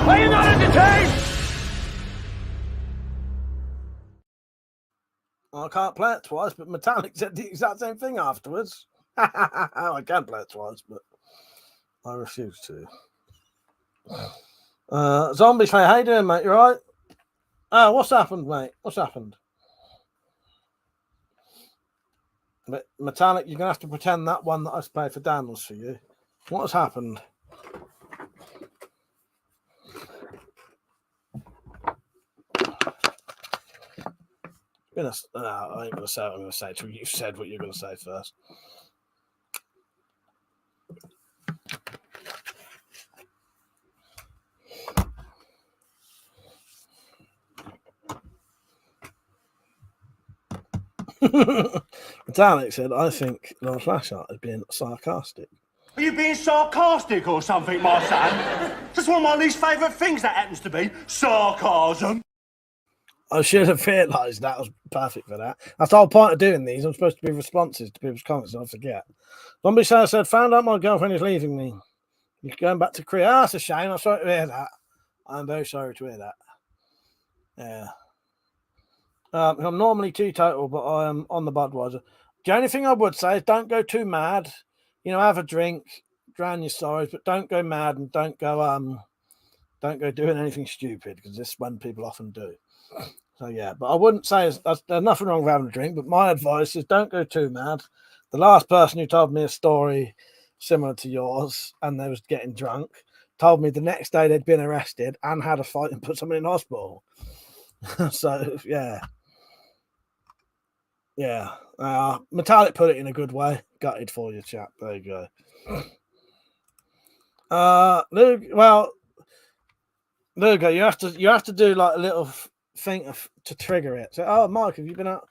Are you not entertained? I can't play it twice, but Metallic said the exact same thing afterwards. I can play it twice, but I refuse to. Zombie Slayer, how you doing, mate? You alright? Oh, what's happened, mate? What's happened? But Metallic, you're gonna have to pretend that one that I played for Dan was for you. What has happened? I ain't gonna say what I'm gonna say till you've said what you're gonna say first. Metallic said, I think Lord Flashheart is being sarcastic. Are you being sarcastic or something, my son? That's one of my least favourite things, that happens to be sarcasm. I should have realised that was perfect for that. That's the whole point of doing these. I'm supposed to be responses to people's comments and I forget. Zombie Slayer said, found out my girlfriend is leaving me. You're going back to Korea. Ah, that's a shame. I'm sorry to hear that. I'm very sorry to hear that. Yeah. I'm normally teetotal, but I am on the Budweiser. The only thing I would say is don't go too mad. You know, have a drink, drown your sorrows, but don't go mad and don't go doing anything stupid because this is when people often do. So yeah, but I wouldn't say there's nothing wrong with having a drink, but my advice is don't go too mad. The last person who told me a story similar to yours and they was getting drunk told me the next day they'd been arrested and had a fight and put someone in hospital. So yeah. Metallic put it in a good way. Gutted for you, chap. There you go. Lugo, you have to do like a little thing to trigger it. So, oh, Mike, have you been out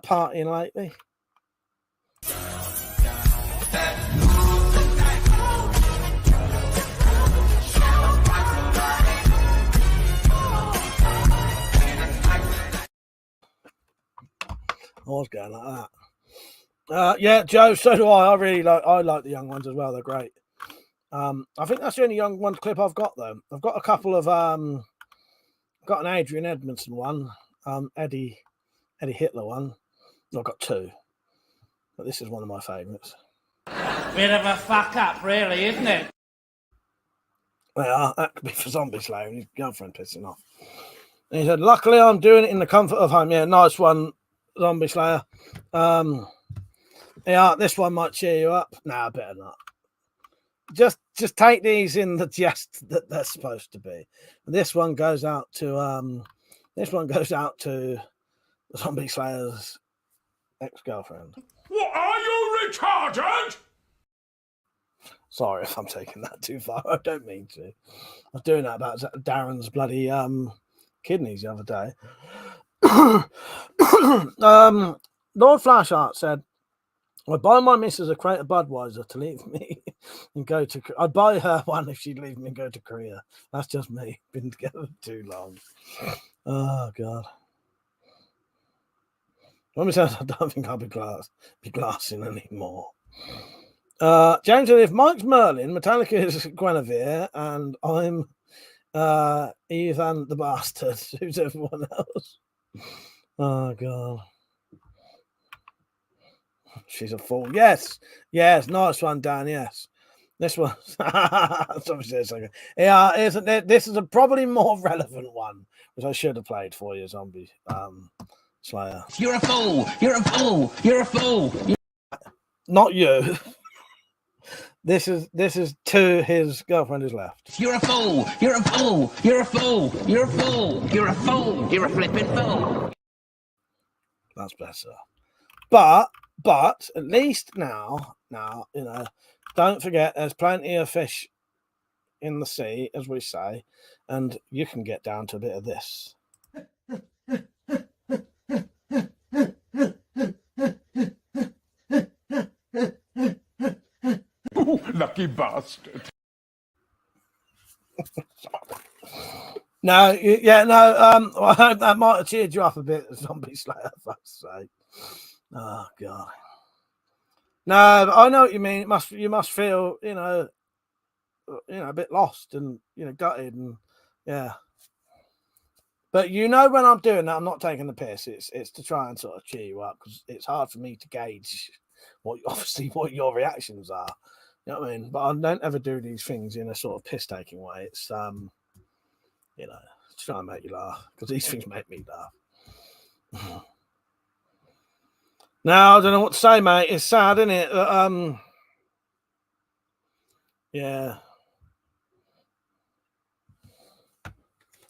partying lately? I was going like that. Yeah, Joe, so do I. I like the young ones as well. They're great. I think that's the only young one clip I've got though. I've got a couple of got an Adrian Edmondson one, Eddie Hitler one. I've got two. But this is one of my favourites. Bit of a fuck up, really, isn't it? Yeah, that could be for Zombie Slayer and his girlfriend pissing off. And he said, luckily I'm doing it in the comfort of home. Yeah, nice one, Zombie Slayer. Yeah, this one might cheer you up. Nah, better not. Just take these in the jest that they're supposed to be. And this one goes out to Zombie Slayer's ex-girlfriend. What, are you retarded? Sorry if I'm taking that too far. I don't mean to. I was doing that about Darren's bloody kidneys the other day. Lord Flashheart said, I'd buy my missus a crate of Budweiser to leave me and go to... I'd buy her one if she'd leave me and go to Korea. That's just me. Been together too long. Oh, God. Let me say, I don't think I'll be glassing anymore. James said, if Mike's Merlin, Metallica is Guinevere, and I'm Ethan the Bastard, who's everyone else? Oh, God. She's a fool. Yes, nice one, Dan. Yes, this one. Yeah, isn't it? This is a probably more relevant one, which I should have played for you, Zombie Slayer. You're a fool. You're a fool. You're a fool. Not you. This is to his girlfriend who's left. You're a fool. You're a fool. You're a fool. You're a fool. You're a fool. You're a flipping fool. That's better. But at least now, you know, don't forget there's plenty of fish in the sea, as we say, and you can get down to a bit of this. Oh, lucky bastard. No, yeah, no. I hope that might have cheered you up a bit, Zombie Slayer. Fuck's sake. Oh god. No, but I know what you mean. You must feel, a bit lost and gutted and yeah. But when I'm doing that, I'm not taking the piss. It's to try and sort of cheer you up because it's hard for me to gauge what your reactions are. You know what I mean? But I don't ever do these things in a sort of piss taking way. It's to try and make you laugh because these things make me laugh. Now I don't know what to say, mate. It's sad, isn't it? Yeah.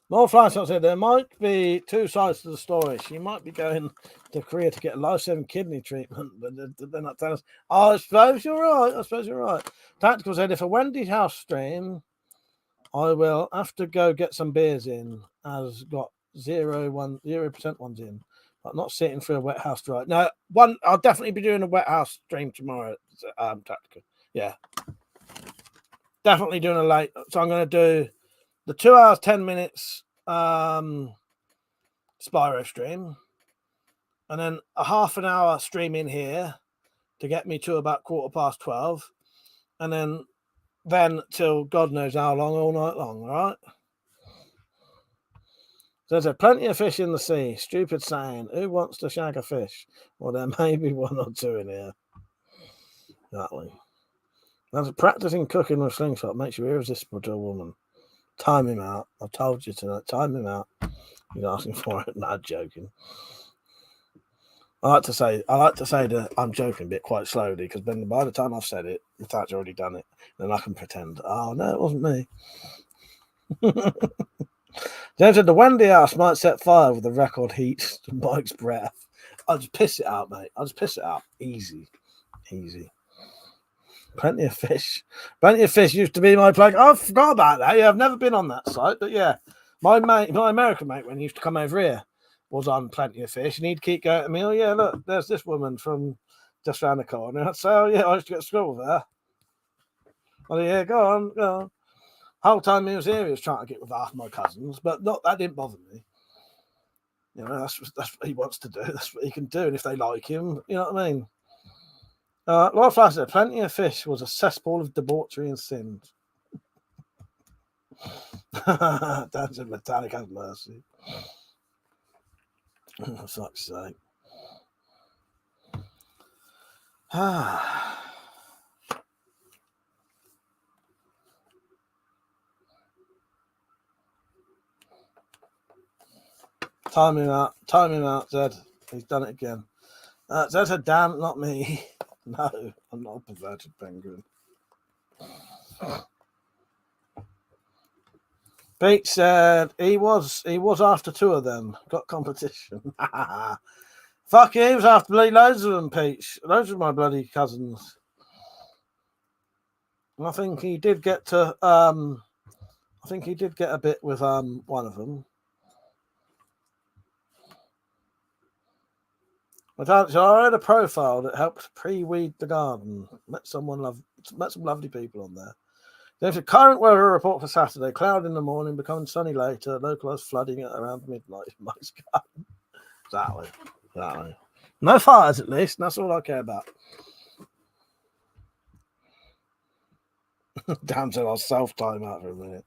More Flash said there might be two sides to the story. She might be going to Korea to get a life-saving kidney treatment, but they're not telling us. Oh, I suppose you're right. Tactical said if a Wendy's house stream, I will have to go get some beers in. As got 0% ones in, but not sitting through a wet house dry. No, I'll definitely be doing a wet house stream tomorrow. Tactical, yeah, definitely doing a late. So I'm going to do the 2 hours 10 minutes Spiro stream, and then a half an hour stream in here to get me to about 12:15, and then till God knows how long, all night long. All right. There's plenty of fish in the sea. Stupid saying. Who wants to shag a fish? Well, there may be one or two in here. Exactly. That's practicing cooking with slingshot makes you irresistible to a woman. Time him out. I told you tonight. Time him out. He's asking for it. Not joking. I like to say that I'm joking a bit quite slowly because then by the time I've said it, the tat's already done it. Then I can pretend, oh no, it wasn't me. James said the Wendy house might set fire with the record heat to Mike's breath. I'll just piss it out, mate. I'll just piss it out. Easy. Plenty of fish. Plenty of fish used to be my plug. I forgot about that. Yeah, I've never been on that site, but yeah. My American mate, when he used to come over here, was on Plenty of Fish, and he'd keep going to me, oh yeah, look, there's this woman from just around the corner. I'd say, oh yeah, I used to get to school with her. Oh yeah, go on. Whole time he was here, he was trying to get with half my cousins, but that didn't bother me. That's what he wants to do. That's what he can do, and if they like him, you know what I mean. Lord Flash said, Plenty of Fish was a cesspool of debauchery and sin. Dan said, Metallic has mercy. For fuck's sake. Time him out, Zed. He's done it again. Zed said, damn, not me. No, I'm not a perverted penguin. Pete said he was after two of them. Got competition. Fuck yeah, he was after loads of them, Peach. Those are my bloody cousins. And I think he did get to a bit with one of them. So I had a profile that helped pre-weed the garden. Met some lovely people on there. There's a current weather report for Saturday. Cloud in the morning, becoming sunny later. Localized flooding at around midnight in Mike's garden. Exactly. No fires, at least. That's all I care about. Damn, so I'll self-time out for a minute.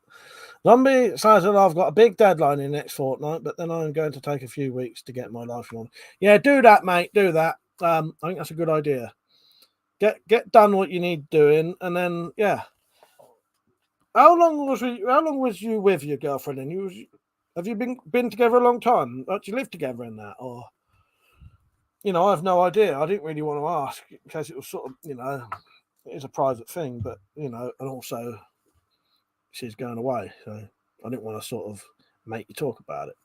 Zombie says that I've got a big deadline in the next fortnight, but then I'm going to take a few weeks to get my life on. Yeah, do that, mate. Do that. I think that's a good idea. Get done what you need doing, and then yeah. How long was you with your girlfriend? And have you been together a long time? Do you live together in that, or I have no idea. I didn't really want to ask because it was sort of it is a private thing, but and also she's going away, so I didn't want to sort of make you talk about it.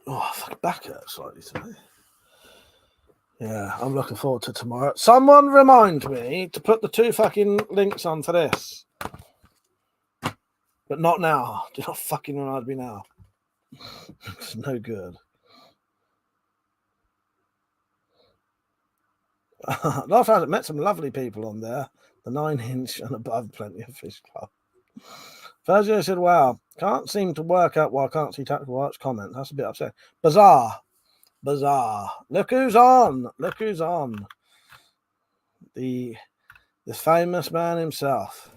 Oh, fuck, back hurts slightly today. Yeah, I'm looking forward to tomorrow. Someone remind me to put the 2 fucking links on for this. But not now. Do not fucking remind me now. It's no good. Last time I met some lovely people on there. The 9-inch and above plenty of fish club. Flazzy said, wow, can't seem to work out why I can't see Tactical Arts comment. That's a bit upsetting. Bizarre. Look who's on. The famous man himself.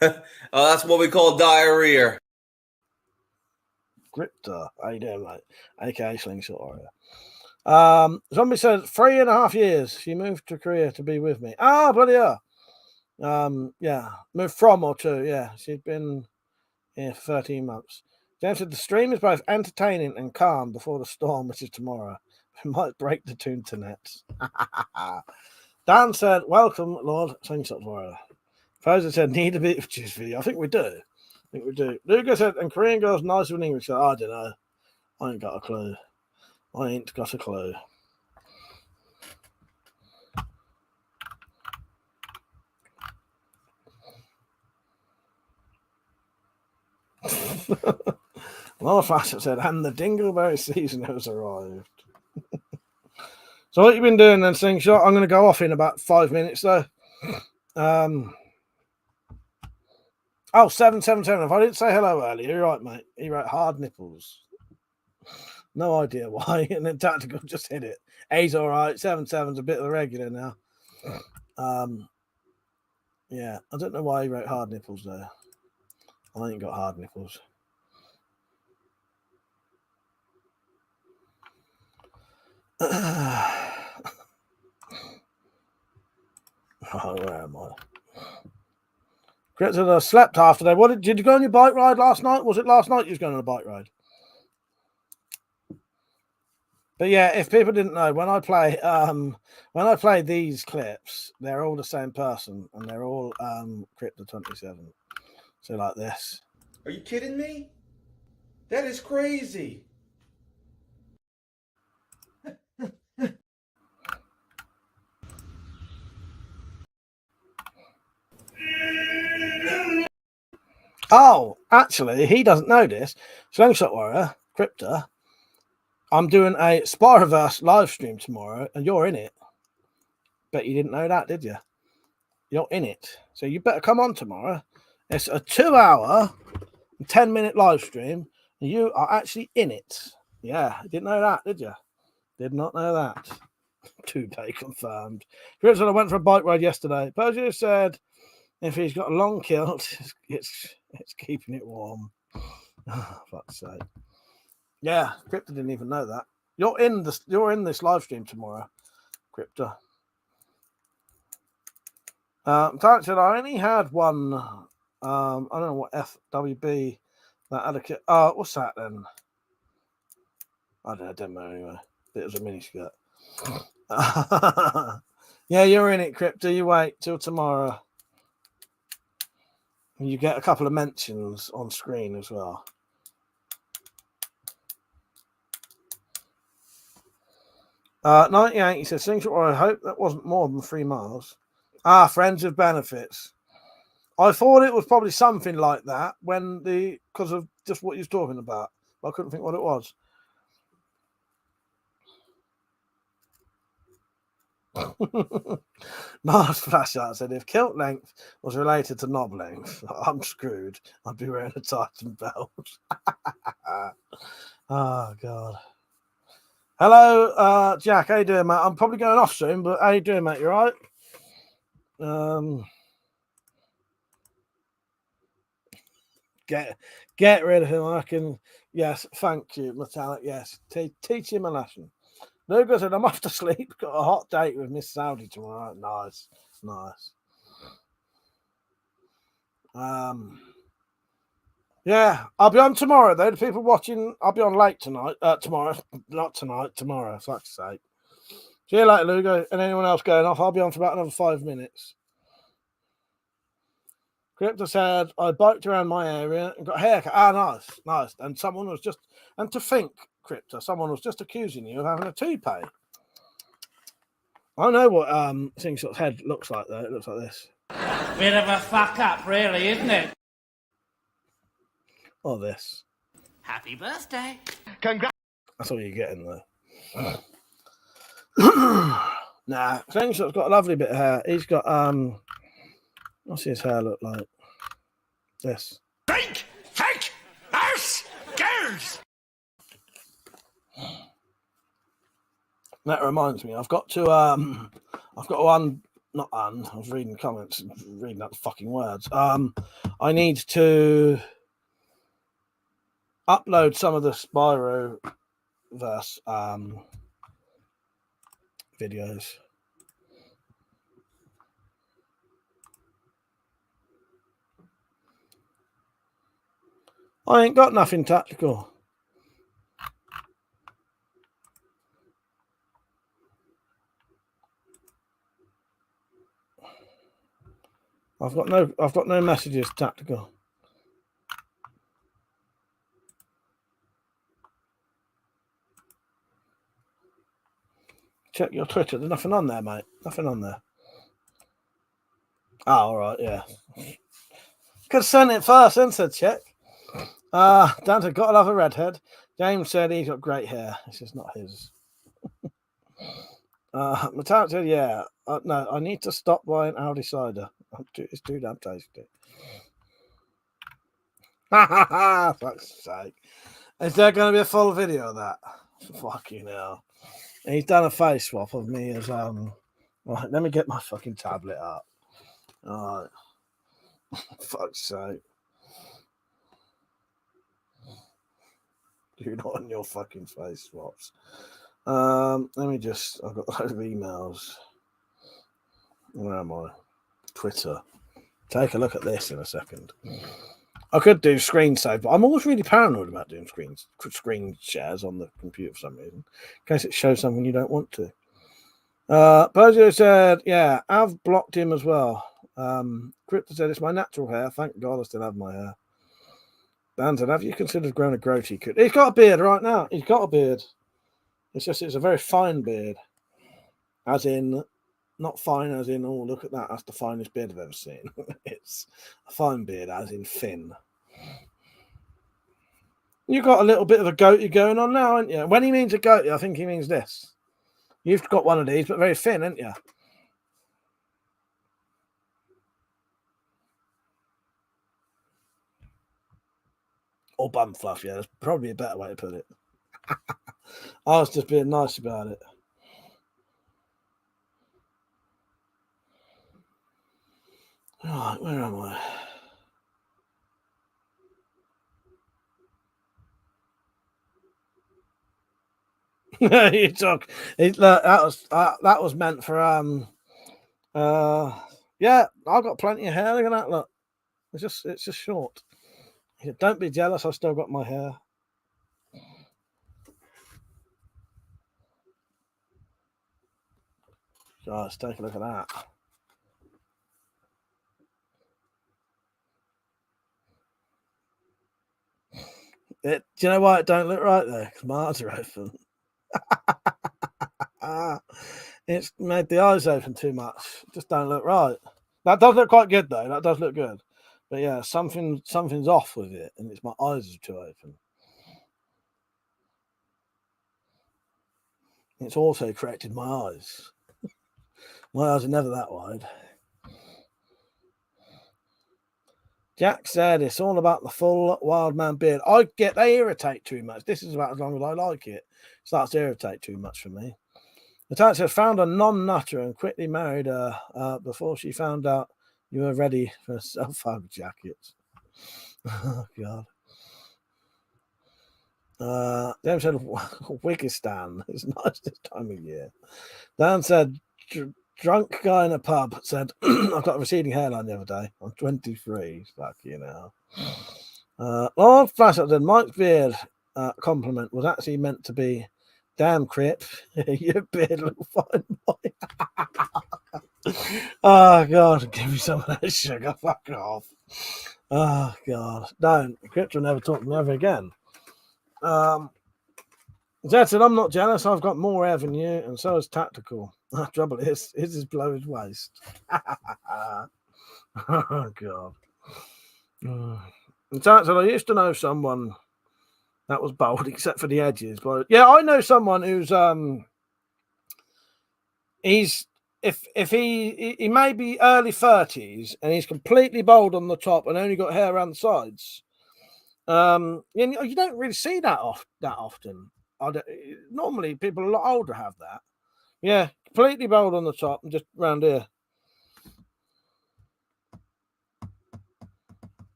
Oh, that's what we call diarrhea. Gripter, how you doing, mate? AKA Slingshot Warrior. Zombie says 3.5 years. She moved to Korea to be with me. Ah, bloody hell. Yeah, moved from or to. Yeah, she'd been here for 13 months. James said the stream is both entertaining and calm before the storm, which is tomorrow. We might break the internet. Dan said, welcome, Lord Slingshot Warrior. Fraser said, need a bit of juice video. I think we do. Luca said, and Korean girls nicer than English. I don't know. I ain't got a clue. Lord Fraser said, and the dingleberry season has arrived. So what you been doing then, Slingshot? I'm going to go off in about 5 minutes, though. 777. If I didn't say hello earlier, you're right, mate. He wrote hard nipples. No idea why. And then Tactical just hit it. He's all right. 77's a bit of a regular now. Yeah, I don't know why he wrote hard nipples there. I ain't got hard nipples. Oh, where am I? Crypto slept half today. What did you go on your bike ride last night? Was it last night you was going on a bike ride? But yeah, if people didn't know, when I play these clips, they're all the same person and they're all Crypto 27. So like this. Are you kidding me? That is crazy. Oh, actually, he doesn't know this. Slingshot Warrior, Crypto, I'm doing a Spiroverse live stream tomorrow, and you're in it. Bet you didn't know that, did you? You're in it. So you better come on tomorrow. It's a 2-hour, 10-minute live stream, and you are actually in it. Yeah, didn't know that, did you? Did not know that. 2-day confirmed. Crypto, I went for a bike ride yesterday. Persia said, if he's got a long kilt, it's keeping it warm. Oh, fuck's sake. Yeah, Crypto didn't even know that. You're in this live stream tomorrow, Crypto. Tarek said I only had one. I don't know what FWB that had a kit. What's that then? I don't know. Demo anyway. It was a mini skirt. Yeah, you're in it, Crypto. You wait till tomorrow. And you get a couple of mentions on screen as well. Uh, 98, he says, I hope that wasn't more than 3 miles. Friends with benefits. I thought it was probably something like that because of just what you're talking about. But I couldn't think what it was. Mars Flashlight said, if kilt length was related to knob length, I'm screwed. I'd be wearing a Titan belt. Oh, God. Hello, Jack. How you doing, mate? I'm probably going off soon, but how you doing, mate? You all right? Get rid of him. I can. Yes, thank you, Metallic. Yes, teach him a lesson. Lugo said, I'm off to sleep. Got a hot date with Miss Saudi tomorrow. Nice. Yeah, I'll be on tomorrow, though. The people watching, I'll be on late tonight. Tomorrow. Not tonight, tomorrow, for fuck's sake. See you later, Lugo. And anyone else going off, I'll be on for about another 5 minutes. Crypto said, I biked around my area and got a haircut. Nice. And someone was just, and to think, Crypto, someone was just accusing you of having a toupee. I know what Slingshot's head looks like, though. It looks like this. Bit of a fuck up, really, isn't it? Or this. Happy birthday. Congrats. That's all you're getting, though. Nah, Slingshot's got a lovely bit of hair. He's got what's his hair look like? This. Drink, fake, house, girls. That reminds me, I've got to not I was reading comments and reading out the fucking words. I need to upload some of the Spiro verse videos. I ain't got nothing tactical. I've got no messages tactical. Check your Twitter. There's nothing on there, mate. Nothing on there. Oh, all right, yeah. Could have sent it first and said check. Dante, gotta love a redhead. James said he's got great hair. It's just not his. Metallic said, yeah. No, I need to stop buying Audi cider. It's too damn tasty. Fuck's sake. Is there going to be a full video of that? Fucking hell. He's done a face swap of me as right, let me get my fucking tablet up. Alright. Fuck's sake. You're not on your fucking face swaps. Let me just, I've got a load of emails. Where am I? Twitter. Take a look at this in a second. I could do screen save, but I'm always really paranoid about doing screen shares on the computer for some reason, in case it shows something you don't want to. Bojo said, yeah, I've blocked him as well. Crypto said, it's my natural hair. Thank God I still have my hair. Dan said, have you considered growing a goatee? He's got a beard right now. He's got a beard. It's a very fine beard. As in, not fine as in, oh, look at that. That's the finest beard I've ever seen. It's a fine beard as in thin. You've got a little bit of a goatee going on now, haven't you? When he means a goatee, I think he means this. You've got one of these, but very thin, haven't you? Or bum fluff, yeah. That's probably a better way to put it. I was just being nice about it. Right, where am I? You talk. That was meant for yeah. I've got plenty of hair. Look at that. Look, it's just short. Don't be jealous. I've still got my hair. So let's take a look at that. Do you know why it don't look right there? Because my eyes are open. It's made the eyes open too much. It just don't look right. That does look quite good though. That does look good. But yeah, something's off with it, and it's my eyes are too open. It's also corrected my eyes. My eyes are never that wide. Jack said it's all about the full wild man beard. They irritate too much. This is about as long as I like it. Starts to irritate too much for me. The Titan said found a non-nutter and quickly married her before she found out you were ready for self-hug jackets. Oh God. Dan said Wikistan. It's nice this time of year. Dan said drunk guy in a pub said, I've got a receding hairline the other day. I'm 23. Fuck you now. Lord Flash said, Mike's beard compliment was actually meant to be, damn crip, your beard look fine, boy. Oh, God, give me some of that sugar. Fuck off. Oh, God. Don't. Crypt will never talk to me ever again. Dad said, I'm not jealous. I've got more hair than you, and so is Tactical. The trouble is, his is below his waist. Oh, God. Dad said, I used to know someone that was bald, except for the edges. But yeah, I know someone who's he's if he may be early 30s and he's completely bald on the top and only got hair around the sides. You don't really see that often. Normally, people a lot older have that. Yeah, completely bald on the top and just round here.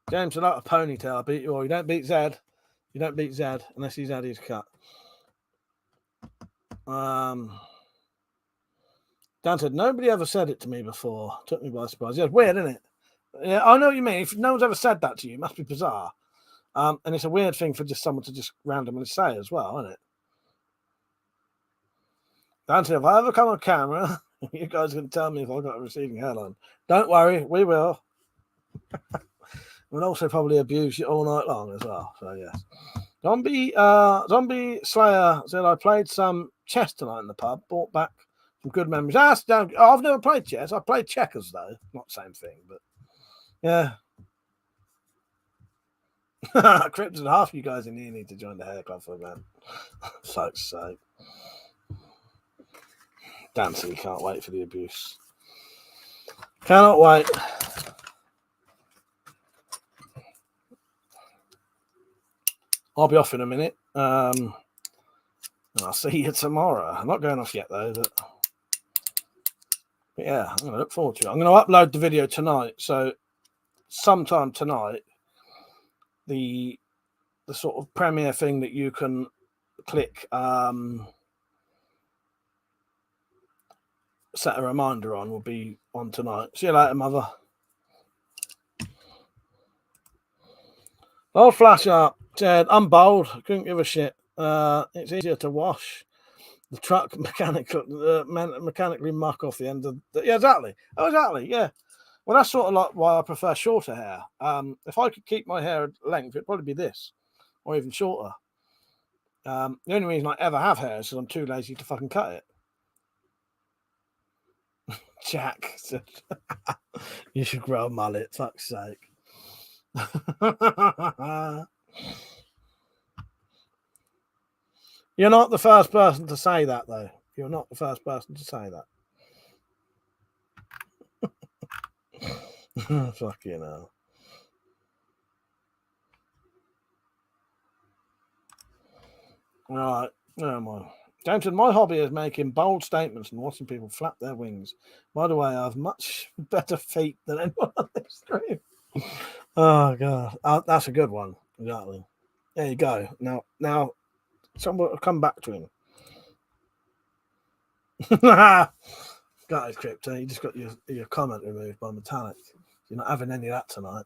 James, without a ponytail, I beat you all. You don't beat Zed. You don't beat Zed unless he's had his cut. Dan said, nobody ever said it to me before. Took me by surprise. Yeah, it's weird, isn't it? Yeah, I know what you mean. If no one's ever said that to you, it must be bizarre. And it's a weird thing for just someone to just randomly say as well, isn't it? Dan said, if I ever come on camera, you guys can tell me if I've got a receding hairline. Don't worry, we will. We'll also probably abuse you all night long as well. So, yes. Zombie Slayer said, I played some chess tonight in the pub, brought back some good memories. I've never played chess. I played checkers, though. Not the same thing, but yeah. Crips and half you guys in here need to join the hair club for a man. Fuck's sake. Dancy can't wait for the abuse. Cannot wait. I'll be off in a minute. I'll see you tomorrow. I'm not going off yet, though. But yeah, I'm going to look forward to it. I'm going to upload the video tonight. So sometime tonight, the sort of premiere thing that you can click set a reminder on will be on tonight. See you later, mother. Old Flash Up said, I'm bold. Couldn't give a shit. It's easier to wash. The truck mechanically muck off the end of the... Yeah, exactly. Oh, exactly. Yeah. Well, that's sort of like why I prefer shorter hair. If I could keep my hair length, it'd probably be this or even shorter. The only reason I ever have hair is because I'm too lazy to fucking cut it. Jack said, you should grow a mullet, fuck's sake. You're not the first person to say that, though. You're not the first person to say that. Fuck you know. Right. Oh my. James said, my hobby is making bold statements and watching people flap their wings. By the way, I have much better feet than anyone on this stream. Oh, God. That's a good one. Exactly. There you go. Now, someone will come back to him. Got his crypto. You just got your comment removed by Metallic. You're not having any of that tonight.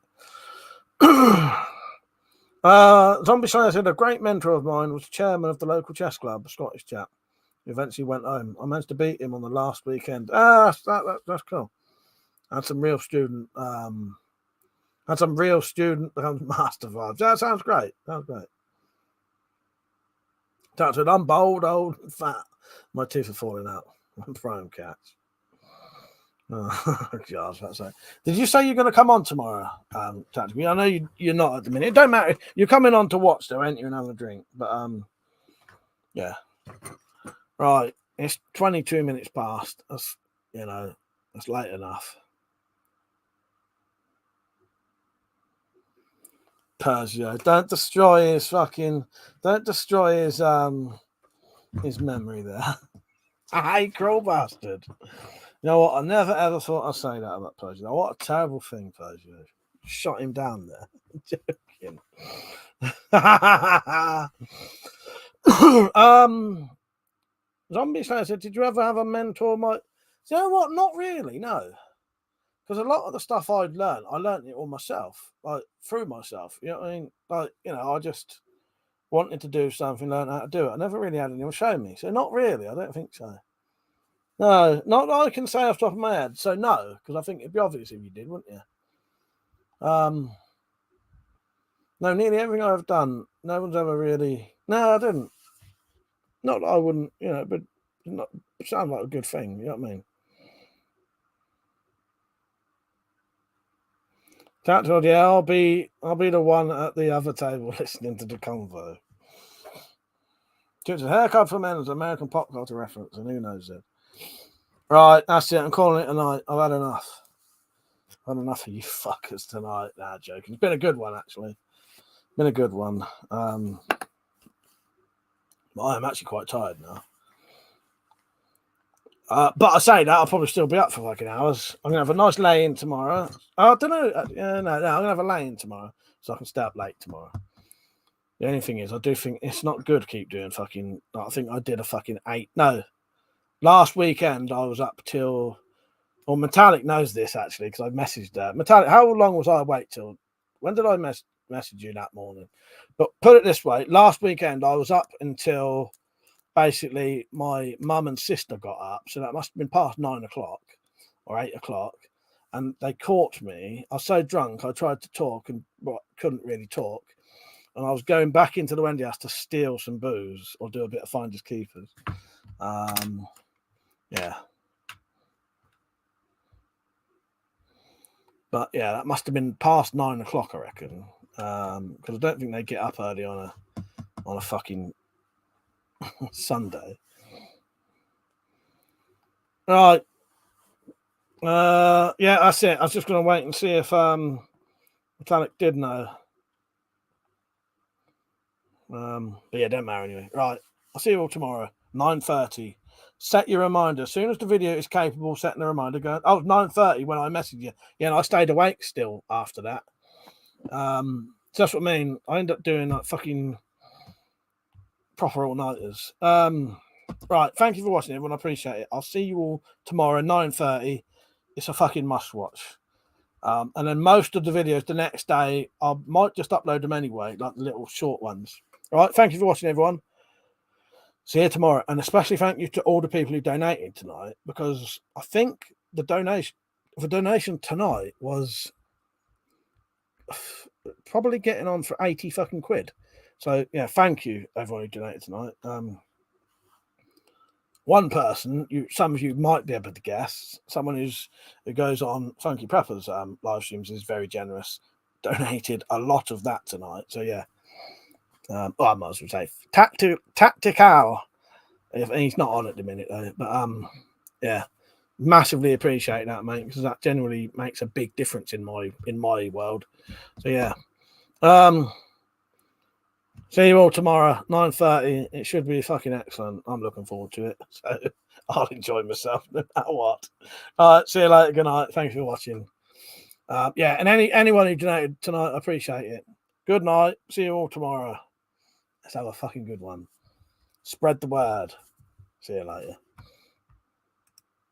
Zombie Slayer said, a great mentor of mine was chairman of the local chess club, a Scottish chap. He eventually went home. I managed to beat him on the last weekend. That's cool. Had some real student becomes master vibes. That sounds great. Sounds great. That's it. I'm bold, old, and fat. My teeth are falling out. I'm throwing cats. Oh, God, that's it. Did you say you're going to come on tomorrow, Tactical? I know you're not at the minute. It don't matter. You're coming on to watch, though, ain't you, and have a drink? But, yeah. Right. It's 22 minutes past. That's late enough. Persia, don't destroy his memory there. I hate cruel bastard. You know what? I never ever thought I'd say that about Persia. Now, what a terrible thing, Persia. Shot him down there. I'm joking. Zombie Slayer said, did you ever have a mentor? You know what? Not really, no. Because a lot of the stuff I learned it all myself, like through myself. You know what I mean? Like, I just wanted to do something, learn how to do it. I never really had anyone show me. So not really, I don't think so. No, not that I can say off the top of my head. So no, because I think it'd be obvious if you did, wouldn't you? No, nearly everything I've done, no one's ever really... No, I didn't. Not that I wouldn't, but it sounds like a good thing, you know what I mean? Tactical, yeah, I'll be the one at the other table listening to the convo. It's a haircut for men is an American pop culture reference, and who knows it? Right, that's it. I'm calling it a night. I've had enough. I've had enough of you fuckers tonight. Nah, joking. It's been a good one, actually. Been a good one. I'm actually quite tired now. But I say that I'll probably still be up for fucking hours. I'm gonna have a nice lay-in tomorrow. I don't know. No, I'm gonna have a lay-in tomorrow, so I can stay up late tomorrow. The only thing is, I do think it's not good to keep doing fucking. I think I did a fucking 8. No, last weekend I was up till. Well, Metallic knows this actually because I messaged her. Metallic, how long was I awake till? When did I message you that morning? But put it this way: last weekend I was up until. Basically, my mum and sister got up, so that must have been past 9 o'clock or 8 o'clock, and they caught me. I was so drunk, I tried to talk and couldn't really talk, and I was going back into the Wendy house to steal some booze or do a bit of finders keepers. Yeah, but yeah, that must have been past 9 o'clock, I reckon, because I don't think they get up early on a fucking Sunday. Right. Yeah, that's it. I was just going to wait and see if Metallic did know. But yeah, don't matter anyway. Right. I'll see you all tomorrow, 9:30. Set your reminder. As soon as the video is capable, setting the reminder going. Oh, 9:30 when I messaged you. Yeah, and I stayed awake still after that. So that's what I mean. I end up doing like fucking proper all-nighters. Right. Thank you for watching, everyone. I appreciate it. I'll see you all tomorrow, 9:30. It's a fucking must-watch. And then most of the videos the next day, I might just upload them anyway, like the little short ones. All right. Thank you for watching, everyone. See you tomorrow. And especially thank you to all the people who donated tonight, because I think the donation tonight was probably getting on for 80 fucking quid. So yeah, thank you everyone who donated tonight. One person, some of you might be able to guess, someone who goes on Funky Preppers live streams, is very generous, donated a lot of that tonight. So yeah, I might as well say tactical. If he's not on at the minute though, but yeah, massively appreciate that, mate, because that generally makes a big difference in my world. So yeah, see you all tomorrow, 9:30. It should be fucking excellent. I'm looking forward to it. So I'll enjoy myself no matter what. All right, see you later. Good night. Thanks for watching. Yeah, and anyone who donated tonight, I appreciate it. Good night. See you all tomorrow. Let's have a fucking good one. Spread the word. See you later.